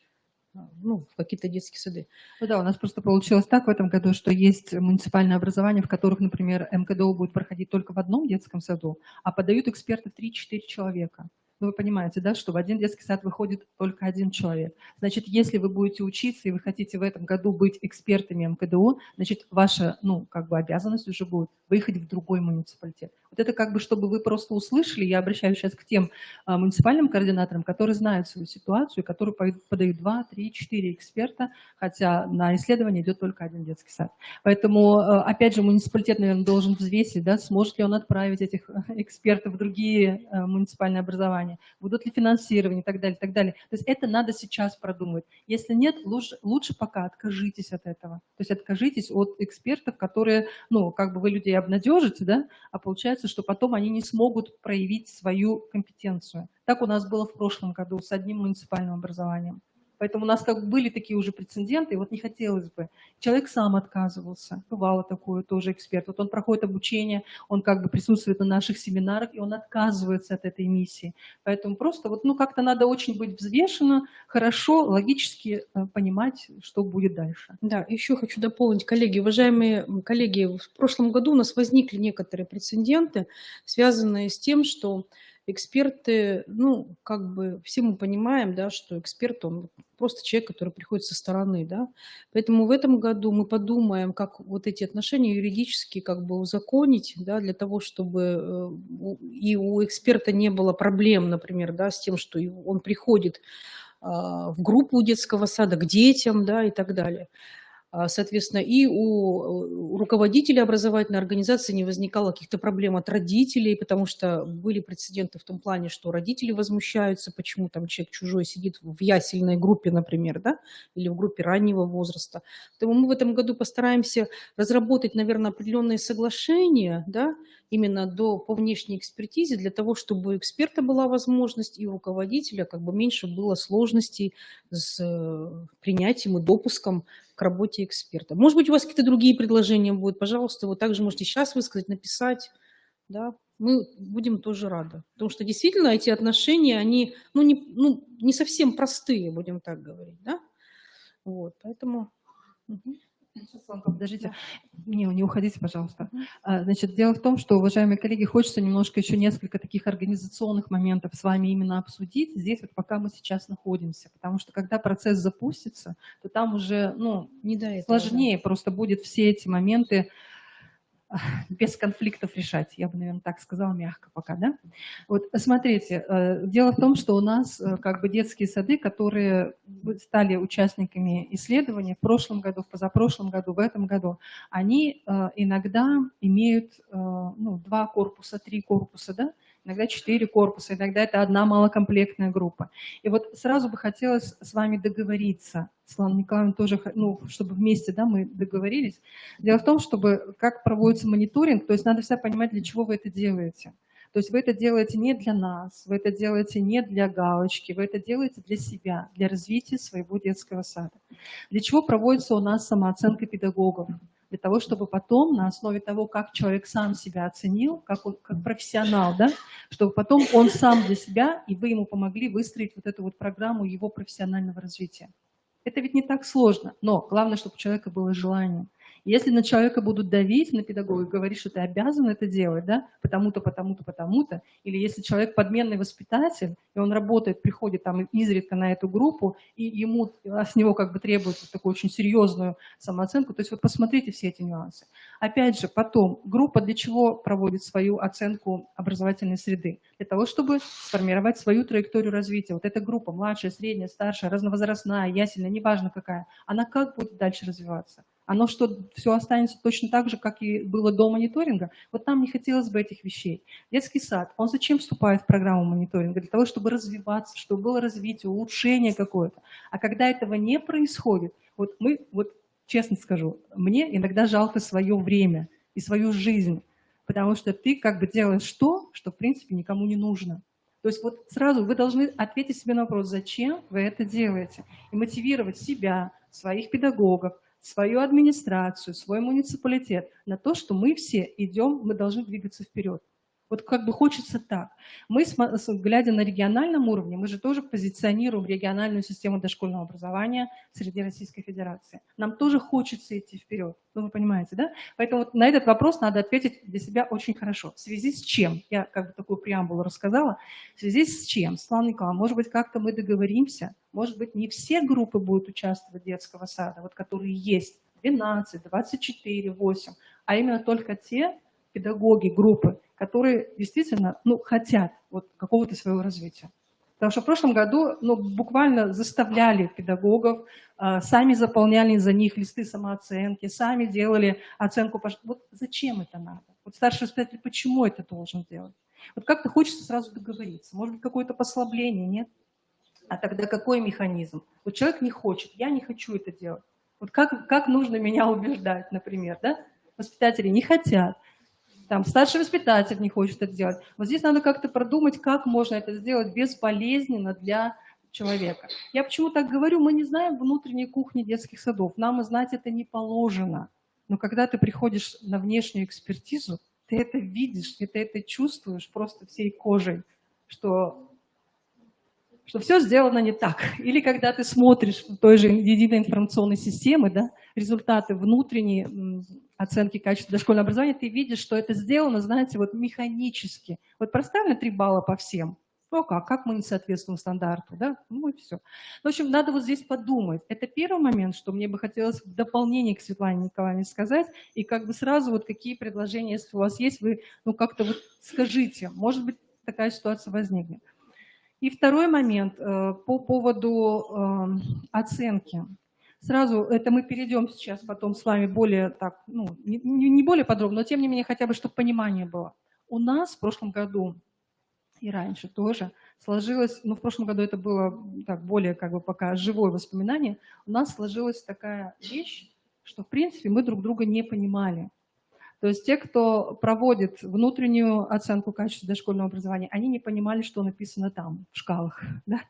C: в какие-то детские сады.
B: Ну да, у нас просто получилось так в этом году, что есть муниципальные образования, в которых, например, МКДУ будет проходить только в одном детском саду, а подают экспертов 3-4 человека. Ну, вы понимаете, да, что в один детский сад выходит только один человек. Значит, если вы будете учиться и вы хотите в этом году быть экспертами МКДУ, значит, ваша, ну, как бы обязанность уже будет выехать в другой муниципалитет. Вот это как бы, чтобы вы просто услышали, я обращаюсь сейчас к тем муниципальным координаторам, которые знают свою ситуацию, которые подают 2, 3, 4 эксперта, хотя на исследование идет только один детский сад. Поэтому, опять же, муниципалитет, наверное, должен взвесить, да, сможет ли он отправить этих экспертов в другие муниципальные образования, будут ли финансирование и так далее, и так далее. То есть это надо сейчас продумать. Если нет, лучше пока откажитесь от этого. То есть откажитесь от экспертов, которые, ну, как бы вы людей обнадежите, да, а получается, что потом они не смогут проявить свою компетенцию. Так у нас было в прошлом году с одним муниципальным образованием. Поэтому у нас как бы были такие уже прецеденты, и вот не хотелось бы. Человек сам отказывался, бывало такое, тоже эксперт. Вот он проходит обучение, он как бы присутствует на наших семинарах, и он отказывается от этой миссии. Поэтому просто вот, ну, как-то надо очень быть взвешенно, хорошо, логически понимать, что будет дальше.
C: Да, еще хочу дополнить, коллеги, уважаемые коллеги, в прошлом году у нас возникли некоторые прецеденты, связанные с тем, что эксперты, ну, как бы все мы понимаем, да, что эксперт, он просто человек, который приходит со стороны, да. Поэтому в этом году мы подумаем, как вот эти отношения юридически как бы узаконить, да, для того, чтобы и у эксперта не было проблем, например, да, с тем, что он приходит в группу детского сада к детям, да, и так далее. Соответственно, и у руководителей образовательной организации не возникало каких-то проблем от родителей, потому что были прецеденты в том плане, что родители возмущаются, почему там человек чужой сидит в ясельной группе, например, да, или в группе раннего возраста. Поэтому мы в этом году постараемся разработать, наверное, определенные соглашения, да, именно по внешней экспертизе, для того, чтобы у эксперта была возможность и у руководителя как бы меньше было сложностей с принятием и допуском к работе эксперта. Может быть, у вас какие-то другие предложения будут, пожалуйста, вы также можете сейчас высказать, написать, да, мы будем тоже рады. Потому что действительно эти отношения, они, не совсем простые, будем так говорить, да, вот, поэтому...
B: Подождите, не уходите, пожалуйста. Значит, дело в том, что, уважаемые коллеги, хочется немножко еще несколько таких организационных моментов с вами именно обсудить здесь, вот пока мы сейчас находимся. Потому что когда процесс запустится, то там уже,
C: не до этого,
B: сложнее просто будет все эти моменты без конфликтов решать, я бы, наверное, так сказала, мягко пока, да? Вот, смотрите, дело в том, что у нас как бы детские сады, которые стали участниками исследования в прошлом году, в позапрошлом году, в этом году, они иногда имеют 2 корпуса, 3 корпуса, да? Иногда 4 корпуса, иногда это одна малокомплектная группа. И вот сразу бы хотелось с вами договориться, Светлана Николаевна тоже, чтобы вместе, да, мы договорились. Дело в том, чтобы как проводится мониторинг, то есть надо всегда понимать, для чего вы это делаете. То есть вы это делаете не для нас, вы это делаете не для галочки, вы это делаете для себя, для развития своего детского сада. Для чего проводится у нас самооценка педагогов? Для того, чтобы потом на основе того, как человек сам себя оценил, как профессионал, да, чтобы потом он сам для себя, и вы ему помогли выстроить вот эту вот программу его профессионального развития. Это ведь не так сложно, но главное, чтобы у человека было желание. Если на человека будут давить, на педагога, и говорить, что ты обязан это делать, да, потому-то, потому-то, потому-то, или если человек подменный воспитатель, и он работает, приходит там изредка на эту группу, и ему с него как бы требуют такую очень серьезную самооценку, то есть вот посмотрите все эти нюансы. Опять же, потом, группа для чего проводит свою оценку образовательной среды? Для того, чтобы сформировать свою траекторию развития. Вот эта группа, младшая, средняя, старшая, разновозрастная, ясельная, неважно какая, она как будет дальше развиваться? Оно что, все останется точно так же, как и было до мониторинга? Вот нам не хотелось бы этих вещей. Детский сад, он зачем вступает в программу мониторинга? Для того, чтобы развиваться, чтобы было развитие, улучшение какое-то. А когда этого не происходит, вот честно скажу, мне иногда жалко свое время и свою жизнь, потому что ты как бы делаешь то, что в принципе никому не нужно. То есть вот сразу вы должны ответить себе на вопрос, зачем вы это делаете, и мотивировать себя, своих педагогов, свою администрацию, свой муниципалитет на то, что мы все идем, мы должны двигаться вперед. Вот как бы хочется так. Мы, глядя на региональном уровне, мы же тоже позиционируем региональную систему дошкольного образования среди Российской Федерации. Нам тоже хочется идти вперед. Ну, вы понимаете, да? Поэтому вот на этот вопрос надо ответить для себя очень хорошо. В связи с чем? Я как бы такую преамбулу рассказала. В связи с чем? Светлана Николаевна, может быть, как-то мы договоримся? Может быть, не все группы будут участвовать детского сада, вот которые есть, 12, 24, 8, а именно только те педагоги, группы, которые действительно хотят вот какого-то своего развития. Потому что в прошлом году буквально заставляли педагогов, сами заполняли за них листы самооценки, сами делали оценку. Вот зачем это надо? Вот старший воспитатель почему это должен делать? Вот как-то хочется сразу договориться. Может быть, какое-то послабление, нет? А тогда какой механизм? Вот человек не хочет, я не хочу это делать. Вот как нужно меня убеждать, например, да? Воспитатели не хотят. Там старший воспитатель не хочет это делать. Вот здесь надо как-то продумать, как можно это сделать безболезненно для человека. Я почему так говорю? Мы не знаем внутренней кухни детских садов. Нам и знать это не положено. Но когда ты приходишь на внешнюю экспертизу, ты это видишь, ты это чувствуешь просто всей кожей, что все сделано не так. Или когда ты смотришь в той же единой информационной системе, да, результаты внутренней оценки качества дошкольного образования, ты видишь, что это сделано, знаете, вот механически. Вот проставили 3 балла по всем. Ну как мы не соответствуем стандарту, да? Ну и все. В общем, надо вот здесь подумать. Это первый момент, что мне бы хотелось в дополнение к Светлане Николаевне сказать, и как бы сразу вот какие предложения, если у вас есть, вы как-то вот скажите, может быть, такая ситуация возникнет. И второй момент по поводу оценки. Сразу, это мы перейдем сейчас потом с вами более так, не более подробно, но тем не менее хотя бы, чтобы понимание было. У нас в прошлом году и раньше тоже сложилось, в прошлом году это было так более как бы пока живое воспоминание, у нас сложилась такая вещь, что в принципе мы друг друга не понимали. То есть те, кто проводит внутреннюю оценку качества дошкольного образования, они не понимали, что написано там, в шкалах. Да?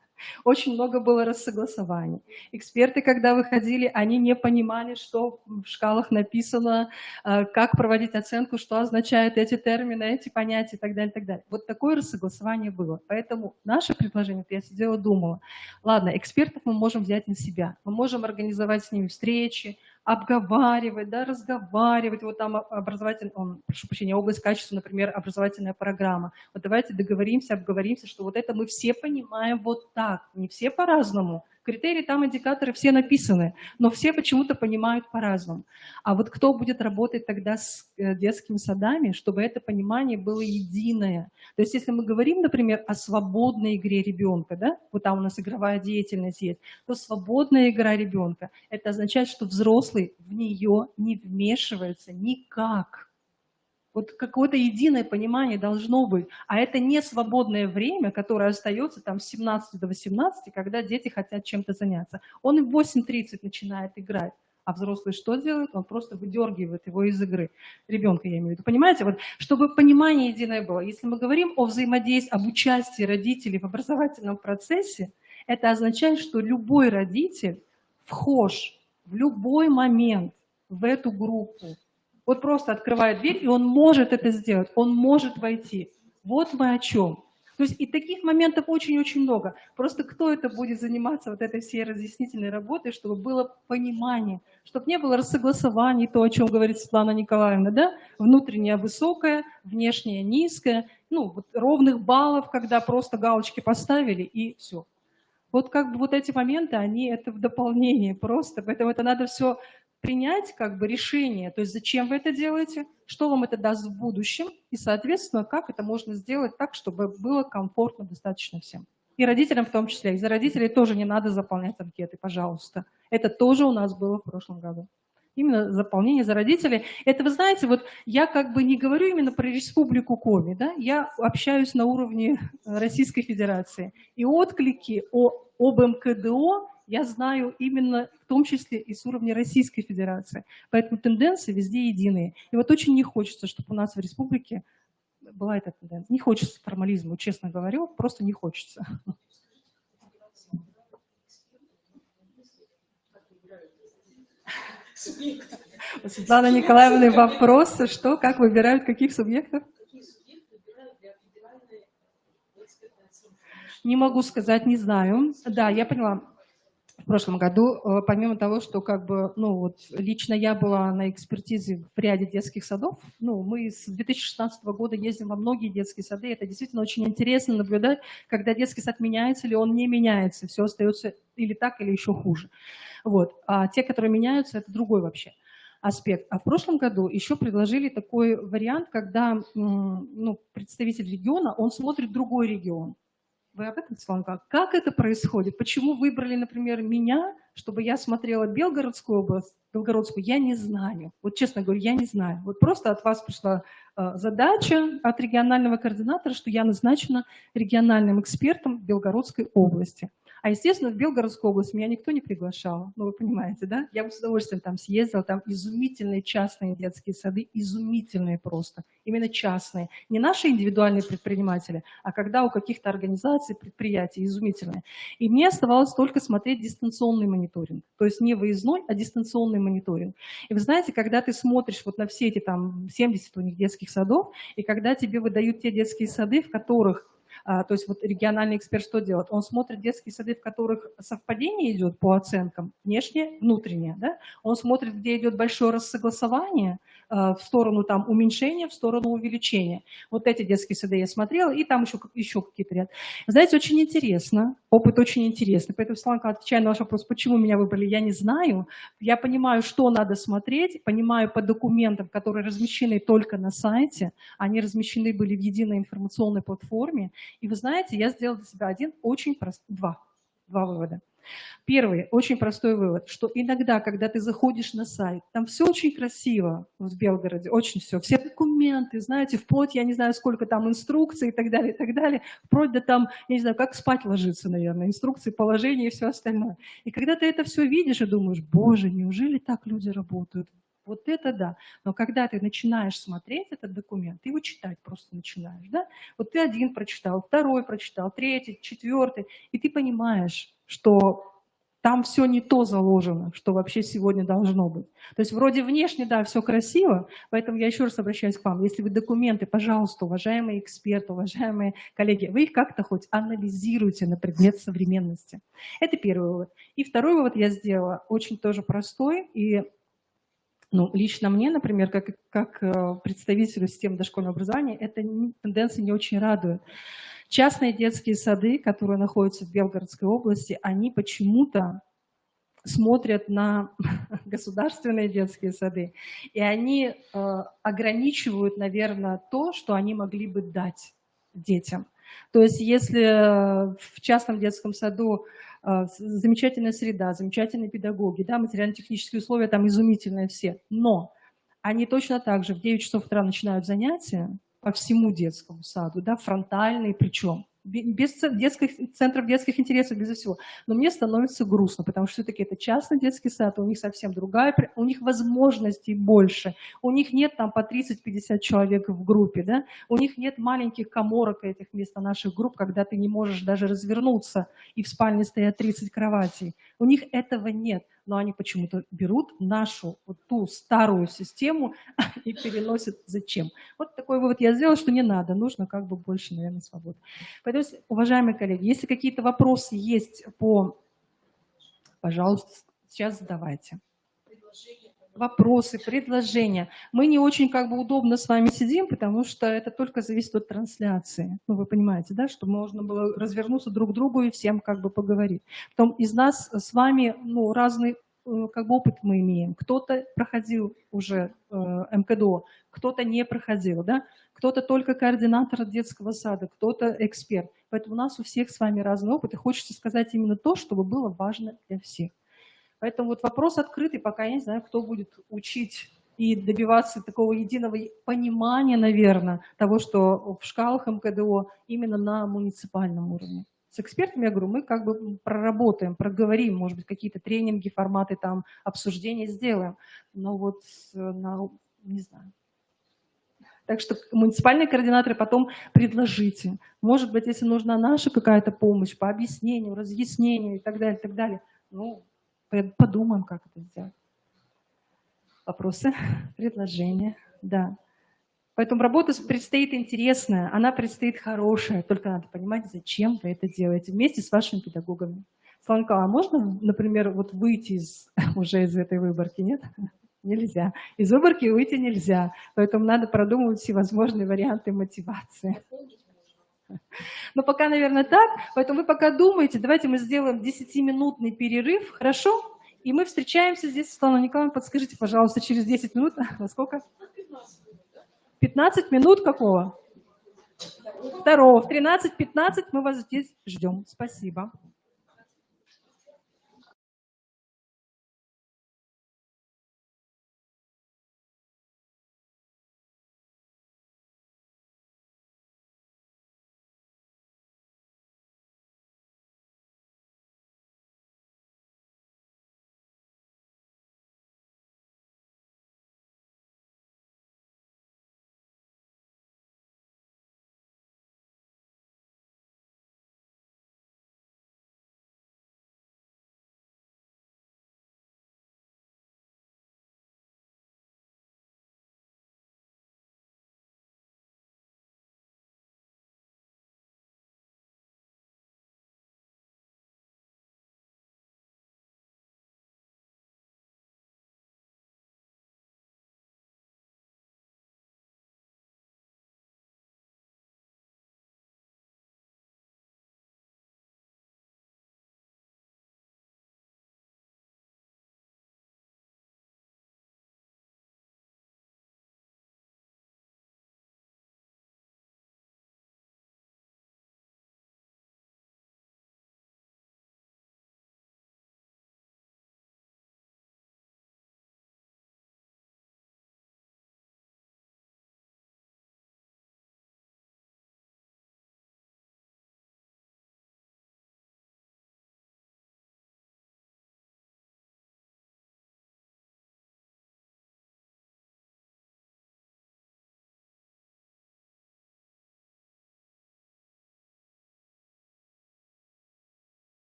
B: Очень много было рассогласований. Эксперты, когда выходили, они не понимали, что в шкалах написано, как проводить оценку, что означают эти термины, эти понятия и так далее, и так далее. Вот такое рассогласование было. Поэтому наше предложение, я сидела, думала, ладно, экспертов мы можем взять на себя, мы можем организовать с ними встречи, обговаривать, да, разговаривать, вот там прошу прощения, область качества, например, образовательная программа. Вот давайте договоримся, обговоримся, что вот это мы все понимаем вот так, не все по-разному. Критерии там, индикаторы все написаны, но все почему-то понимают по-разному. А вот кто будет работать тогда с детскими садами, чтобы это понимание было единое? То есть если мы говорим, например, о свободной игре ребенка, да, вот там у нас игровая деятельность есть, то свободная игра ребенка, это означает, что взрослый в нее не вмешивается никак. Вот какое-то единое понимание должно быть. А это не свободное время, которое остается там с 17 до 18, когда дети хотят чем-то заняться. Он и в 8:30 начинает играть. А взрослый что делает? Он просто выдергивает его из игры. Ребенка, я имею в виду. Понимаете? Вот, чтобы понимание единое было. Если мы говорим о взаимодействии, об участии родителей в образовательном процессе, это означает, что любой родитель вхож в любой момент в эту группу. Вот просто открывает дверь, и он может это сделать, он может войти. Вот мы о чем. То есть и таких моментов очень-очень много. Просто кто это будет заниматься вот этой всей разъяснительной работой, чтобы было понимание, чтобы не было рассогласований, то, о чем говорит Светлана Николаевна, да? Внутренняя высокая, внешняя низкая, вот ровных баллов, когда просто галочки поставили, и все. Вот как бы вот эти моменты, они это в дополнение просто, поэтому это надо все принять как бы решение, то есть зачем вы это делаете, что вам это даст в будущем, и, соответственно, как это можно сделать так, чтобы было комфортно достаточно всем. И родителям в том числе. И за родителей тоже не надо заполнять анкеты, пожалуйста. Это тоже у нас было в прошлом году. Именно заполнение за родителей. Это, вы знаете, вот я как бы не говорю именно про Республику Коми, да? Я общаюсь на уровне Российской Федерации. И отклики об МКДО я знаю именно в том числе и с уровня Российской Федерации. Поэтому тенденции везде единые. И вот очень не хочется, чтобы у нас в республике была эта тенденция. Не хочется формализму, честно говорю, просто не хочется. Светлана Николаевна, вопросы, что, как выбирают, каких субъектов?
D: Какие субъекты выбирают
B: Не могу сказать, не знаю. Да, я поняла. В прошлом году, помимо того, что как бы, ну вот лично я была на экспертизе в ряде детских садов, ну мы с 2016 года ездим во многие детские сады, это действительно очень интересно наблюдать, когда детский сад меняется или он не меняется, все остается или так, или еще хуже. Вот. А те, которые меняются, это другой вообще аспект. А в прошлом году еще предложили такой вариант, когда ну, представитель региона, он смотрит другой регион. Вы об этом, Светлана? Как это происходит? Почему выбрали, например, меня, чтобы я смотрела Белгородскую область? Белгородскую я не знаю. Вот честно говоря, я не знаю. Вот просто от вас пришла задача от регионального координатора, что я назначена региональным экспертом Белгородской области. А, естественно, в Белгородскую область меня никто не приглашал. Ну, вы понимаете, да? Я бы с удовольствием там съездила. Там изумительные частные детские сады, изумительные просто. Именно частные. Не наши индивидуальные предприниматели, а когда у каких-то организаций, предприятий изумительные. И мне оставалось только смотреть дистанционный мониторинг. То есть не выездной, а дистанционный мониторинг. И вы знаете, когда ты смотришь вот на все эти там 70 у них детских садов, и когда тебе выдают те детские сады, в которых то есть вот региональный эксперт что делает? Он смотрит детские сады, в которых совпадение идет по оценкам, внешнее, внутреннее. Да? Он смотрит, где идет большое рассогласование в сторону там, уменьшения, в сторону увеличения. Вот эти детские сады я смотрела, и там еще какие-то ряд. Знаете, очень интересно, опыт очень интересный. Поэтому, Светлана, отвечая на ваш вопрос, почему меня выбрали, я не знаю. Я понимаю, что надо смотреть, понимаю по документам, которые размещены только на сайте. Они размещены были в единой информационной платформе. И вы знаете, я сделала для себя два вывода. Первый, очень простой вывод, что иногда, когда ты заходишь на сайт, там все очень красиво в Белгороде, очень все документы, знаете, вплоть, я не знаю, сколько там инструкций и так далее, вплоть до там, я не знаю, как спать ложиться, наверное, инструкции, положения и все остальное. И когда ты это все видишь и думаешь, боже, неужели так люди работают? Вот это да. Но когда ты начинаешь смотреть этот документ, ты его читать просто начинаешь, да? Вот ты один прочитал, второй прочитал, третий, четвертый, и ты понимаешь, что там все не то заложено, что вообще сегодня должно быть. То есть вроде внешне, да, все красиво, поэтому я еще раз обращаюсь к вам. Если вы документы, пожалуйста, уважаемые эксперты, уважаемые коллеги, вы их как-то хоть анализируйте на предмет современности. Это первый вывод. И второй вывод я сделала, очень тоже простой, и ну, лично мне, например, как представителю системы дошкольного образования, эта тенденция не очень радует. Частные детские сады, которые находятся в Белгородской области, они почему-то смотрят на государственные детские сады, и они ограничивают, наверное, то, что они могли бы дать детям. То есть если в частном детском саду замечательная среда, замечательные педагоги, да, материально-технические условия там изумительные все, но они точно так же в 9 часов утра начинают занятия по всему детскому саду, да, фронтальные причем, без центров детских интересов, без всего. Но мне становится грустно, потому что все-таки это частный детский сад, у них совсем другая, у них возможностей больше, у них нет там по 30-50 человек в группе, да, у них нет маленьких каморок этих вместо наших групп, когда ты не можешь даже развернуться, и в спальне стоят 30 кроватей. У них этого нет, но они почему-то берут нашу, вот ту старую систему и переносят зачем. Вот такой вывод я сделала, что не надо, нужно как бы больше, наверное, свободы. Поэтому, уважаемые коллеги, если какие-то вопросы есть пожалуйста, сейчас задавайте. Вопросы, предложения. Мы не очень как бы удобно с вами сидим, потому что это только зависит от трансляции. Ну, вы понимаете, да, что можно было развернуться друг к другу и всем как бы поговорить. Потом из нас с вами, ну, разный как бы опыт мы имеем. Кто-то проходил уже МКДО, кто-то не проходил, да, кто-то только координатор детского сада, кто-то эксперт. Поэтому у нас у всех с вами разный опыт, и хочется сказать именно то, чтобы было важно для всех. Поэтому вот вопрос открытый, пока я не знаю, кто будет учить и добиваться такого единого понимания, наверное, того, что в шкалах МКДО именно на муниципальном уровне. С экспертами, я говорю, мы как бы проработаем, проговорим, может быть, какие-то тренинги, форматы там обсуждения сделаем. Но вот, не знаю. Так что муниципальные координаторы потом предложите. Может быть, если нужна наша какая-то помощь по объяснению, разъяснению и так далее, ну, подумаем, как это сделать. Вопросы, предложения, да. Поэтому работа предстоит интересная, она предстоит хорошая, только надо понимать, зачем вы это делаете вместе с вашими педагогами. Светлана Николаевна, а можно, например, вот выйти уже из этой выборки, нет? Нельзя. Из выборки выйти нельзя, поэтому надо продумывать всевозможные варианты мотивации. Но пока, наверное, так, поэтому вы пока думаете, давайте мы сделаем 10-минутный перерыв, хорошо? И мы встречаемся здесь, Светлана Николаевна, подскажите, пожалуйста, через 10 минут, во сколько? 15 минут какого? Второго. В 13:15 мы вас здесь ждем. Спасибо.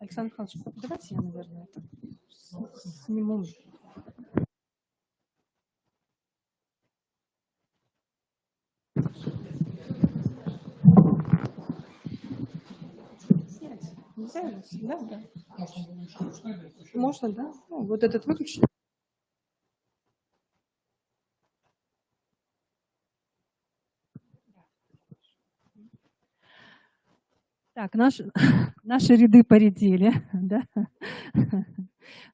B: Александр Михайлович, давайте я, наверное, это сниму. Снять. Нельзя? Да, да. Можно, да? Ну, вот этот выключить. Так, наши ряды поредели, да?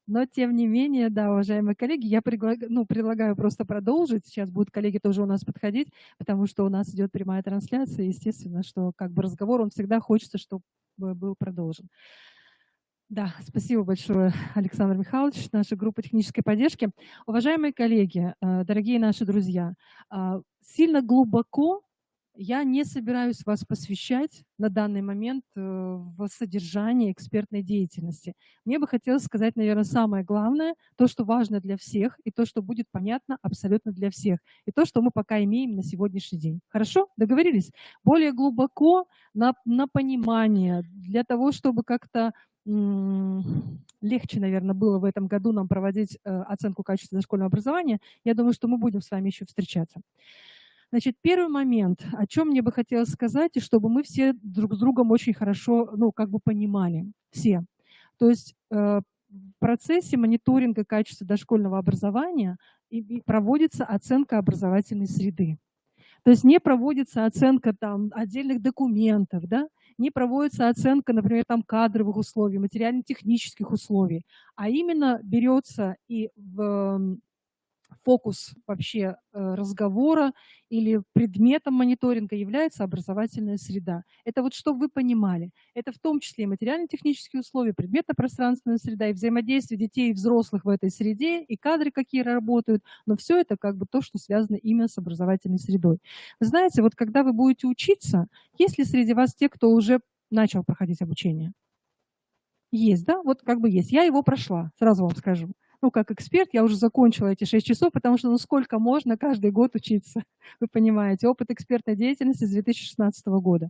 B: Но, тем не менее, да, уважаемые коллеги, я предлагаю просто продолжить. Сейчас будут коллеги тоже у нас подходить, потому что у нас идет прямая трансляция. Естественно, что как бы разговор, он всегда хочется, чтобы был продолжен. Да, спасибо большое, Александр Михайлович, наша группа технической поддержки. Уважаемые коллеги, дорогие наши друзья, сильно глубоко я не собираюсь вас посвящать на данный момент в содержание экспертной деятельности. Мне бы хотелось сказать, наверное, самое главное, то, что важно для всех, и то, что будет понятно абсолютно для всех, и то, что мы пока имеем на сегодняшний день. Хорошо? Договорились? Более глубоко на понимание, для того, чтобы как-то легче, наверное, было в этом году нам проводить оценку качества дошкольного образования, я думаю, что мы будем с вами еще встречаться. Значит, первый момент, о чем мне бы хотелось сказать, и чтобы мы все друг с другом очень хорошо, понимали, все. То есть в процессе мониторинга качества дошкольного образования проводится оценка образовательной среды. То есть не проводится оценка там отдельных документов, да? Не проводится оценка, например, там кадровых условий, материально-технических условий, а именно берется и в фокус вообще разговора или предметом мониторинга является образовательная среда. Это вот чтобы вы понимали. Это в том числе и материально-технические условия, предметно-пространственная среда, и взаимодействие детей и взрослых в этой среде, и кадры, какие работают. Но все это как бы то, что связано именно с образовательной средой. Вы знаете, вот когда вы будете учиться, есть ли среди вас те, кто уже начал проходить обучение? Есть, да? Вот как бы есть. Я его прошла, сразу вам скажу. Как эксперт я уже закончила эти 6 часов, потому что сколько можно каждый год учиться. Вы понимаете, опыт экспертной деятельности с 2016 года.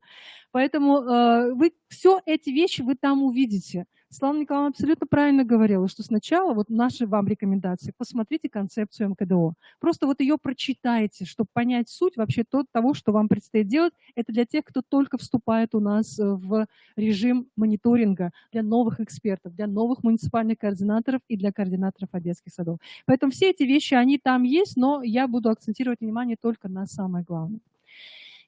B: Поэтому вы все эти вещи вы там увидите. Светлана Николаевна абсолютно правильно говорила, что сначала вот наши вам рекомендации, посмотрите концепцию МКДО. Просто вот ее прочитайте, чтобы понять суть вообще того, что вам предстоит делать. Это для тех, кто только вступает у нас в режим мониторинга, для новых экспертов, для новых муниципальных координаторов и для координаторов детских садов. Поэтому все эти вещи, они там есть, но я буду акцентировать внимание только на самое главное.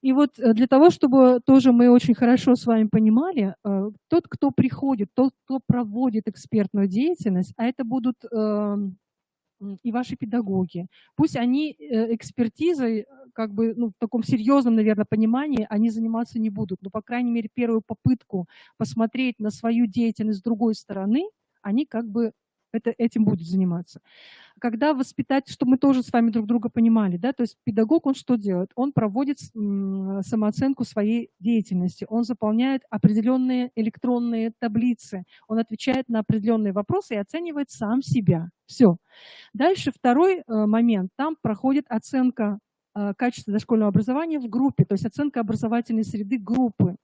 B: И вот для того, чтобы тоже мы очень хорошо с вами понимали, тот, кто приходит, тот, кто проводит экспертную деятельность, а это будут и ваши педагоги, пусть они экспертизой, как бы, в таком серьезном, наверное, понимании, они заниматься не будут, но, по крайней мере, первую попытку посмотреть на свою деятельность с другой стороны, они как бы этим будут заниматься. Когда воспитать, чтобы мы тоже с вами друг друга понимали, да, то есть педагог, он что делает? Он проводит самооценку своей деятельности, он заполняет определенные электронные таблицы, он отвечает на определенные вопросы и оценивает сам себя. Все. Дальше второй момент, там проходит оценка качества дошкольного образования в группе, то есть оценка образовательной среды группы.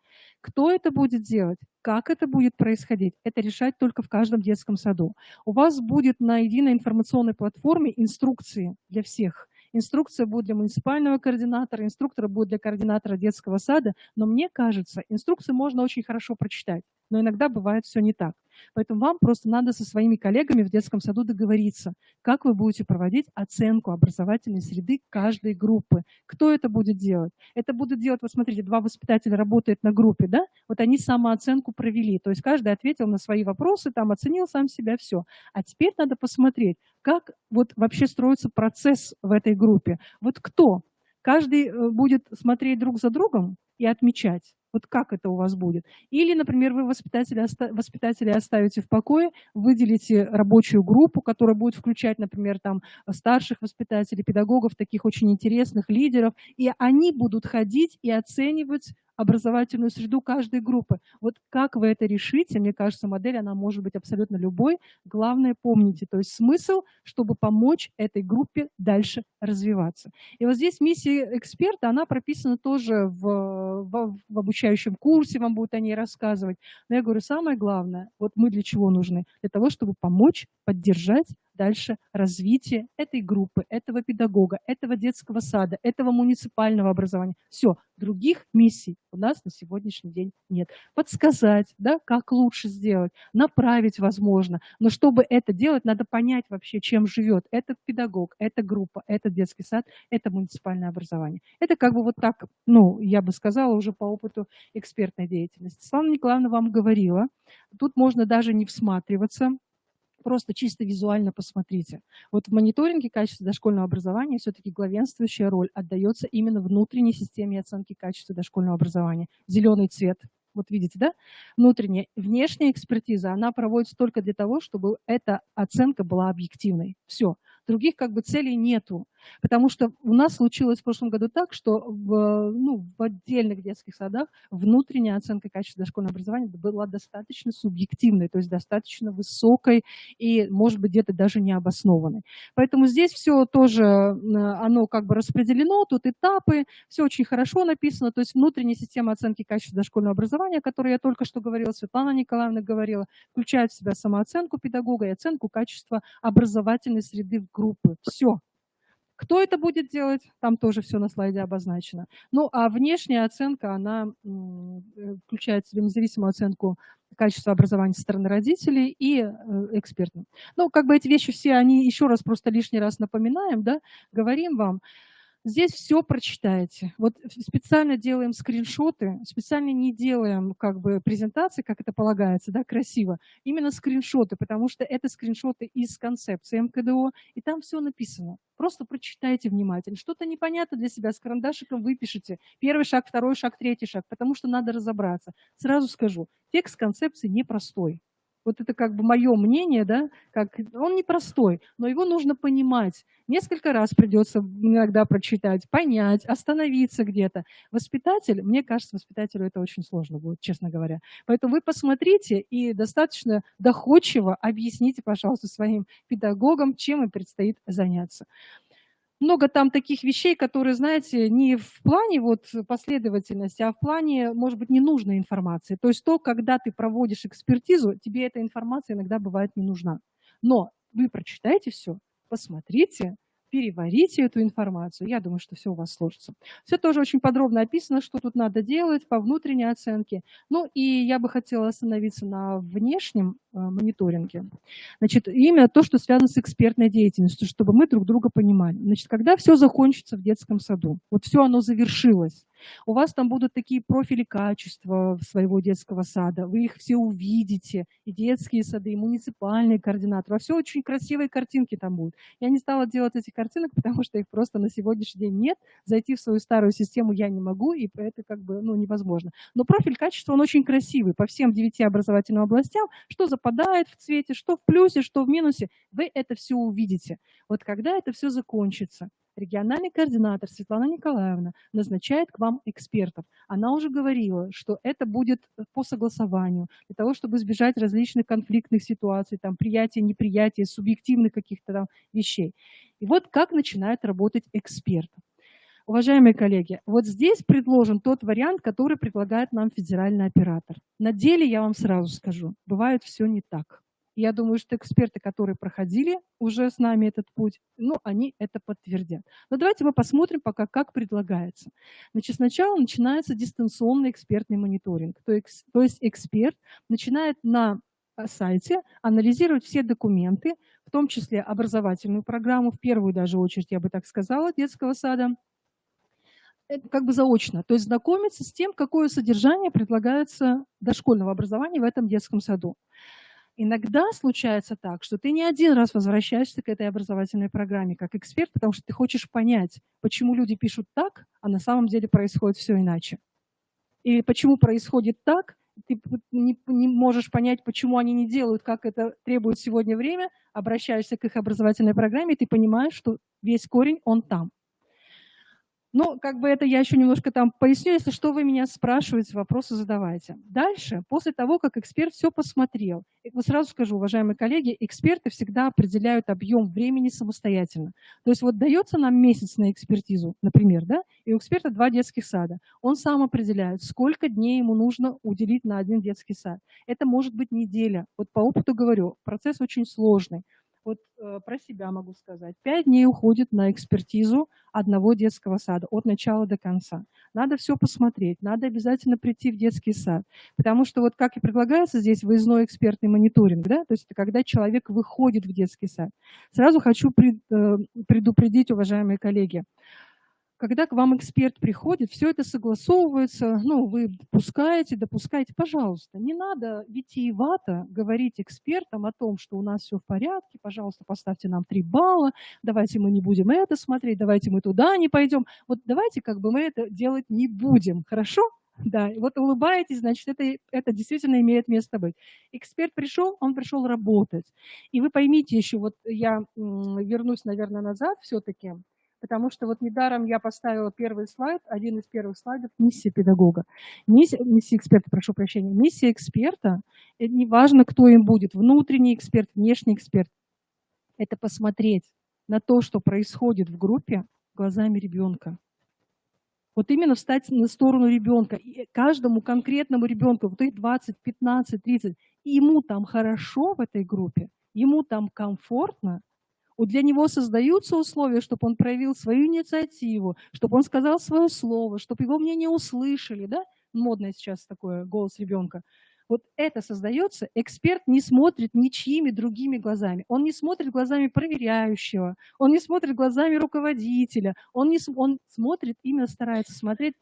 B: Кто это будет делать? Как это будет происходить? Это решать только в каждом детском саду. У вас будет на единой информационной платформе инструкции для всех. Инструкция будет для муниципального координатора, инструктора будет для координатора детского сада, но мне кажется, инструкции можно очень хорошо прочитать, но иногда бывает все не так. Поэтому вам просто надо со своими коллегами в детском саду договориться, как вы будете проводить оценку образовательной среды каждой группы. Кто это будет делать? Это будут делать, вот смотрите, 2 воспитателя работают на группе, да? Вот они самооценку провели, то есть каждый ответил на свои вопросы, там оценил сам себя, все. А теперь надо посмотреть, как вот вообще строится процесс в этой группе. Вот кто? Каждый будет смотреть друг за другом и отмечать. Вот как это у вас будет? Или, например, вы воспитателей оставите в покое, выделите рабочую группу, которая будет включать, например, там старших воспитателей, педагогов, таких очень интересных лидеров, и они будут ходить и оценивать образовательную среду каждой группы. Вот как вы это решите, мне кажется, модель, она может быть абсолютно любой. Главное, помните, то есть смысл, чтобы помочь этой группе дальше развиваться. И вот здесь миссия эксперта, она прописана тоже в обучающем курсе, вам будут о ней рассказывать. Но я говорю, самое главное, вот мы для чего нужны? Для того, чтобы помочь, поддержать дальше развитие этой группы, этого педагога, этого детского сада, этого муниципального образования. Все, других миссий у нас на сегодняшний день нет. Подсказать, да, как лучше сделать, направить возможно. Но чтобы это делать, надо понять вообще, чем живет этот педагог, эта группа, этот детский сад, это муниципальное образование. Это как бы вот так, ну, я бы сказала уже по опыту экспертной деятельности. Светлана Николаевна вам говорила, тут можно даже не всматриваться, просто чисто визуально посмотрите. Вот в мониторинге качества дошкольного образования все-таки главенствующая роль отдается именно внутренней системе оценки качества дошкольного образования. Зеленый цвет. Вот видите, да? Внутренняя. Внешняя экспертиза, она проводится только для того, чтобы эта оценка была объективной. Все. Других как бы целей нету. Потому что у нас случилось в прошлом году так, что в отдельных детских садах внутренняя оценка качества дошкольного образования была достаточно субъективной, то есть достаточно высокой и, может быть, где-то даже необоснованной. Поэтому здесь все тоже, оно как бы распределено, тут этапы, все очень хорошо написано, то есть внутренняя система оценки качества дошкольного образования, о которой я только что говорила, Светлана Николаевна говорила, включает в себя самооценку педагога и оценку качества образовательной среды в группы. Все. Кто это будет делать, там тоже все на слайде обозначено. Ну, а внешняя оценка, она включает в себя независимую оценку качества образования со стороны родителей и экспертов. Ну, как бы эти вещи все, они еще раз, просто лишний раз напоминаем, да, говорим вам. Здесь все прочитаете. Вот специально делаем скриншоты, специально не делаем как бы презентации, как это полагается, да, красиво. Именно скриншоты, потому что это скриншоты из концепции МКДО, и там все написано. Просто прочитайте внимательно. Что-то непонятно для себя, с карандашиком выпишите. Первый шаг, второй шаг, третий шаг, потому что надо разобраться. Сразу скажу, текст концепции непростой. Вот это как бы мое мнение, да, как он непростой, но его нужно понимать. Несколько раз придется иногда прочитать, понять, остановиться где-то. Воспитатель, мне кажется, воспитателю это очень сложно будет, честно говоря. Поэтому вы посмотрите и достаточно доходчиво объясните, пожалуйста, своим педагогам, чем им предстоит заняться. Много там таких вещей, которые, знаете, не в плане вот последовательности, а в плане, может быть, ненужной информации. То есть то, когда ты проводишь экспертизу, тебе эта информация иногда бывает не нужна. Но вы прочитайте все, посмотрите, переварите эту информацию. Я думаю, что все у вас сложится. Все тоже очень подробно описано, что тут надо делать по внутренней оценке. Ну и я бы хотела остановиться на внешнем мониторинге. Значит, именно то, что связано с экспертной деятельностью, чтобы мы друг друга понимали. Значит, когда все закончится в детском саду, вот все оно завершилось, у вас там будут такие профили качества своего детского сада, вы их все увидите, и детские сады, и муниципальные координаторы, а все очень красивые картинки там будут. Я не стала делать этих картинок, потому что их просто на сегодняшний день нет, зайти в свою старую систему я не могу, и это как бы невозможно. Но профиль качества, он очень красивый по всем 9 образовательным областям, что западает в цвете, что в плюсе, что в минусе, вы это все увидите. Вот когда это все закончится, региональный координатор Светлана Николаевна назначает к вам экспертов. Она уже говорила, что это будет по согласованию, для того, чтобы избежать различных конфликтных ситуаций, там, приятия, неприятия, субъективных каких-то там вещей. И вот как начинает работать эксперт. Уважаемые коллеги, вот здесь предложен тот вариант, который предлагает нам федеральный оператор. На деле, я вам сразу скажу, бывает все не так. Я думаю, что эксперты, которые проходили уже с нами этот путь, они это подтвердят. Но давайте мы посмотрим пока, как предлагается. Значит, сначала начинается дистанционный экспертный мониторинг. То есть эксперт начинает на сайте анализировать все документы, в том числе образовательную программу, в первую даже очередь, я бы так сказала, детского сада, это как бы заочно, то есть знакомиться с тем, какое содержание предлагается дошкольного образования в этом детском саду. Иногда случается так, что ты не один раз возвращаешься к этой образовательной программе как эксперт, потому что ты хочешь понять, почему люди пишут так, а на самом деле происходит все иначе. Или почему происходит так, ты не можешь понять, почему они не делают, как это требует сегодня время, обращаешься к их образовательной программе, и ты понимаешь, что весь корень, он там. Ну, как бы это я еще немножко там поясню. Если что, вы меня спрашиваете, вопросы задавайте. Дальше, после того, как эксперт все посмотрел, вот сразу скажу, уважаемые коллеги, эксперты всегда определяют объем времени самостоятельно. То есть вот дается нам месяц на экспертизу, например, да, и у эксперта 2 детских сада. Он сам определяет, сколько дней ему нужно уделить на 1 детский сад. Это может быть неделя. Вот по опыту говорю, процесс очень сложный. Вот про себя могу сказать. 5 дней уходит на экспертизу одного детского сада от начала до конца. Надо все посмотреть, надо обязательно прийти в детский сад. Потому что вот как и предлагается здесь выездной экспертный мониторинг, да, то есть это когда человек выходит в детский сад. Сразу хочу предупредить, уважаемые коллеги, когда к вам эксперт приходит, все это согласовывается, ну, вы допускаете, пожалуйста, не надо витиевато говорить экспертам о том, что у нас все в порядке, пожалуйста, поставьте нам 3 балла, давайте мы не будем это смотреть, давайте мы туда не пойдем. Вот давайте как бы мы это делать не будем, хорошо? Да, и вот улыбаетесь, значит, это действительно имеет место быть. Эксперт пришел, он пришел работать. И вы поймите еще, вот я вернусь, наверное, назад все-таки, потому что вот недаром я поставила первый слайд, один из первых слайдов, миссия педагога. Миссия эксперта, прошу прощения. Миссия эксперта, это не важно, кто им будет, внутренний эксперт, внешний эксперт, это посмотреть на то, что происходит в группе глазами ребенка. Вот именно встать на сторону ребенка. И каждому конкретному ребенку, вот их 20, 15, 30, ему там хорошо в этой группе, ему там комфортно, вот для него создаются условия, чтобы он проявил свою инициативу, чтобы он сказал свое слово, чтобы его мнение услышали, да? Модное сейчас такое, голос ребенка. Вот это создается, эксперт не смотрит ничьими другими глазами. Он не смотрит глазами проверяющего, он не смотрит глазами руководителя, он смотрит, именно старается смотреть.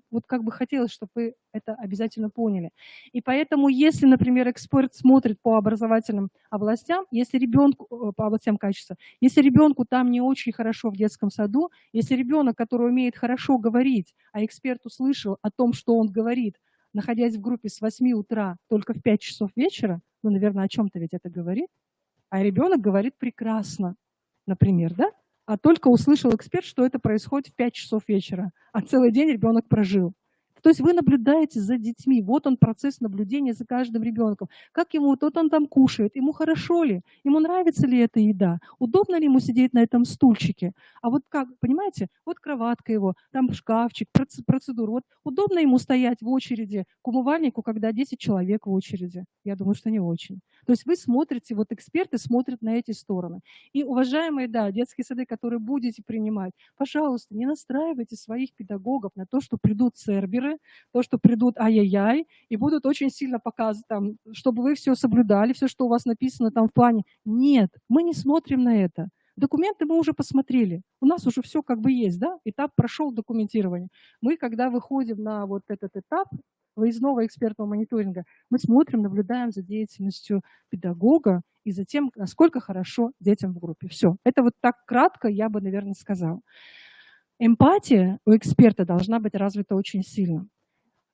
B: Вот как бы хотелось, чтобы вы это обязательно поняли. И поэтому, если, например, эксперт смотрит по образовательным областям, если ребенку, по областям качества, если ребенку там не очень хорошо в детском саду, если ребенок, который умеет хорошо говорить, а эксперт услышал о том, что он говорит, находясь в группе с 8 утра только в 5 часов вечера, ну, наверное, о чем-то ведь это говорит, а ребенок говорит прекрасно, например, да? А только услышал эксперт, что это происходит в 5 часов вечера, а целый день ребенок прожил. То есть вы наблюдаете за детьми. Вот он процесс наблюдения за каждым ребенком. Как ему, вот он там кушает, ему хорошо ли, ему нравится ли эта еда, удобно ли ему сидеть на этом стульчике. А вот как, понимаете, вот кроватка его, там шкафчик, процедура. Вот удобно ему стоять в очереди к умывальнику, когда 10 человек в очереди? Я думаю, что не очень. То есть вы смотрите, вот эксперты смотрят на эти стороны. И, уважаемые, да, детские сады, которые будете принимать, пожалуйста, не настраивайте своих педагогов на то, что придут церберы, то, что придут ай-яй-яй, и будут очень сильно показывать, там, чтобы вы все соблюдали, все, что у вас написано там в плане. Нет, мы не смотрим на это. Документы мы уже посмотрели. У нас уже все как бы есть, да? Этап прошел документирование. Мы, когда выходим на вот этот этап выездного экспертного мониторинга, мы смотрим, наблюдаем за деятельностью педагога и за тем, насколько хорошо детям в группе. Все. Это вот так кратко я бы, наверное, сказала. Эмпатия у эксперта должна быть развита очень сильно.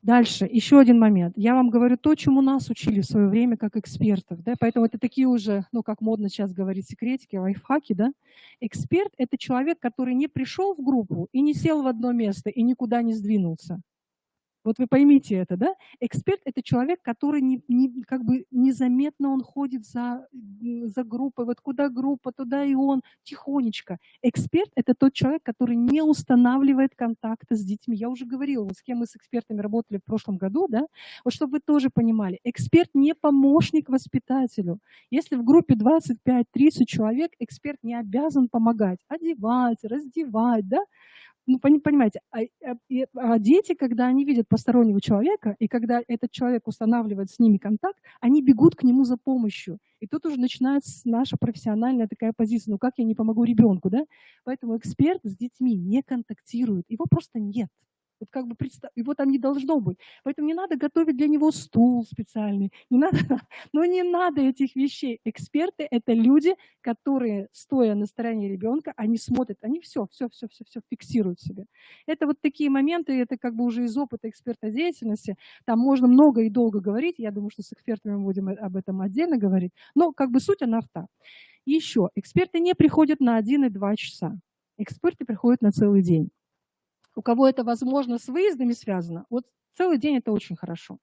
B: Дальше, еще один момент. Я вам говорю то, чему нас учили в свое время как экспертов. Да? Поэтому это такие уже, ну, как модно сейчас говорить, секретики, лайфхаки. Да? Эксперт – это человек, который не пришел в группу и не сел в одно место и никуда не сдвинулся. Вот вы поймите это, да? Эксперт – это человек, который как бы незаметно он ходит за группой. Вот куда группа, туда и он, тихонечко. Эксперт – это тот человек, который не устанавливает контакты с детьми. Я уже говорила, вот с кем мы с экспертами работали в прошлом году, да? Вот чтобы вы тоже понимали, эксперт не помощник воспитателю. Если в группе 25-30 человек, эксперт не обязан помогать, одевать, раздевать, да? Ну, понимаете, а дети, когда они видят постороннего человека, и когда этот человек устанавливает с ними контакт, они бегут к нему за помощью. И тут уже начинается наша профессиональная такая позиция. Ну, как я не помогу ребенку, да? Поэтому эксперт с детьми не контактирует. Его просто нет. Вот как бы его там не должно быть. Поэтому не надо готовить для него стул специальный. Не надо этих вещей. Эксперты – это люди, которые, стоя на стороне ребенка, они смотрят, они все фиксируют себе. Это вот такие моменты, это как бы уже из опыта эксперта деятельности. Там можно много и долго говорить. Я думаю, что с экспертами мы будем об этом отдельно говорить. Но как бы суть она в та. Еще, эксперты не приходят на 1 и 2 часа. Эксперты приходят на целый день. У кого это, возможно, с выездами связано, вот целый день это очень хорошо.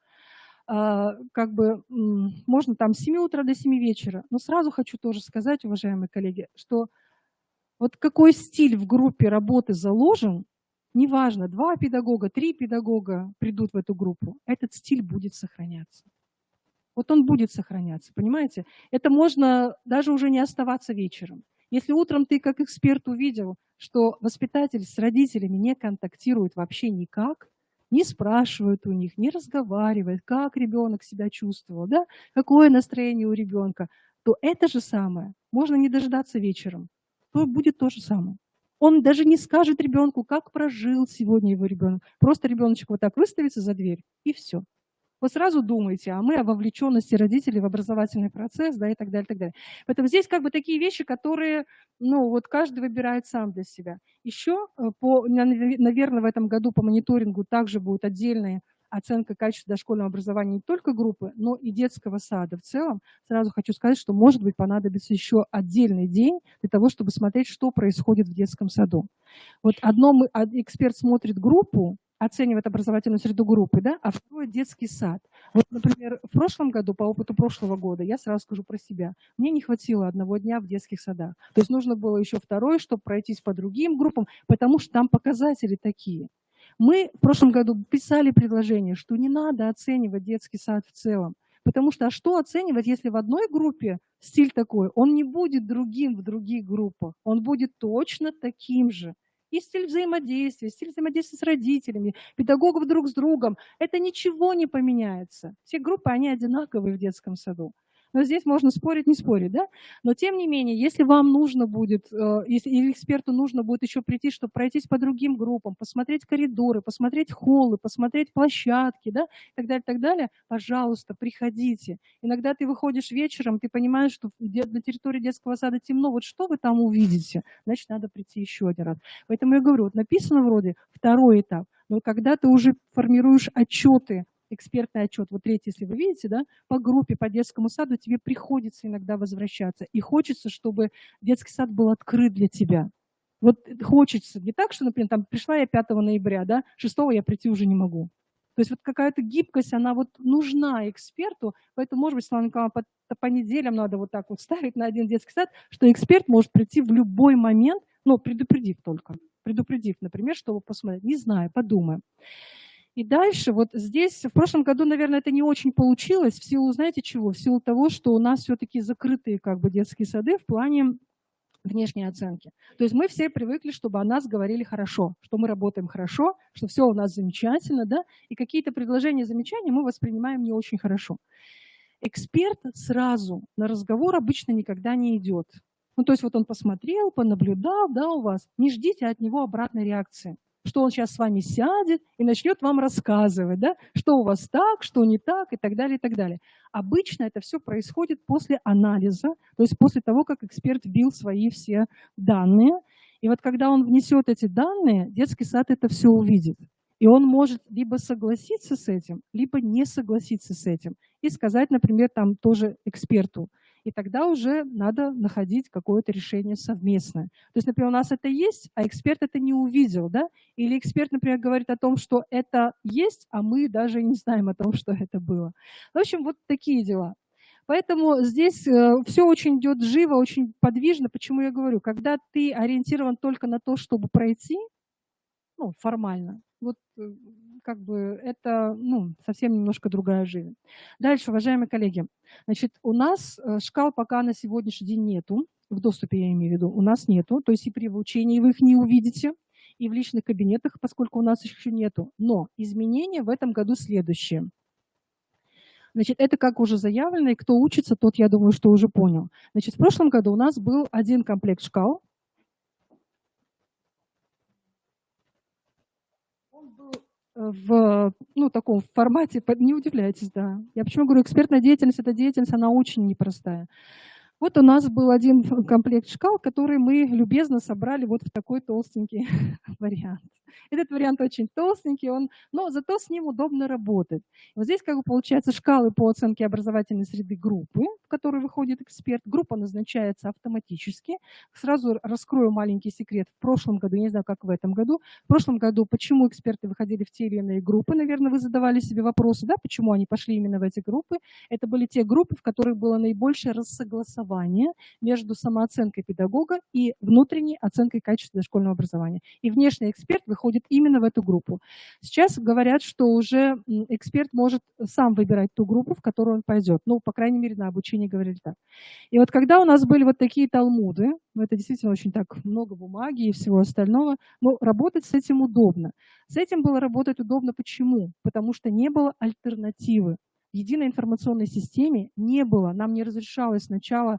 B: Как бы можно там с 7 утра до 7 вечера. Но сразу хочу тоже сказать, уважаемые коллеги, что вот какой стиль в группе работы заложен, неважно, 2 педагога, 3 педагога придут в эту группу, этот стиль будет сохраняться. Вот он будет сохраняться, понимаете? Это можно даже уже не оставаться вечером. Если утром ты как эксперт увидел, что воспитатель с родителями не контактирует вообще никак, не спрашивают у них, не разговаривает, как ребенок себя чувствовал, да? Какое настроение у ребенка, то это же самое можно не дожидаться вечером. То будет то же самое. Он даже не скажет ребенку, как прожил сегодня его ребенок. Просто ребеночек вот так выставится за дверь, и все. Вы сразу думаете, а мы о вовлеченности родителей в образовательный процесс, да, и так далее, и так далее. Поэтому здесь как бы такие вещи, которые, ну, вот каждый выбирает сам для себя. Еще, наверное, в этом году по мониторингу также будет отдельная оценка качества дошкольного образования не только группы, но и детского сада в целом. Сразу хочу сказать, что, может быть, понадобится еще отдельный день для того, чтобы смотреть, что происходит в детском саду. Вот эксперт смотрит группу, оценивает образовательную среду группы, да, а второй детский сад. Вот, например, в прошлом году, по опыту прошлого года, я сразу скажу про себя, мне не хватило одного дня в детских садах. То есть нужно было еще второй, чтобы пройтись по другим группам, потому что там показатели такие. Мы в прошлом году писали предложение, что не надо оценивать детский сад в целом. Потому что, а что оценивать, если в одной группе стиль такой, он не будет другим в других группах, он будет точно таким же. И стиль взаимодействия с родителями, педагогов друг с другом. Это ничего не поменяется. Все группы, они одинаковые в детском саду. Но здесь можно спорить, не спорить, да? Но тем не менее, если вам нужно будет, или эксперту нужно будет еще прийти, чтобы пройтись по другим группам, посмотреть коридоры, посмотреть холлы, посмотреть площадки, да, и так далее, пожалуйста, приходите. Иногда ты выходишь вечером, ты понимаешь, что на территории детского сада темно, вот что вы там увидите? Значит, надо прийти еще один раз. Поэтому я говорю, вот написано вроде второй этап, но когда ты уже формируешь отчеты, экспертный отчет, вот третий, если вы видите, да, по группе, по детскому саду, тебе приходится иногда возвращаться. И хочется, чтобы детский сад был открыт для тебя. Вот хочется. Не так, что, например, там пришла я 5 ноября, да, 6 я прийти уже не могу. То есть вот какая-то гибкость, она вот нужна эксперту, поэтому, может быть, Светлана Николаевна, по неделям надо вот так вот ставить на один детский сад, что эксперт может прийти в любой момент, но предупредив только. Предупредив, например, чтобы посмотреть. Не знаю, подумаем. И дальше, вот здесь, в прошлом году, наверное, это не очень получилось, в силу, знаете чего? В силу того, что у нас все-таки закрытые как бы детские сады в плане внешней оценки. То есть мы все привыкли, чтобы о нас говорили хорошо, что мы работаем хорошо, что все у нас замечательно, да, и какие-то предложения, замечания мы воспринимаем не очень хорошо. Эксперт сразу на разговор обычно никогда не идет. Ну, то есть вот он посмотрел, понаблюдал, да, у вас, не ждите от него обратной реакции, что он сейчас с вами сядет и начнет вам рассказывать, да, что у вас так, что не так и так далее, и так далее. Обычно это все происходит после анализа, то есть после того, как эксперт вбил свои все данные. И вот когда он внесет эти данные, детский сад это все увидит. И он может либо согласиться с этим, либо не согласиться с этим. И сказать, например, там тоже эксперту. И тогда уже надо находить какое-то решение совместное. То есть, например, у нас это есть, а эксперт это не увидел, да? Или эксперт, например, говорит о том, что это есть, а мы даже не знаем о том, что это было. В общем, вот такие дела. Поэтому здесь все очень идет живо, очень подвижно. Почему я говорю? Когда ты ориентирован только на то, чтобы пройти, ну, формально, вот как бы это, ну, совсем немножко другая жизнь. Дальше, уважаемые коллеги, значит, у нас шкал пока на сегодняшний день нету, в доступе я имею в виду, у нас нету, то есть и при обучении вы их не увидите, и в личных кабинетах, поскольку у нас еще нету. Но изменения в этом году следующие. Значит, это как уже заявлено, и кто учится, тот, я думаю, что уже понял. Значит, в прошлом году у нас был один комплект шкал. Он был в таком формате, не удивляйтесь, да. Я почему говорю, экспертная деятельность, эта деятельность, она очень непростая. Вот у нас был один комплект шкал, который мы любезно собрали вот в такой толстенький вариант. Этот вариант очень толстенький, но зато с ним удобно работать. Вот здесь как бы получается шкалы по оценке образовательной среды группы, в которую выходит эксперт. Группа назначается автоматически. Сразу раскрою маленький секрет. В прошлом году, я не знаю, как в этом году, в прошлом году почему эксперты выходили в те или иные группы, наверное, вы задавали себе вопросы, да, почему они пошли именно в эти группы. Это были те группы, в которых было наибольшее рассогласование между самооценкой педагога и внутренней оценкой качества дошкольного образования. И внешний эксперт выходит именно в эту группу. Сейчас говорят, что уже эксперт может сам выбирать ту группу, в которую он пойдет. Ну, по крайней мере, на обучении говорили так. И вот когда у нас были вот такие талмуды, это действительно очень так много бумаги и всего остального, но работать с этим удобно. С этим было работать удобно. Почему? Потому что не было альтернативы. В единой информационной системе не было, нам не разрешалось сначала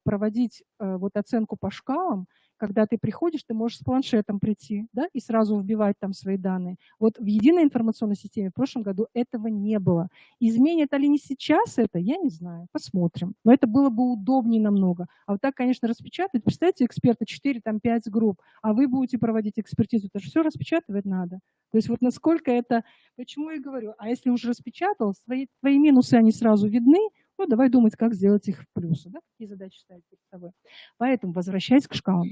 B: проводить вот оценку по шкалам. Когда ты приходишь, ты можешь с планшетом прийти, да, и сразу вбивать там свои данные. Вот в единой информационной системе в прошлом году этого не было. Изменит ли не сейчас это, я не знаю, посмотрим. Но это было бы удобнее намного. А вот так, конечно, распечатать, представьте, эксперты 4-5 групп, а вы будете проводить экспертизу, это же все распечатывать надо. То есть вот насколько это, почему я говорю, а если уже распечатал, твои минусы, они сразу видны, ну, давай думать, как сделать их в плюсы, да, какие задачи ставить перед собой. Поэтому возвращаясь к шкалам.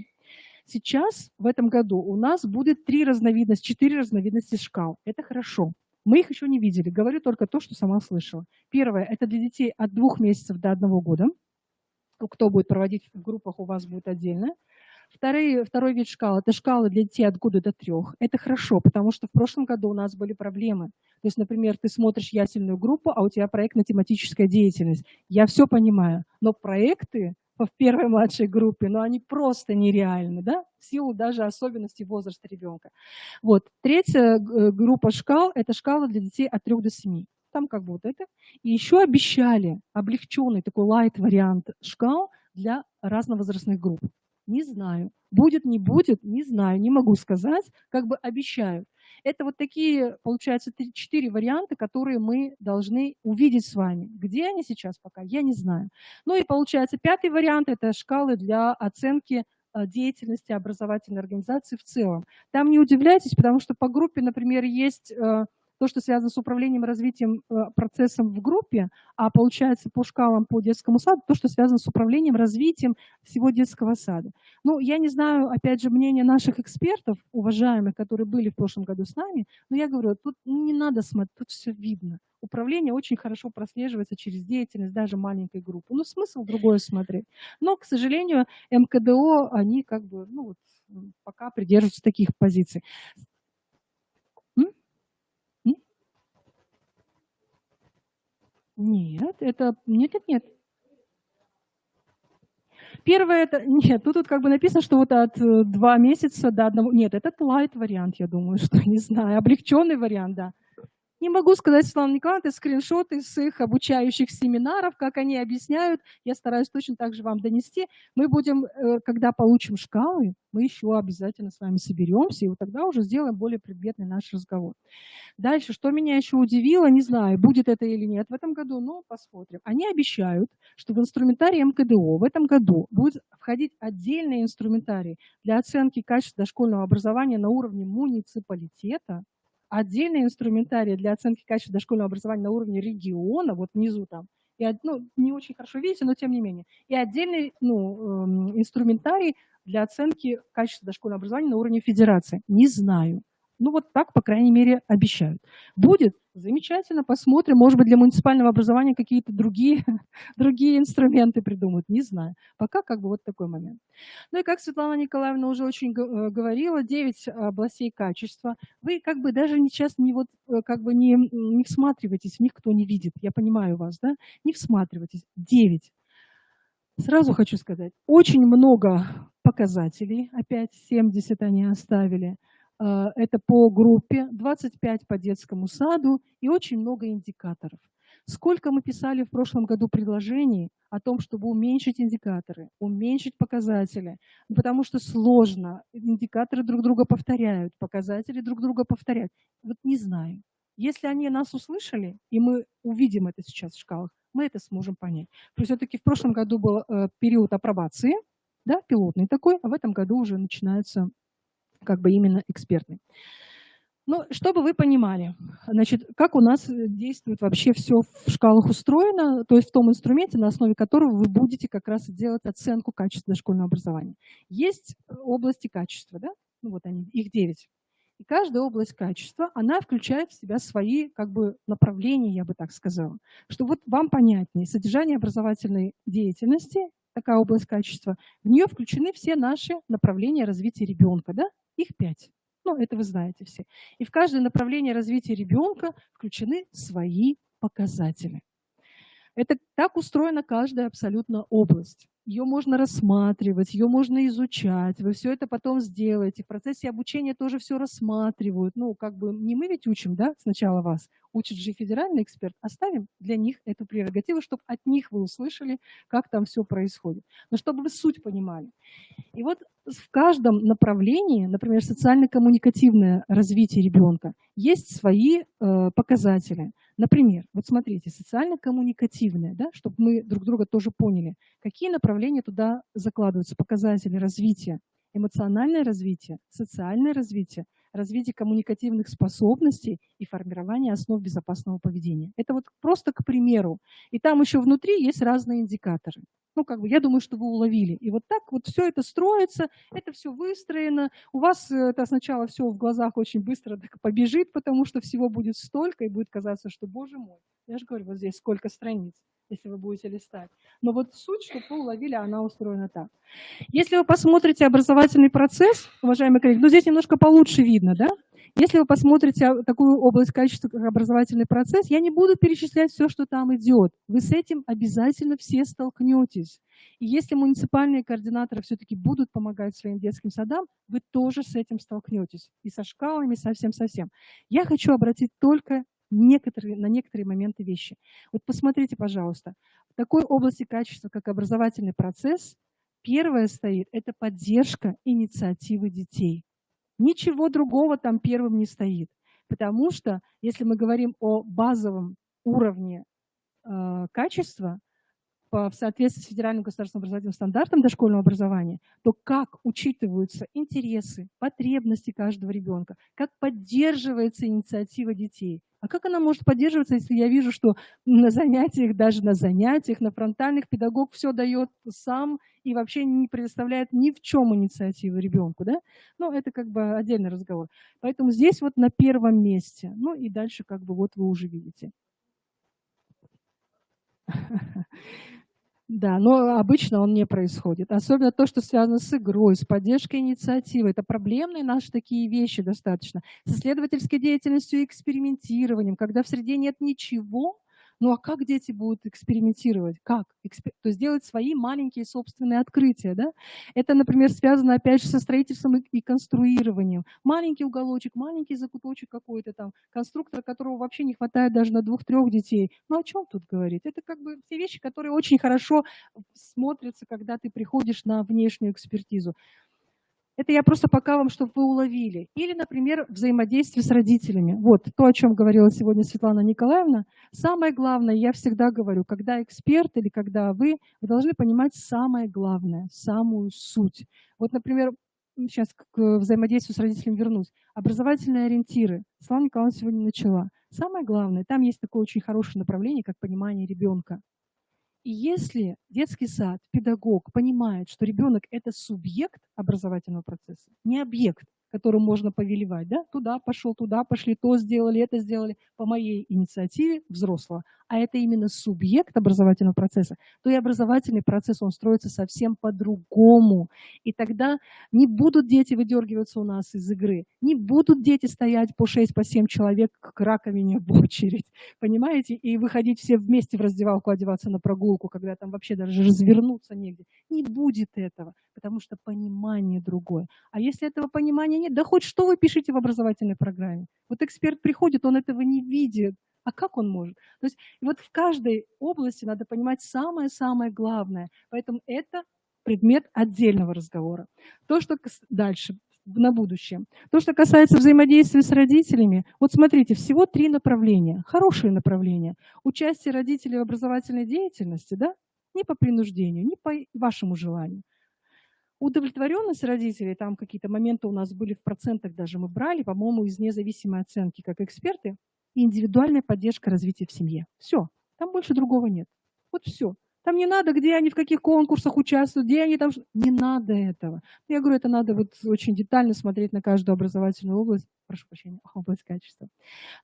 B: Сейчас, в этом году, у нас будет 4 разновидности шкал. Это хорошо. Мы их еще не видели. Говорю только то, что сама слышала. Первое – это для детей от 2 месяцев до 1 года. Кто будет проводить в группах, у вас будет отдельно. Второй вид шкал – это шкалы для детей от года до 3. Это хорошо, потому что в прошлом году у нас были проблемы. То есть, например, ты смотришь ясельную группу, а у тебя проектно-тематическая деятельность. Я все понимаю, но проекты в первой младшей группе, но они просто нереальны, да, в силу даже особенностей возраста ребенка. Вот. Третья группа шкал – это шкала для детей от 3 до 7. Там как бы вот это. И еще обещали облегченный такой лайт-вариант шкал для разновозрастных групп. Не знаю. Будет, не будет, не знаю, не могу сказать, как бы обещаю. Это вот такие, получается, 4 варианта, которые мы должны увидеть с вами. Где они сейчас пока, я не знаю. Ну и получается, 5-й вариант – это шкалы для оценки деятельности образовательной организации в целом. Там не удивляйтесь, потому что по группе, например, есть то, что связано с управлением и развитием процессом в группе, а получается по шкалам по детскому саду, то, что связано с управлением, развитием всего детского сада. Ну, я не знаю, опять же, мнение наших экспертов, уважаемых, которые были в прошлом году с нами, но я говорю, тут не надо смотреть, тут все видно. Управление очень хорошо прослеживается через деятельность даже маленькой группы. Ну, смысл другое смотреть. Но, к сожалению, МКДО, они как бы, ну, вот, пока придерживаются таких позиций. Нет, это... Нет. Первое, это... Нет, тут как бы написано, что вот от 2 месяца до 1... Нет, это лайт-вариант, я думаю, что, не знаю, облегченный вариант, да. Не могу сказать, Светлана Николаевна, это скриншоты с их обучающих семинаров, как они объясняют. Я стараюсь точно так же вам донести. Мы будем, когда получим шкалы, мы еще обязательно с вами соберемся, и вот тогда уже сделаем более предметный наш разговор. Дальше, что меня еще удивило, не знаю, будет это или нет в этом году, но посмотрим. Они обещают, что в инструментарий МКДО в этом году будет входить отдельный инструментарий для оценки качества дошкольного образования на уровне муниципалитета, отдельный инструментарий для оценки качества дошкольного образования на уровне региона, вот внизу там, и, ну, не очень хорошо видите, но тем не менее, и отдельный инструментарий для оценки качества дошкольного образования на уровне федерации. Не знаю. Ну вот так, по крайней мере, обещают. Будет замечательно, посмотрим. Может быть, для муниципального образования какие-то другие инструменты придумают. Не знаю. Пока как бы вот такой момент. Ну и как Светлана Николаевна уже очень говорила, 9 областей качества. Вы как бы даже сейчас не всматриваетесь в них, кто не видит. Я понимаю вас, да? Не всматривайтесь. 9. Сразу хочу сказать, очень много показателей. Опять 70 они оставили. Это по группе, 25 по детскому саду и очень много индикаторов. Сколько мы писали в прошлом году предложений о том, чтобы уменьшить индикаторы, уменьшить показатели, потому что сложно. Индикаторы друг друга повторяют, показатели друг друга повторяют. Вот не знаю. Если они нас услышали, и мы увидим это сейчас в шкалах, мы это сможем понять. То есть все-таки в прошлом году был период апробации, да, пилотный такой, а в этом году уже начинается как бы именно экспертный. Ну, чтобы вы понимали, значит, как у нас действует вообще все в шкалах устроено, то есть в том инструменте, на основе которого вы будете как раз и делать оценку качества дошкольного образования. Есть области качества, да? Ну вот они, их 9. И каждая область качества, она включает в себя свои как бы направления, я бы так сказала. Что вот вам понятнее, содержание образовательной деятельности, такая область качества, в нее включены все наши направления развития ребенка, да? Их 5. Ну, это вы знаете все. И в каждое направление развития ребенка включены свои показатели. Это так устроена каждая абсолютно область. Ее можно рассматривать, ее можно изучать. Вы все это потом сделаете. В процессе обучения тоже все рассматривают. Ну, как бы не мы ведь учим, да, сначала вас. Учит же федеральный эксперт. Оставим для них эту прерогативу, чтобы от них вы услышали, как там все происходит. Но чтобы вы суть понимали. И вот в каждом направлении, например, социально-коммуникативное развитие ребенка, есть свои показатели. Например, вот смотрите, социально-коммуникативное, да, чтобы мы друг друга тоже поняли, какие направления туда закладываются, показатели развития. Эмоциональное развитие, социальное развитие, развитие коммуникативных способностей и формирование основ безопасного поведения. Это вот просто к примеру. И там еще внутри есть разные индикаторы. Ну, как бы, я думаю, что вы уловили. И вот так вот все это строится, это все выстроено. У вас это сначала все в глазах очень быстро так побежит, потому что всего будет столько, и будет казаться, что, боже мой, я же говорю, вот здесь сколько страниц, если вы будете листать. Но вот суть, чтобы вы уловили, она устроена так. Если вы посмотрите образовательный процесс, уважаемые коллеги, ну, здесь немножко получше видно, да? Если вы посмотрите такую область качества, как образовательный процесс, я не буду перечислять все, что там идет. Вы с этим обязательно все столкнетесь. И если муниципальные координаторы все-таки будут помогать своим детским садам, вы тоже с этим столкнетесь. И со шкалами, совсем-совсем. Я хочу обратить только на некоторые моменты вещи. Вот посмотрите, пожалуйста, в такой области качества, как образовательный процесс, первое стоит – это поддержка инициативы детей. Ничего другого там первым не стоит. Потому что, если мы говорим о базовом уровне качества, в соответствии с федеральным государственным образовательным стандартом дошкольного образования, то как учитываются интересы, потребности каждого ребенка, как поддерживается инициатива детей. А как она может поддерживаться, если я вижу, что на занятиях, даже на занятиях, на фронтальных педагог все дает сам и вообще не предоставляет ни в чем инициативу ребенку, да? Ну, это как бы отдельный разговор. Поэтому здесь вот на первом месте. Ну и дальше как бы вот вы уже видите. Да, но обычно он не происходит. Особенно то, что связано с игрой, с поддержкой инициативы. Это проблемные наши такие вещи достаточно. С исследовательской деятельностью и экспериментированием, когда в среде нет ничего. Ну а как дети будут экспериментировать? Как? То есть делать свои маленькие собственные открытия. Да? Это, например, связано опять же со строительством и конструированием. Маленький уголочек, маленький закуточек какой-то там, конструктор, которого вообще не хватает даже на 2-3 детей. Ну о чем тут говорить? Это как бы все вещи, которые очень хорошо смотрятся, когда ты приходишь на внешнюю экспертизу. Это я просто пока вам, чтобы вы уловили. Или, например, взаимодействие с родителями. Вот то, о чем говорила сегодня Светлана Николаевна. Самое главное, я всегда говорю, когда эксперт или когда вы должны понимать самое главное, самую суть. Вот, например, сейчас к взаимодействию с родителями вернусь. Образовательные ориентиры. Светлана Николаевна сегодня начала. Самое главное, там есть такое очень хорошее направление, как понимание ребенка. И если детский сад, педагог понимает, что ребенок – это субъект образовательного процесса, не объект, которым можно повелевать, да, туда пошел, туда пошли, то сделали, это сделали, по моей инициативе взрослого, а это именно субъект образовательного процесса, то и образовательный процесс, он строится совсем по-другому. И тогда не будут дети выдергиваться у нас из игры, не будут дети стоять по 6-7 человек к раковине в очередь, понимаете, и выходить все вместе в раздевалку, одеваться на прогулку, когда там вообще даже развернуться негде. Не будет этого, потому что понимание другое. А если этого понимания нет, да хоть что вы пишите в образовательной программе. Вот эксперт приходит, он этого не видит. А как он может? То есть вот в каждой области надо понимать самое-самое главное. Поэтому это предмет отдельного разговора. То, что дальше. на будущее. То, что касается взаимодействия с родителями, вот смотрите, всего 3 направления, хорошие направления. Участие родителей в образовательной деятельности, да, не по принуждению, не по вашему желанию. Удовлетворенность родителей, там какие-то моменты у нас были в процентах даже мы брали, по-моему, из независимой оценки как эксперты, и индивидуальная поддержка развития в семье. Все, там больше другого нет. Вот все. Там не надо, где они, в каких конкурсах участвуют, где они там... Не надо этого. Я говорю, это надо вот очень детально смотреть на каждую образовательную область, прошу прощения, область качества.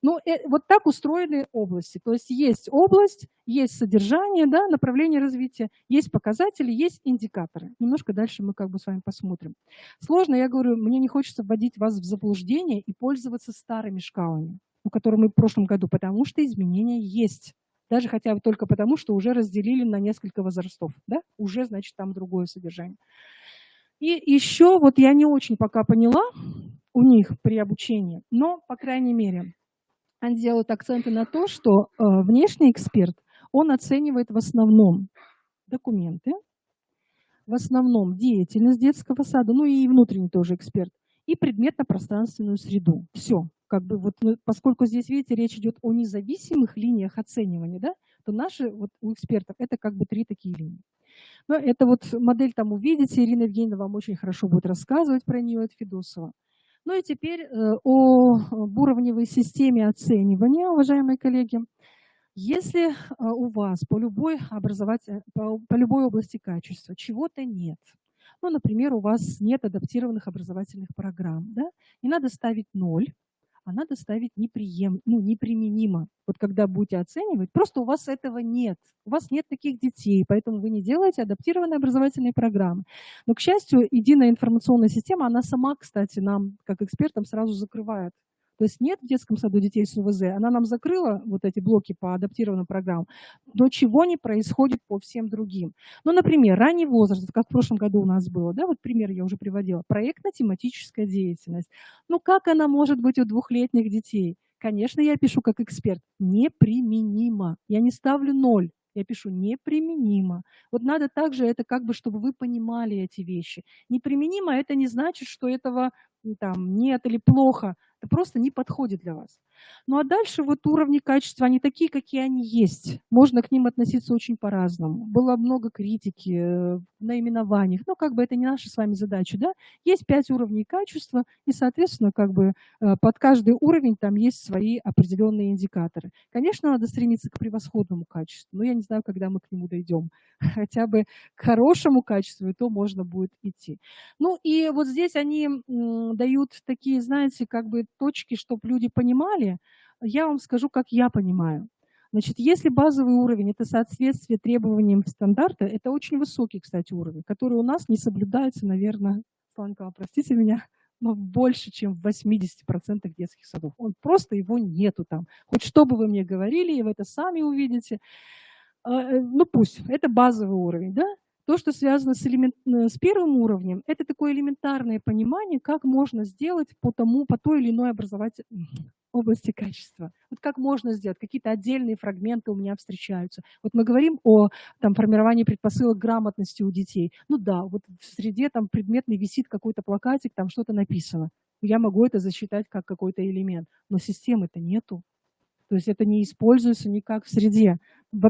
B: Ну, вот так устроены области. То есть область, есть содержание, да, направление развития, есть показатели, есть индикаторы. Немножко дальше мы как бы с вами посмотрим. Сложно, я говорю, мне не хочется вводить вас в заблуждение и пользоваться старыми шкалами, которые мы в прошлом году, потому что изменения есть. Даже хотя бы только потому, что уже разделили на несколько возрастов. Да? Уже, значит, там другое содержание. И еще вот я не очень пока поняла у них при обучении, но, по крайней мере, они делают акценты на то, что внешний эксперт, он оценивает в основном документы, в основном деятельность детского сада, ну и внутренний тоже эксперт, и предметно-пространственную среду. Все. Как бы вот, поскольку здесь, видите, речь идет о независимых линиях оценивания, да, то наши вот у экспертов это как бы 3 такие линии. Но это вот модель там увидите, Ирина Евгеньевна вам очень хорошо будет рассказывать про нее от Федосова. Ну и теперь о уровневой системе оценивания, уважаемые коллеги. Если у вас по любой области качества чего-то нет, ну, например, у вас нет адаптированных образовательных программ, да, не надо ставить 0, а надо ставить неприменимо. Вот когда будете оценивать, просто у вас этого нет. У вас нет таких детей, поэтому вы не делаете адаптированные образовательные программы. Но, к счастью, единая информационная система, она сама, кстати, нам, как экспертам, сразу закрывает. То есть нет в детском саду детей с УВЗ, она нам закрыла вот эти блоки по адаптированным программам, но чего не происходит по всем другим. Ну, например, ранний возраст, как в прошлом году у нас было, да, вот пример я уже приводила, проектно-тематическая деятельность. Ну, как она может быть у 2-летних детей? Конечно, я пишу как эксперт, неприменимо. Я не ставлю 0. Я пишу неприменимо. Вот надо также это как бы, чтобы вы понимали эти вещи. Неприменимо это не значит, что этого там нет или плохо. Это просто не подходит для вас. Ну а дальше вот уровни качества, они такие, какие они есть. Можно к ним относиться очень по-разному. Было много критики в наименованиях. Но как бы это не наша с вами задача. Да? Есть 5 уровней качества, и, соответственно, как бы под каждый уровень там есть свои определенные индикаторы. Конечно, надо стремиться к превосходному качеству, но я не знаю, когда мы к нему дойдем. Хотя бы к хорошему качеству, и то можно будет идти. Ну и вот здесь они дают такие, знаете, как бы точки, чтобы люди понимали. Я вам скажу, как я понимаю. Значит, если базовый уровень – это соответствие требованиям стандарта, это очень высокий, кстати, уровень, который у нас не соблюдается, наверное, Сланка, простите меня, но больше, чем в 80% детских садов. Он просто его нету там. Хоть что бы вы мне говорили, и вы это сами увидите. Ну пусть, это базовый уровень, да? То, что связано с первым уровнем, это такое элементарное понимание, как можно сделать по той или иной образовательной области качества. Вот как можно сделать, какие-то отдельные фрагменты у меня встречаются. Вот мы говорим о там, формировании предпосылок грамотности у детей. Ну да, вот в среде там предметный висит какой-то плакатик, там что-то написано. Я могу это засчитать как какой-то элемент, но системы-то нету. То есть это не используется никак в среде.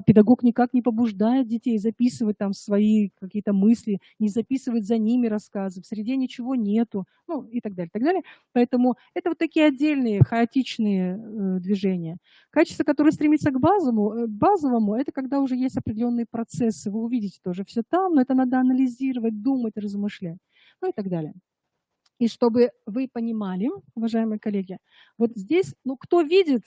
B: Педагог никак не побуждает детей записывать там свои какие-то мысли, не записывать за ними рассказы. В среде ничего нету, ну и так далее, так далее. Поэтому это вот такие отдельные хаотичные движения. Качество, которое стремится к базовому, это когда уже есть определенные процессы. Вы увидите тоже все там, но это надо анализировать, думать, размышлять, ну и так далее. И чтобы вы понимали, уважаемые коллеги, вот здесь, ну кто видит,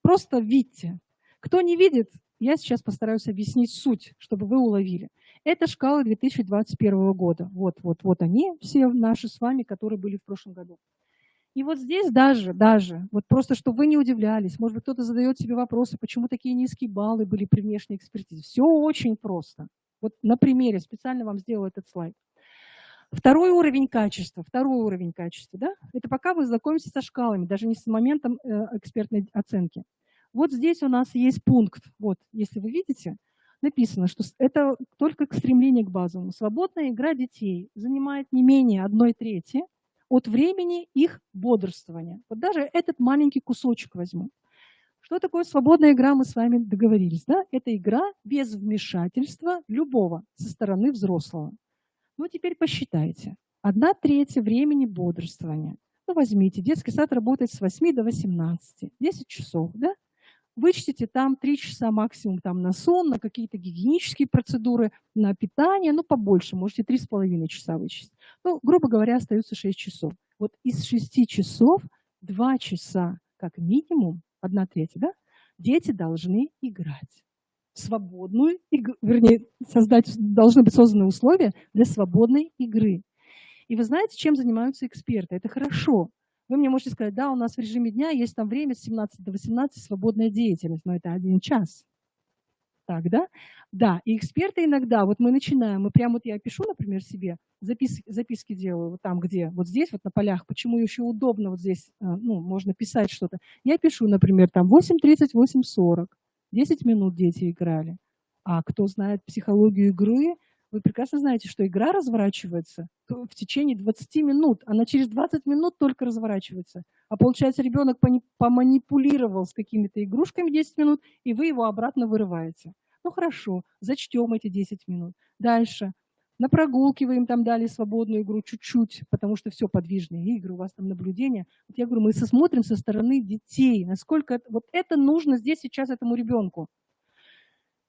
B: просто видите. Кто не видит, я сейчас постараюсь объяснить суть, чтобы вы уловили. Это шкалы 2021 года. Вот они, все наши с вами, которые были в прошлом году. И вот здесь даже, вот просто, чтобы вы не удивлялись, может быть, кто-то задает себе вопросы, почему такие низкие баллы были при внешней экспертизе. Все очень просто. Вот на примере специально вам сделала этот слайд. Второй уровень качества, да, это пока вы знакомитесь со шкалами, даже не с моментом экспертной оценки. Вот здесь у нас есть пункт, вот, если вы видите, написано, что это только к стремлению к базовому. Свободная игра детей занимает не менее 1/3 от времени их бодрствования. Вот даже этот маленький кусочек возьму. Что такое свободная игра, мы с вами договорились, да? Это игра без вмешательства любого со стороны взрослого. Ну, теперь посчитайте. 1/3 времени бодрствования. Ну, возьмите, детский сад работает с 8 до 18, 10 часов, да? Вычтите там 3 часа максимум там на сон, на какие-то гигиенические процедуры, на питание, ну, побольше, можете 3,5 часа вычесть. Ну, грубо говоря, остается 6 часов. Вот из 6 часов 2 часа как минимум, 1/3, да, дети должны играть. Свободную игру, вернее, должны быть созданы условия для свободной игры. И вы знаете, чем занимаются эксперты? Это хорошо. Вы мне можете сказать, да, у нас в режиме дня есть там время с 17 до 18 свободная деятельность, но это 1 час. Так, да? Да, и эксперты иногда, вот мы начинаем, мы прямо вот я пишу, например, себе, записки делаю вот там, где, вот здесь вот на полях, почему еще удобно вот здесь, ну, можно писать что-то. Я пишу, например, там 8:30, 8:40, 10 минут дети играли. А кто знает психологию игры, вы прекрасно знаете, что игра разворачивается в течение 20 минут. Она через 20 минут только разворачивается. А получается, ребенок поманипулировал с какими-то игрушками 10 минут, и вы его обратно вырываете. Ну хорошо, зачтем эти 10 минут. Дальше. На прогулке вы им там дали свободную игру чуть-чуть, потому что все подвижные игры, у вас там наблюдения. Вот я говорю, мы смотрим со стороны детей, насколько вот это нужно здесь сейчас этому ребенку.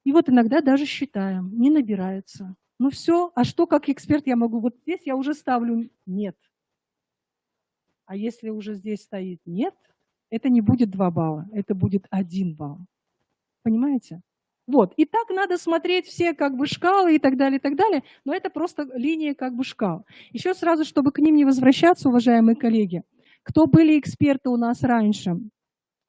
B: И вот иногда даже считаем, не набирается. Ну все, а что как эксперт я могу? Вот здесь я уже ставлю нет. А если уже здесь стоит нет, это не будет 2 балла, это будет 1 балл. Понимаете? Вот. И так надо смотреть все как бы шкалы и так далее, но это просто линия как бы шкал. Еще сразу, чтобы к ним не возвращаться, уважаемые коллеги, кто были эксперты у нас раньше,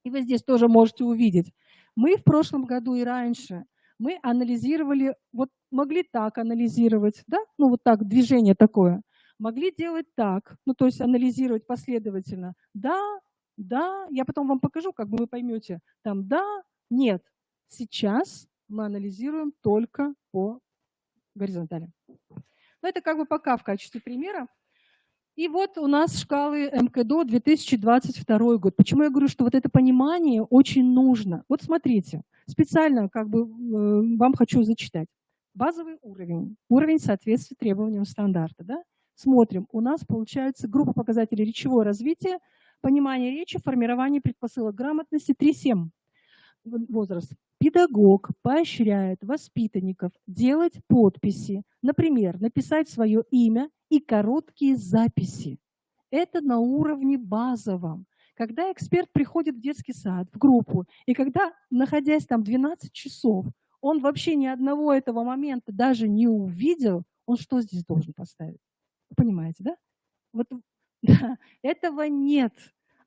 B: и вы здесь тоже можете увидеть, мы в прошлом году и раньше, мы анализировали, вот могли так анализировать, да, ну вот так, движение такое, могли делать так, ну то есть анализировать последовательно, да, я потом вам покажу, как бы вы поймете, там да, нет. Сейчас мы анализируем только по горизонтали. Но это как бы пока в качестве примера. И вот у нас шкалы МКДО 2022 год. Почему я говорю, что вот это понимание очень нужно? Вот смотрите, специально как бы вам хочу зачитать. Базовый уровень. Уровень соответствия требованиям стандарта. Да? Смотрим, у нас получается группа показателей речевого развития, понимание речи, формирование предпосылок грамотности 3-7 возраст. Педагог поощряет воспитанников делать подписи, например, написать свое имя и короткие записи. Это на уровне базовом. Когда эксперт приходит в детский сад, в группу, и когда, находясь там 12 часов, он вообще ни одного этого момента даже не увидел, он что здесь должен поставить? Вы понимаете, да? Вот, да, этого нет.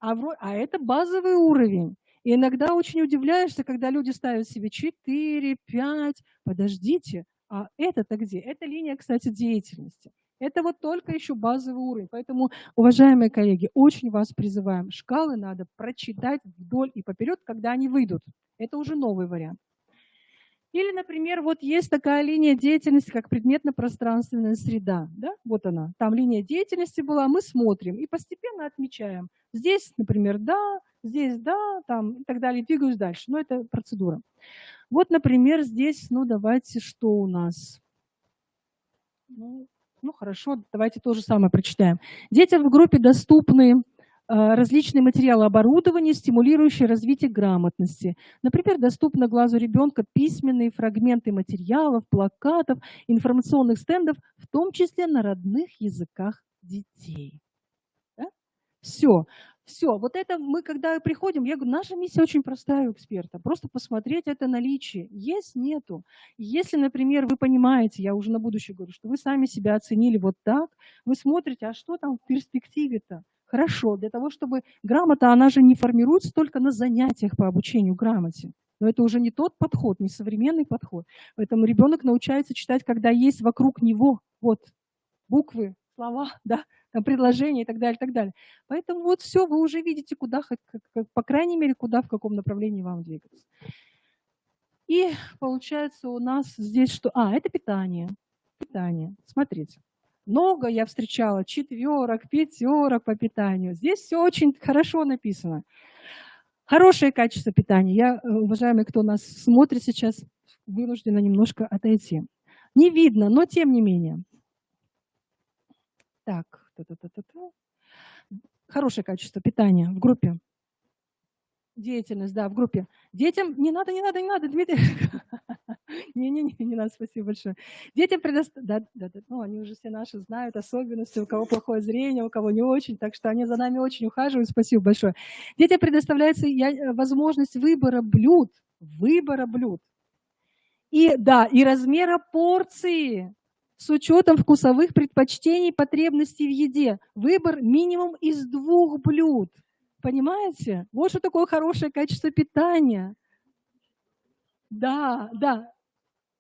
B: А это базовый уровень. И иногда очень удивляешься, когда люди ставят себе 4, 5. Подождите, а это-то где? Это линия, кстати, деятельности. Это вот только еще базовый уровень. Поэтому, уважаемые коллеги, очень вас призываем. Шкалы надо прочитать вдоль и поперед, когда они выйдут. Это уже новый вариант. Или, например, вот есть такая линия деятельности, как предметно-пространственная среда. Да? Вот она. Там линия деятельности была, мы смотрим и постепенно отмечаем. Здесь, например, да, здесь да, там и так далее. Двигаюсь дальше. Но это процедура. Вот, например, здесь, ну, давайте, что у нас? Ну, хорошо, давайте то же самое прочитаем. Детям в группе доступны различные материалы оборудования, стимулирующие развитие грамотности. Например, доступны глазу ребенка письменные фрагменты материалов, плакатов, информационных стендов, в том числе на родных языках детей. Да? Все. Вот это мы, когда приходим, я говорю, наша миссия очень простая у эксперта. Просто посмотреть это наличие. Есть, нету. Если, например, вы понимаете, я уже на будущее говорю, что вы сами себя оценили вот так, вы смотрите, а что там в перспективе-то? Хорошо, для того, чтобы грамота, она же не формируется только на занятиях по обучению грамоте. Но это уже не тот подход, не современный подход. Поэтому ребенок научается читать, когда есть вокруг него вот буквы, слова, да, там предложения и так далее, и так далее. Поэтому вот все, вы уже видите, куда, по крайней мере, куда, в каком направлении вам двигаться. И получается у нас здесь что? Это питание. Питание. Смотрите. Много я встречала 4, 5 по питанию. Здесь все очень хорошо написано. Хорошее качество питания. Я, уважаемые, кто нас смотрит сейчас, вынуждена немножко отойти. Не видно, но тем не менее. Так, хорошее качество питания в группе. Деятельность, да, в группе. Детям не надо, Дмитрий. Не надо, спасибо большое. Детям предоставляют, ну, они уже все наши знают особенности, у кого плохое зрение, у кого не очень, так что они за нами очень ухаживают, спасибо большое. Детям предоставляется возможность выбора блюд. И, да, и размера порции с учетом вкусовых предпочтений, потребностей в еде. Выбор минимум из 2 блюд. Понимаете? Вот что такое хорошее качество питания. Да.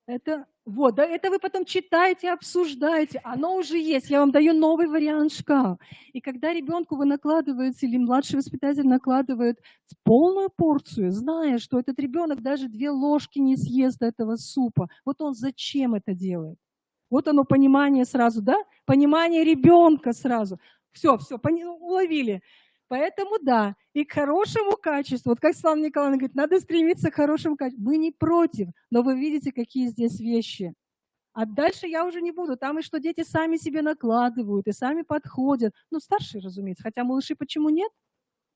B: Это вы потом читаете, обсуждаете. Оно уже есть. Я вам даю новый вариант шкаф. И когда ребенку вы накладываете, или младший воспитатель накладывает полную порцию, зная, что этот ребенок даже 2 ложки не съест этого супа, вот он зачем это делает? Вот оно понимание сразу, да? Понимание ребенка сразу. Все, уловили. Поэтому да, и к хорошему качеству, вот как Светлана Николаевна говорит, надо стремиться к хорошему качеству. Мы не против, но вы видите, какие здесь вещи. А дальше я уже не буду. Там и что дети сами себе накладывают, и сами подходят. Ну, старшие, разумеется. Хотя малыши почему нет?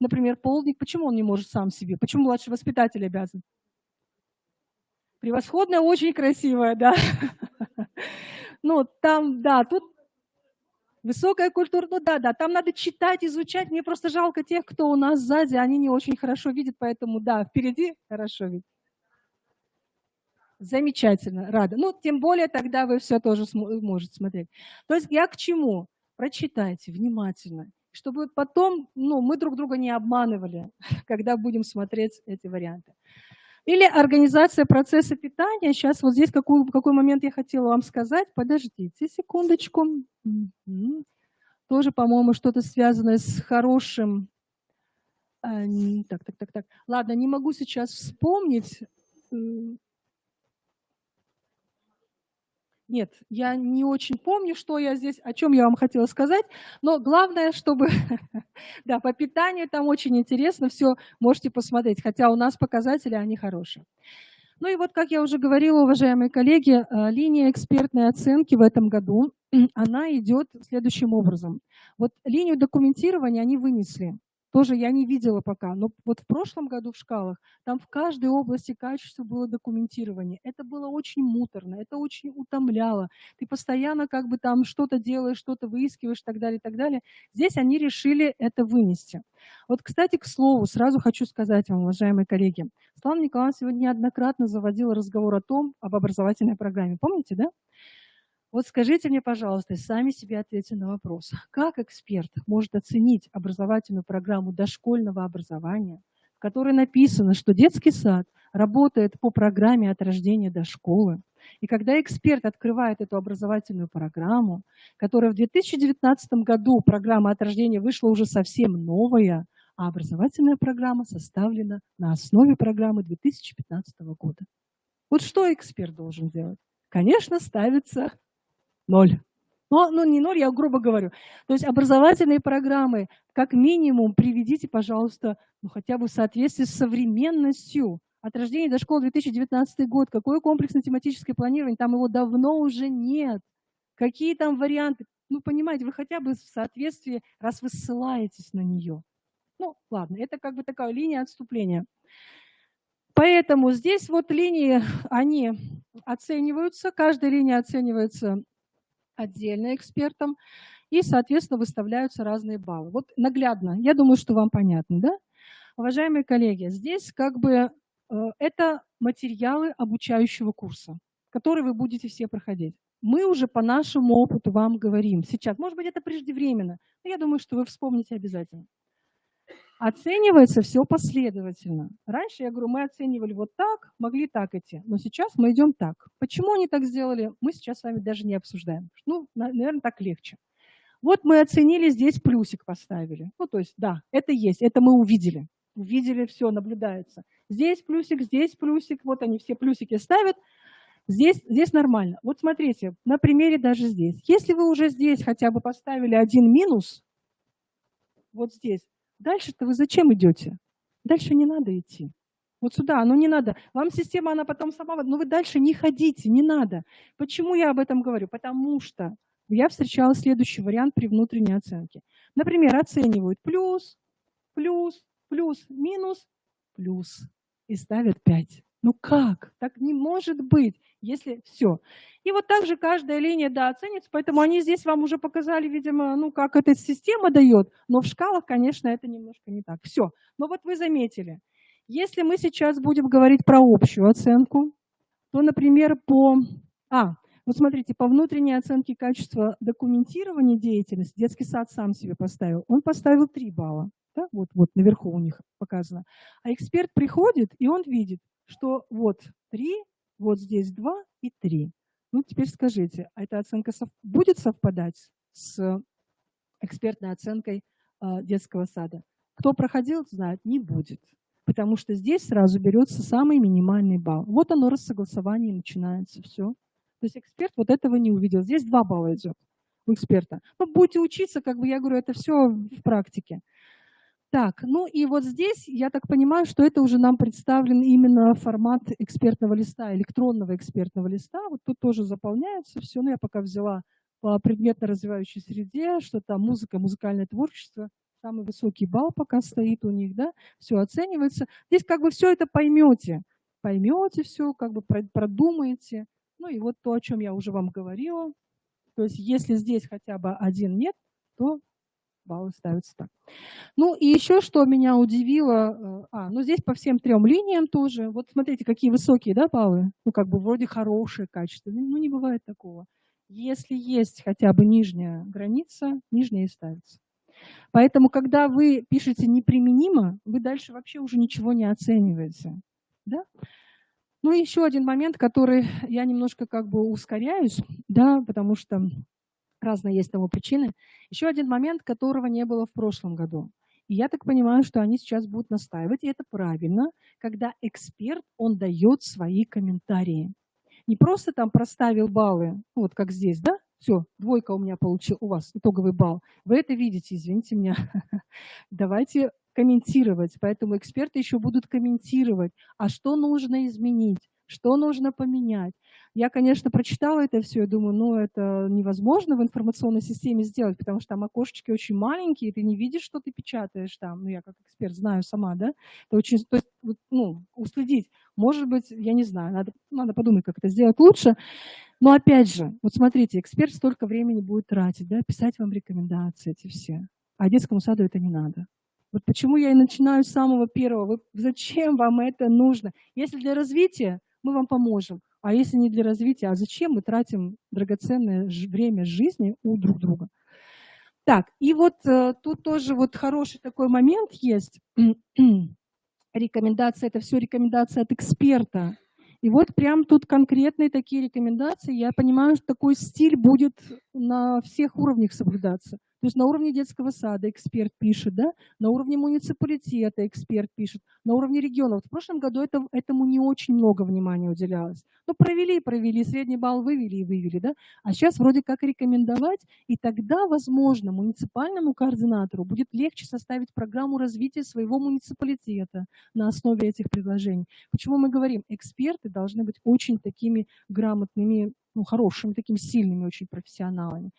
B: Например, полдник, почему он не может сам себе? Почему младший воспитатель обязан? Превосходная, очень красивая, да. Ну, там, да, тут высокая культура, ну да, там надо читать, изучать. Мне просто жалко тех, кто у нас сзади, они не очень хорошо видят, поэтому да, впереди хорошо видят. Замечательно, рада. Ну, тем более тогда вы все тоже можете смотреть. То есть я к чему? Прочитайте внимательно, чтобы потом, мы друг друга не обманывали, когда будем смотреть эти варианты. Или организация процесса питания. Сейчас вот здесь какой момент я хотела вам сказать. Подождите секундочку. Тоже, по-моему, что-то связанное с хорошим... Так. Ладно, не могу сейчас вспомнить. Нет, я не очень помню, что я здесь, о чем я вам хотела сказать, но главное, чтобы... Да, по питанию там очень интересно, все можете посмотреть, хотя у нас показатели, они хорошие. Ну и вот, как я уже говорила, уважаемые коллеги, линия экспертной оценки в этом году, она идет следующим образом. Вот линию документирования они вынесли. Тоже я не видела пока, но вот в прошлом году в шкалах там в каждой области качества было документирование. Это было очень муторно, это очень утомляло. Ты постоянно как бы там что-то делаешь, что-то выискиваешь и так далее, и так далее. Здесь они решили это вынести. Вот, кстати, к слову, сразу хочу сказать вам, уважаемые коллеги, Светлана Николаевна сегодня неоднократно заводила разговор об образовательной программе. Помните, да? Вот скажите мне, пожалуйста, и сами себе ответьте на вопрос. Как эксперт может оценить образовательную программу дошкольного образования, в которой написано, что детский сад работает по программе от рождения до школы? И когда эксперт открывает эту образовательную программу, которая в 2019 году, программа от рождения вышла уже совсем новая, а образовательная программа составлена на основе программы 2015 года. Вот что эксперт должен делать? Конечно, ставится 0. Ну, не 0, я грубо говорю. То есть образовательные программы, как минимум, приведите, пожалуйста, хотя бы в соответствии с современностью. От рождения до школы 2019 год. Какое комплексное тематическое планирование? Там его давно уже нет. Какие там варианты? Ну, понимаете, вы хотя бы в соответствии, раз вы ссылаетесь на нее. Ну, ладно, это как бы такая линия отступления. Поэтому здесь вот линии, они оцениваются, каждая линия оценивается отдельно экспертом, и, соответственно, выставляются разные баллы. Вот наглядно, я думаю, что вам понятно, да? Уважаемые коллеги, здесь как бы это материалы обучающего курса, которые вы будете все проходить. Мы уже по нашему опыту вам говорим сейчас, может быть, это преждевременно, но я думаю, что вы вспомните обязательно. Оценивается все последовательно. Раньше, я говорю, мы оценивали вот так, могли так идти, но сейчас мы идем так. Почему они так сделали, мы сейчас с вами даже не обсуждаем. Ну, наверное, так легче. Вот мы оценили, здесь плюсик поставили. Ну, то есть, да, это есть, это мы увидели. Увидели, все, наблюдается. Здесь плюсик, вот они все плюсики ставят. Здесь нормально. Вот смотрите, на примере даже здесь. Если вы уже здесь хотя бы поставили один минус, вот здесь, дальше-то вы зачем идете? Дальше не надо идти. Вот сюда, ну не надо. Вам система, она потом сама, но вы дальше не ходите, не надо. Почему я об этом говорю? Потому что я встречала следующий вариант при внутренней оценке. Например, оценивают плюс, плюс, плюс, минус, плюс и ставят 5. Ну как? Так не может быть, если все. И вот так же каждая линия оценится, поэтому они здесь вам уже показали, видимо, ну как эта система дает, но в шкалах, конечно, это немножко не так. Все. Но вот вы заметили, если мы сейчас будем говорить про общую оценку, то, например, вот смотрите, по внутренней оценке качества документирования деятельности детский сад сам себе поставил. Он поставил 3 балла. Да? Вот наверху у них показано. А эксперт приходит, и он видит, что вот 3, вот здесь 2 и 3. Ну, теперь скажите, а эта оценка будет совпадать с экспертной оценкой детского сада? Кто проходил, знает, не будет. Потому что здесь сразу берется самый минимальный балл. Вот оно, рассогласование начинается, все. То есть эксперт вот этого не увидел. Здесь 2 балла идет у эксперта. Ну, будете учиться, как бы я говорю, это все в практике. Так, ну и вот здесь, я так понимаю, что это уже нам представлен именно формат экспертного листа, электронного экспертного листа. Вот тут тоже заполняется все. Ну, я пока взяла по предметно-развивающей среде, что там музыка, музыкальное творчество. Самый высокий балл пока стоит у них, да, все оценивается. Здесь как бы все это поймете. Поймете все, как бы продумаете. Ну и вот то, о чем я уже вам говорила. То есть если здесь хотя бы 1 нет, то баллы ставятся так. Ну и еще что меня удивило, ну здесь по всем 3 линиям тоже. Вот смотрите, какие высокие, да, баллы? Ну как бы вроде хорошее качество. Ну не бывает такого. Если есть хотя бы нижняя граница, нижняя и ставится. Поэтому, когда вы пишете «неприменимо», вы дальше вообще уже ничего не оцениваете. Да? Ну и еще один момент, который я немножко как бы ускоряюсь, да, потому что разные есть тому причины. Еще один момент, которого не было в прошлом году. И я так понимаю, что они сейчас будут настаивать, и это правильно, когда эксперт, он дает свои комментарии. Не просто там проставил баллы, вот как здесь, да? Все, 2 у меня получил, у вас итоговый балл. Вы это видите, извините меня. Давайте комментировать. Поэтому эксперты еще будут комментировать, а что нужно изменить, что нужно поменять. Я, конечно, прочитала это все и думаю, ну, это невозможно в информационной системе сделать, потому что там окошечки очень маленькие, ты не видишь, что ты печатаешь там. Ну, я как эксперт знаю сама, да. Это очень, то есть, ну, уследить. Может быть, я не знаю, надо подумать, как это сделать лучше. Но опять же, вот смотрите, эксперт столько времени будет тратить, да, писать вам рекомендации эти все. А детскому саду это не надо. Вот почему я и начинаю с самого первого. Зачем вам это нужно? Если для развития, мы вам поможем. А если не для развития, а зачем мы тратим драгоценное время жизни у друг друга? Так, и вот тут тоже вот хороший такой момент есть. Рекомендация, это все рекомендация от эксперта. И вот прям тут конкретные такие рекомендации. Я понимаю, что такой стиль будет на всех уровнях соблюдаться. То есть на уровне детского сада эксперт пишет, да? На уровне муниципалитета эксперт пишет, на уровне регионов. В прошлом году этому не очень много внимания уделялось. Ну, провели, средний балл вывели, да? А сейчас вроде как рекомендовать, и тогда, возможно, муниципальному координатору будет легче составить программу развития своего муниципалитета на основе этих предложений. Почему мы говорим, эксперты должны быть очень такими грамотными, ну, хорошими, такими сильными очень профессионалами.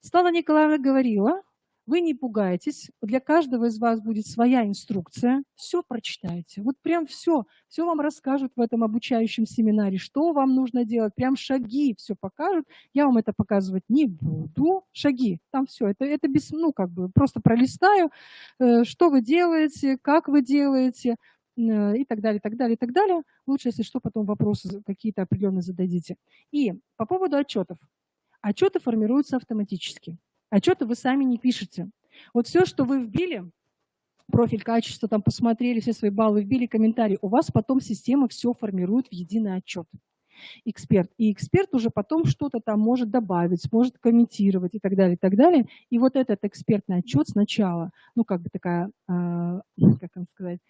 B: Светлана Николаевна говорила, вы не пугайтесь, для каждого из вас будет своя инструкция, все прочитайте, вот прям все вам расскажут в этом обучающем семинаре, что вам нужно делать, прям шаги все покажут, я вам это показывать не буду, шаги, там все, это без, ну, как бы просто пролистаю, что вы делаете, как вы делаете, и так далее, так далее, так далее. Лучше, если что, потом вопросы какие-то определенные зададите. И по поводу отчетов. Отчеты формируются автоматически. Отчеты вы сами не пишете. Вот все, что вы вбили, профиль качества, там посмотрели, все свои баллы вбили, комментарии, у вас потом система все формирует в единый отчет. Эксперт. И эксперт уже потом что-то там может добавить, может комментировать и так далее, и так далее. И вот этот экспертный отчет сначала, ну как бы такая, как вам сказать,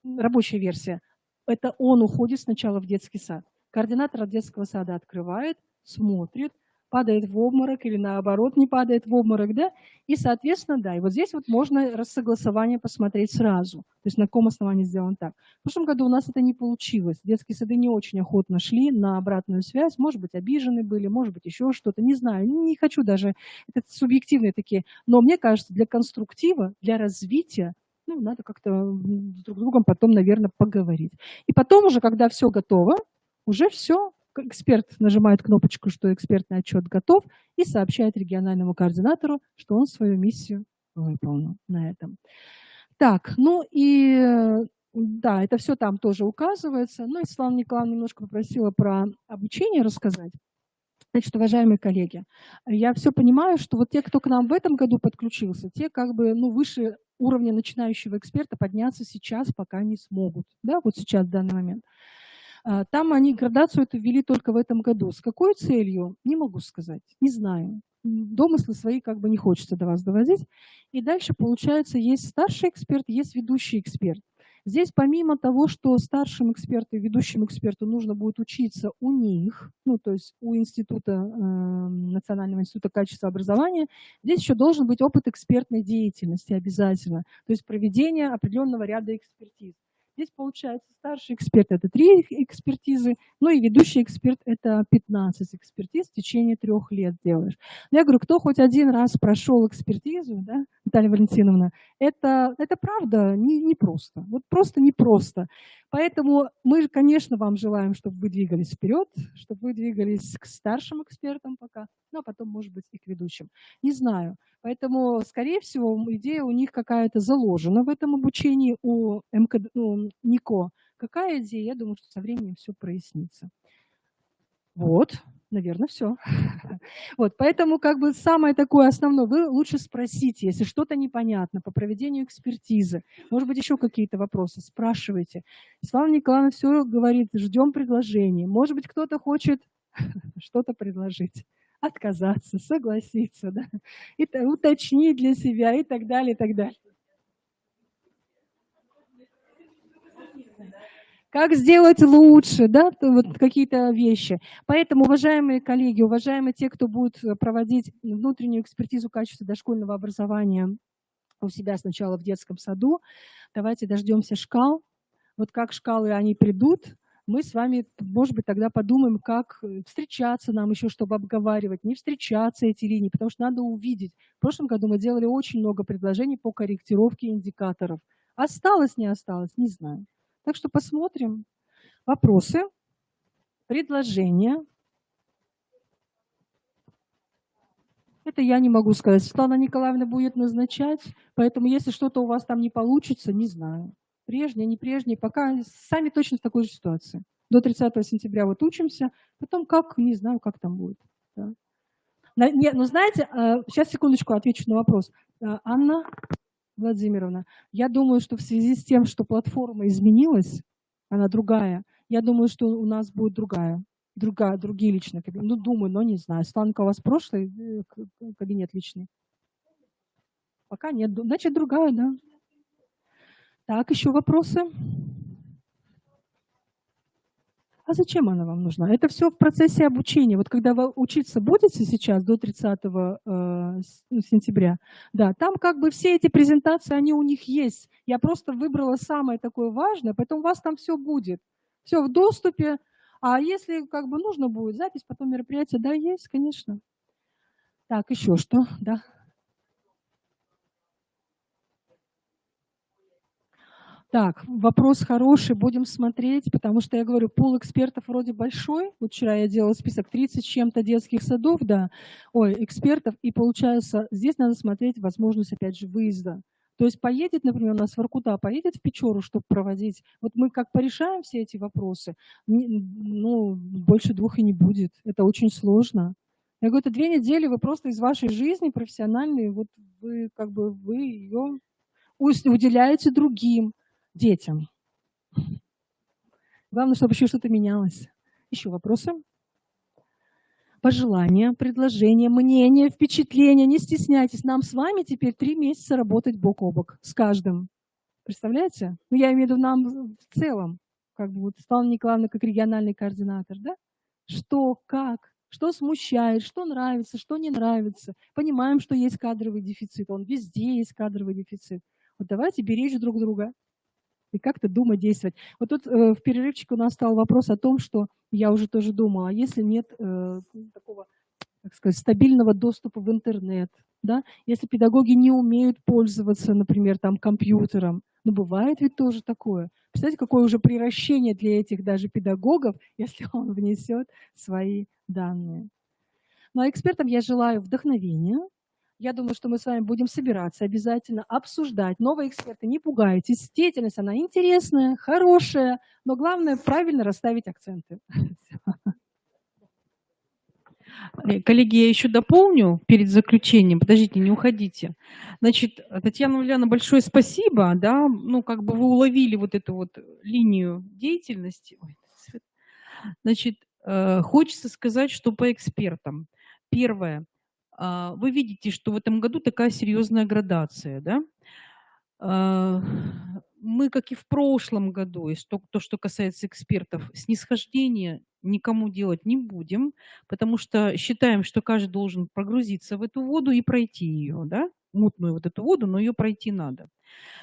B: рабочая версия, это он уходит сначала в детский сад. Координатор детского сада открывает, смотрит, падает в обморок или наоборот не падает в обморок, да? И, соответственно, да, и вот здесь вот можно рассогласование посмотреть сразу. То есть на каком основании сделано так. В прошлом году у нас это не получилось. Детские сады не очень охотно шли на обратную связь. Может быть, обижены были, может быть, еще что-то. Не знаю, не хочу даже. Это субъективные такие. Но мне кажется, для конструктива, для развития, ну, надо как-то друг с другом потом, наверное, поговорить. И потом уже, когда все готово, уже все, эксперт нажимает кнопочку, что экспертный отчет готов, и сообщает региональному координатору, что он свою миссию выполнил на этом. Так, ну и да, это все там тоже указывается. Ну и Светлана Николаевна немножко попросила про обучение рассказать. Значит, уважаемые коллеги, я все понимаю, что вот те, кто к нам в этом году подключился, те как бы, ну, выше уровня начинающего эксперта подняться сейчас пока не смогут. Да, вот сейчас, в данный момент. Там они градацию эту ввели только в этом году. С какой целью? Не могу сказать, не знаю. Домыслы свои как бы не хочется до вас доводить. И дальше, получается, есть старший эксперт, есть ведущий эксперт. Здесь помимо того, что старшим эксперту и ведущему эксперту нужно будет учиться у них, ну то есть у института, Национального института качества образования, здесь еще должен быть опыт экспертной деятельности обязательно, то есть проведение определенного ряда экспертиз. Здесь получается старший эксперт – это 3 экспертизы, ну и ведущий эксперт – это 15 экспертиз в течение 3 лет делаешь. Я говорю, кто хоть один раз прошел экспертизу, да, Наталья Валентиновна, это правда непросто. Вот просто непросто. Поэтому мы, конечно, вам желаем, чтобы вы двигались вперед, чтобы вы двигались к старшим экспертам пока, ну а потом, может быть, и к ведущим. Не знаю. Поэтому, скорее всего, идея у них какая-то заложена в этом обучении у МКД, ну, НИКО. Какая идея? Я думаю, что со временем все прояснится. Вот, наверное, все. Вот, поэтому как бы самое такое основное, вы лучше спросите, если что-то непонятно по проведению экспертизы, может быть, еще какие-то вопросы, спрашивайте. Светлана Николаевна все говорит, ждем предложений. Может быть, кто-то хочет что-то предложить, отказаться, согласиться, да? И уточнить для себя и так далее, и так далее. Как сделать лучше, да, вот какие-то вещи. Поэтому, уважаемые коллеги, уважаемые те, кто будет проводить внутреннюю экспертизу качества дошкольного образования у себя сначала в детском саду, давайте дождемся шкал. Вот как шкалы они придут, мы с вами, может быть, тогда подумаем, как встречаться нам еще, чтобы обговаривать, не встречаться эти линии, потому что надо увидеть. В прошлом году мы делали очень много предложений по корректировке индикаторов. Осталось, не осталось, не знаю. Так что посмотрим. Вопросы, предложения. Это я не могу сказать. Светлана Николаевна будет назначать, поэтому если что-то у вас там не получится, не знаю. Прежнее, не прежнее, пока сами точно в такой же ситуации. До 30 сентября вот учимся, потом как, не знаю, как там будет. Да. Нет, ну знаете, сейчас секундочку отвечу на вопрос. Анна Владимировна, я думаю, что в связи с тем, что платформа изменилась, она другая, я думаю, что у нас будет другие личные кабинеты. Ну, думаю, но не знаю. Светланка, у вас прошлый кабинет личный? Пока нет. Значит, другая, да. Так, еще вопросы? А зачем она вам нужна? Это все в процессе обучения. Вот когда вы учиться будете сейчас до 30 сентября, да, там как бы все эти презентации, они у них есть. Я просто выбрала самое такое важное, поэтому у вас там все будет. Все в доступе. А если как бы нужно будет запись, потом мероприятие, да, есть, конечно. Так, еще что? Да. Так, вопрос хороший, будем смотреть, потому что я говорю, пул экспертов вроде большой. Вот вчера я делала список 30 с чем-то детских садов, да, экспертов, и получается, здесь надо смотреть возможность, опять же, выезда. То есть поедет, например, у нас Воркута, поедет в Печору, чтобы проводить. Вот мы как порешаем все эти вопросы, ну, больше 2 и не будет. Это очень сложно. Я говорю, это 2 недели вы просто из вашей жизни профессиональной, вот вы как бы вы ее уделяете другим детям. Главное, чтобы еще что-то менялось. Еще вопросы? Пожелания, предложения, мнения, впечатления. Не стесняйтесь. Нам с вами теперь 3 месяца работать бок о бок с каждым. Представляете? Ну, я имею в виду нам в целом. как бы вот Светлана Николаевна как региональный координатор, да? Что, как, что смущает, что нравится, что не нравится. Понимаем, что есть кадровый дефицит, он везде есть кадровый дефицит. Вот давайте беречь друг друга и как-то думать, действовать. Вот тут в перерывчике у нас стал вопрос о том, что я уже тоже думала, а если нет такого, так сказать, стабильного доступа в интернет, да? Если педагоги не умеют пользоваться, например, там, компьютером, ну, бывает ведь тоже такое. Представляете, какое уже приращение для этих даже педагогов, если он внесет свои данные. Ну, а экспертам я желаю вдохновения. Я думаю, что мы с вами будем собираться обязательно, обсуждать. Новые эксперты, не пугайтесь. Деятельность, она интересная, хорошая, но главное правильно расставить акценты.
C: Коллеги, я еще дополню перед заключением. Подождите, не уходите. Значит, Татьяна Ульяновна, большое спасибо. Да? Ну, как бы вы уловили вот эту вот линию деятельности. Ой, значит, хочется сказать, что по экспертам. Первое. Вы видите, что в этом году такая серьезная градация. Да? Мы, как и в прошлом году, и то, что касается экспертов, снисхождения никому делать не будем, потому что считаем, что каждый должен погрузиться в эту воду и пройти ее, да? Мутную вот эту воду, но ее пройти надо.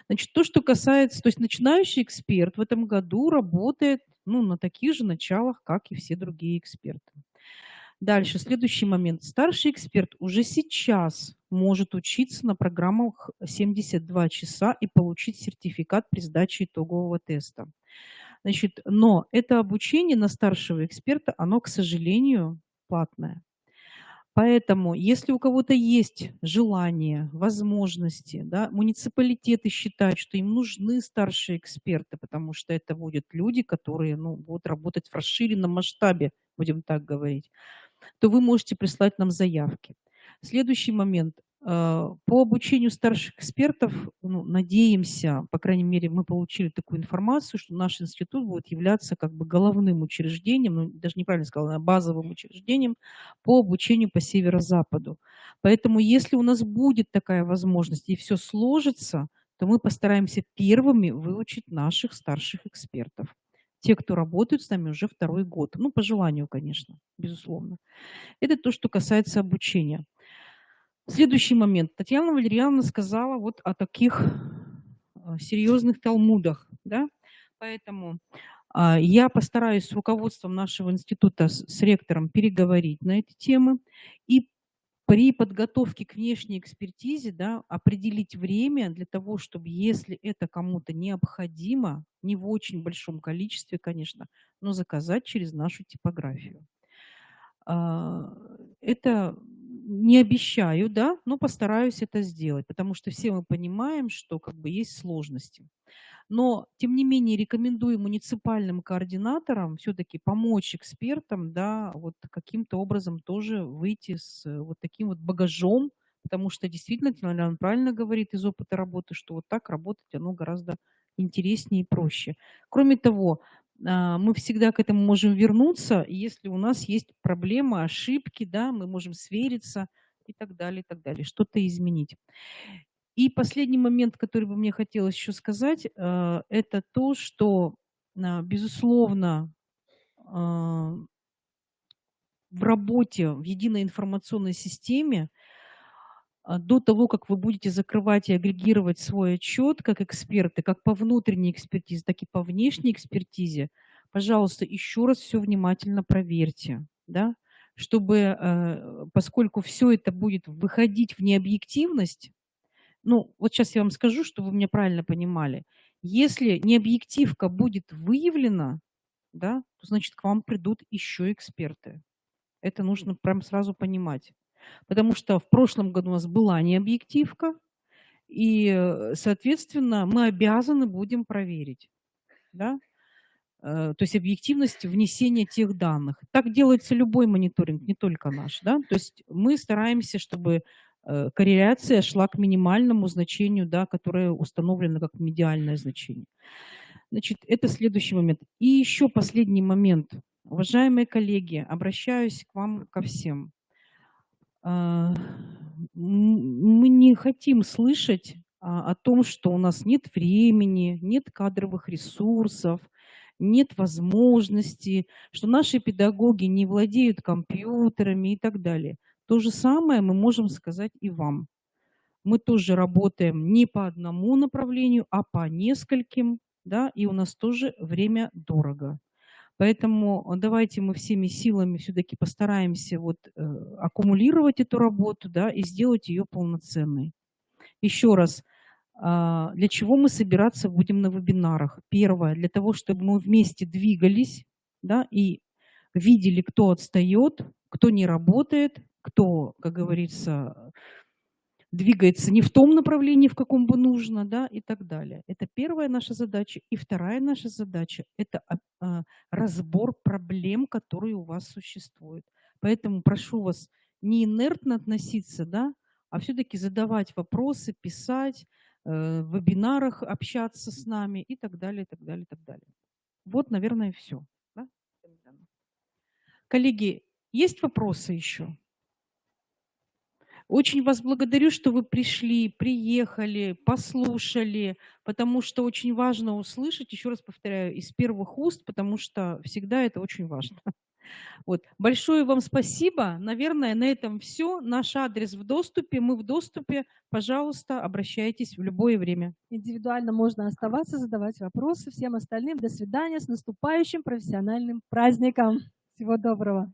C: Значит, то, что касается, то есть начинающий эксперт в этом году работает на таких же началах, как и все другие эксперты. Дальше, следующий момент. Старший эксперт уже сейчас может учиться на программах 72 часа и получить сертификат при сдаче итогового теста. Значит, но это обучение на старшего эксперта, оно, к сожалению, платное. Поэтому, если у кого-то есть желание, возможности, да, муниципалитеты считают, что им нужны старшие эксперты, потому что это будут люди, которые будут работать в расширенном масштабе, будем так говорить, то вы можете прислать нам заявки. Следующий момент. По обучению старших экспертов, надеемся, по крайней мере, мы получили такую информацию, что наш институт будет являться как бы головным учреждением, даже неправильно сказала, базовым учреждением по обучению по северо-западу. Поэтому если у нас будет такая возможность и все сложится, то мы постараемся первыми выучить наших старших экспертов. Те, кто работают с нами уже второй год. По желанию, конечно, безусловно. Это то, что касается обучения. Следующий момент. Татьяна Валерьяновна сказала вот о таких серьезных талмудах. Да? Поэтому я постараюсь с руководством нашего института, с ректором переговорить на эти темы и при подготовке к внешней экспертизе, да, определить время для того, чтобы, если это кому-то необходимо, не в очень большом количестве, конечно, но заказать через нашу типографию. Это не обещаю, да, но постараюсь это сделать, потому что все мы понимаем, что как бы есть сложности. Но, тем не менее, рекомендую муниципальным координаторам все-таки помочь экспертам, да, вот каким-то образом тоже выйти с вот таким вот багажом, потому что действительно, Татьяна правильно говорит из опыта работы, что вот так работать оно гораздо интереснее и проще. Кроме того, мы всегда к этому можем вернуться, и если у нас есть проблемы, ошибки, да, мы можем свериться и так далее, что-то изменить. И последний момент, который бы мне хотелось еще сказать, это то, что, безусловно, в работе в единой информационной системе до того, как вы будете закрывать и агрегировать свой отчет как эксперты, как по внутренней экспертизе, так и по внешней экспертизе, пожалуйста, еще раз все внимательно проверьте, да, чтобы, поскольку все это будет выходить в необъективность, вот сейчас я вам скажу, чтобы вы меня правильно понимали. Если необъективка будет выявлена, да, то значит к вам придут еще эксперты. Это нужно прям сразу понимать. Потому что в прошлом году у нас была необъективка, и, соответственно, мы обязаны будем проверить, да, то есть объективность внесения тех данных. Так делается любой мониторинг, не только наш, да. То есть мы стараемся, чтобы корреляция шла к минимальному значению, да, которое установлено как медиальное значение. Значит, это следующий момент. И еще последний момент. Уважаемые коллеги, обращаюсь к вам ко всем. Мы не хотим слышать о том, что у нас нет времени, нет кадровых ресурсов, нет возможности, что наши педагоги не владеют компьютерами и так далее. То же самое мы можем сказать и вам. Мы тоже работаем не по одному направлению, а по нескольким, да, и у нас тоже время дорого. Поэтому давайте мы всеми силами все-таки постараемся вот, аккумулировать эту работу, да, и сделать ее полноценной. Еще раз, для чего мы собираться будем на вебинарах? Первое, для того, чтобы мы вместе двигались, да, и видели, кто отстает, кто не работает, кто, как говорится, двигается не в том направлении, в каком бы нужно, да, и так далее. Это первая наша задача. И вторая наша задача – это разбор проблем, которые у вас существуют. Поэтому прошу вас не инертно относиться, да, а все-таки задавать вопросы, писать, в вебинарах общаться с нами и так далее, и так далее, и так далее. Вот, наверное, все. Да? Коллеги, есть вопросы еще? Очень вас благодарю, что вы пришли, приехали, послушали, потому что очень важно услышать, еще раз повторяю, из первых уст, потому что всегда это очень важно. Вот. Большое вам спасибо. Наверное, на этом все. Наш адрес в доступе, мы в доступе. Пожалуйста, обращайтесь в любое время.
B: Индивидуально можно оставаться, задавать вопросы. Всем остальным до свидания, с наступающим профессиональным праздником. Всего доброго.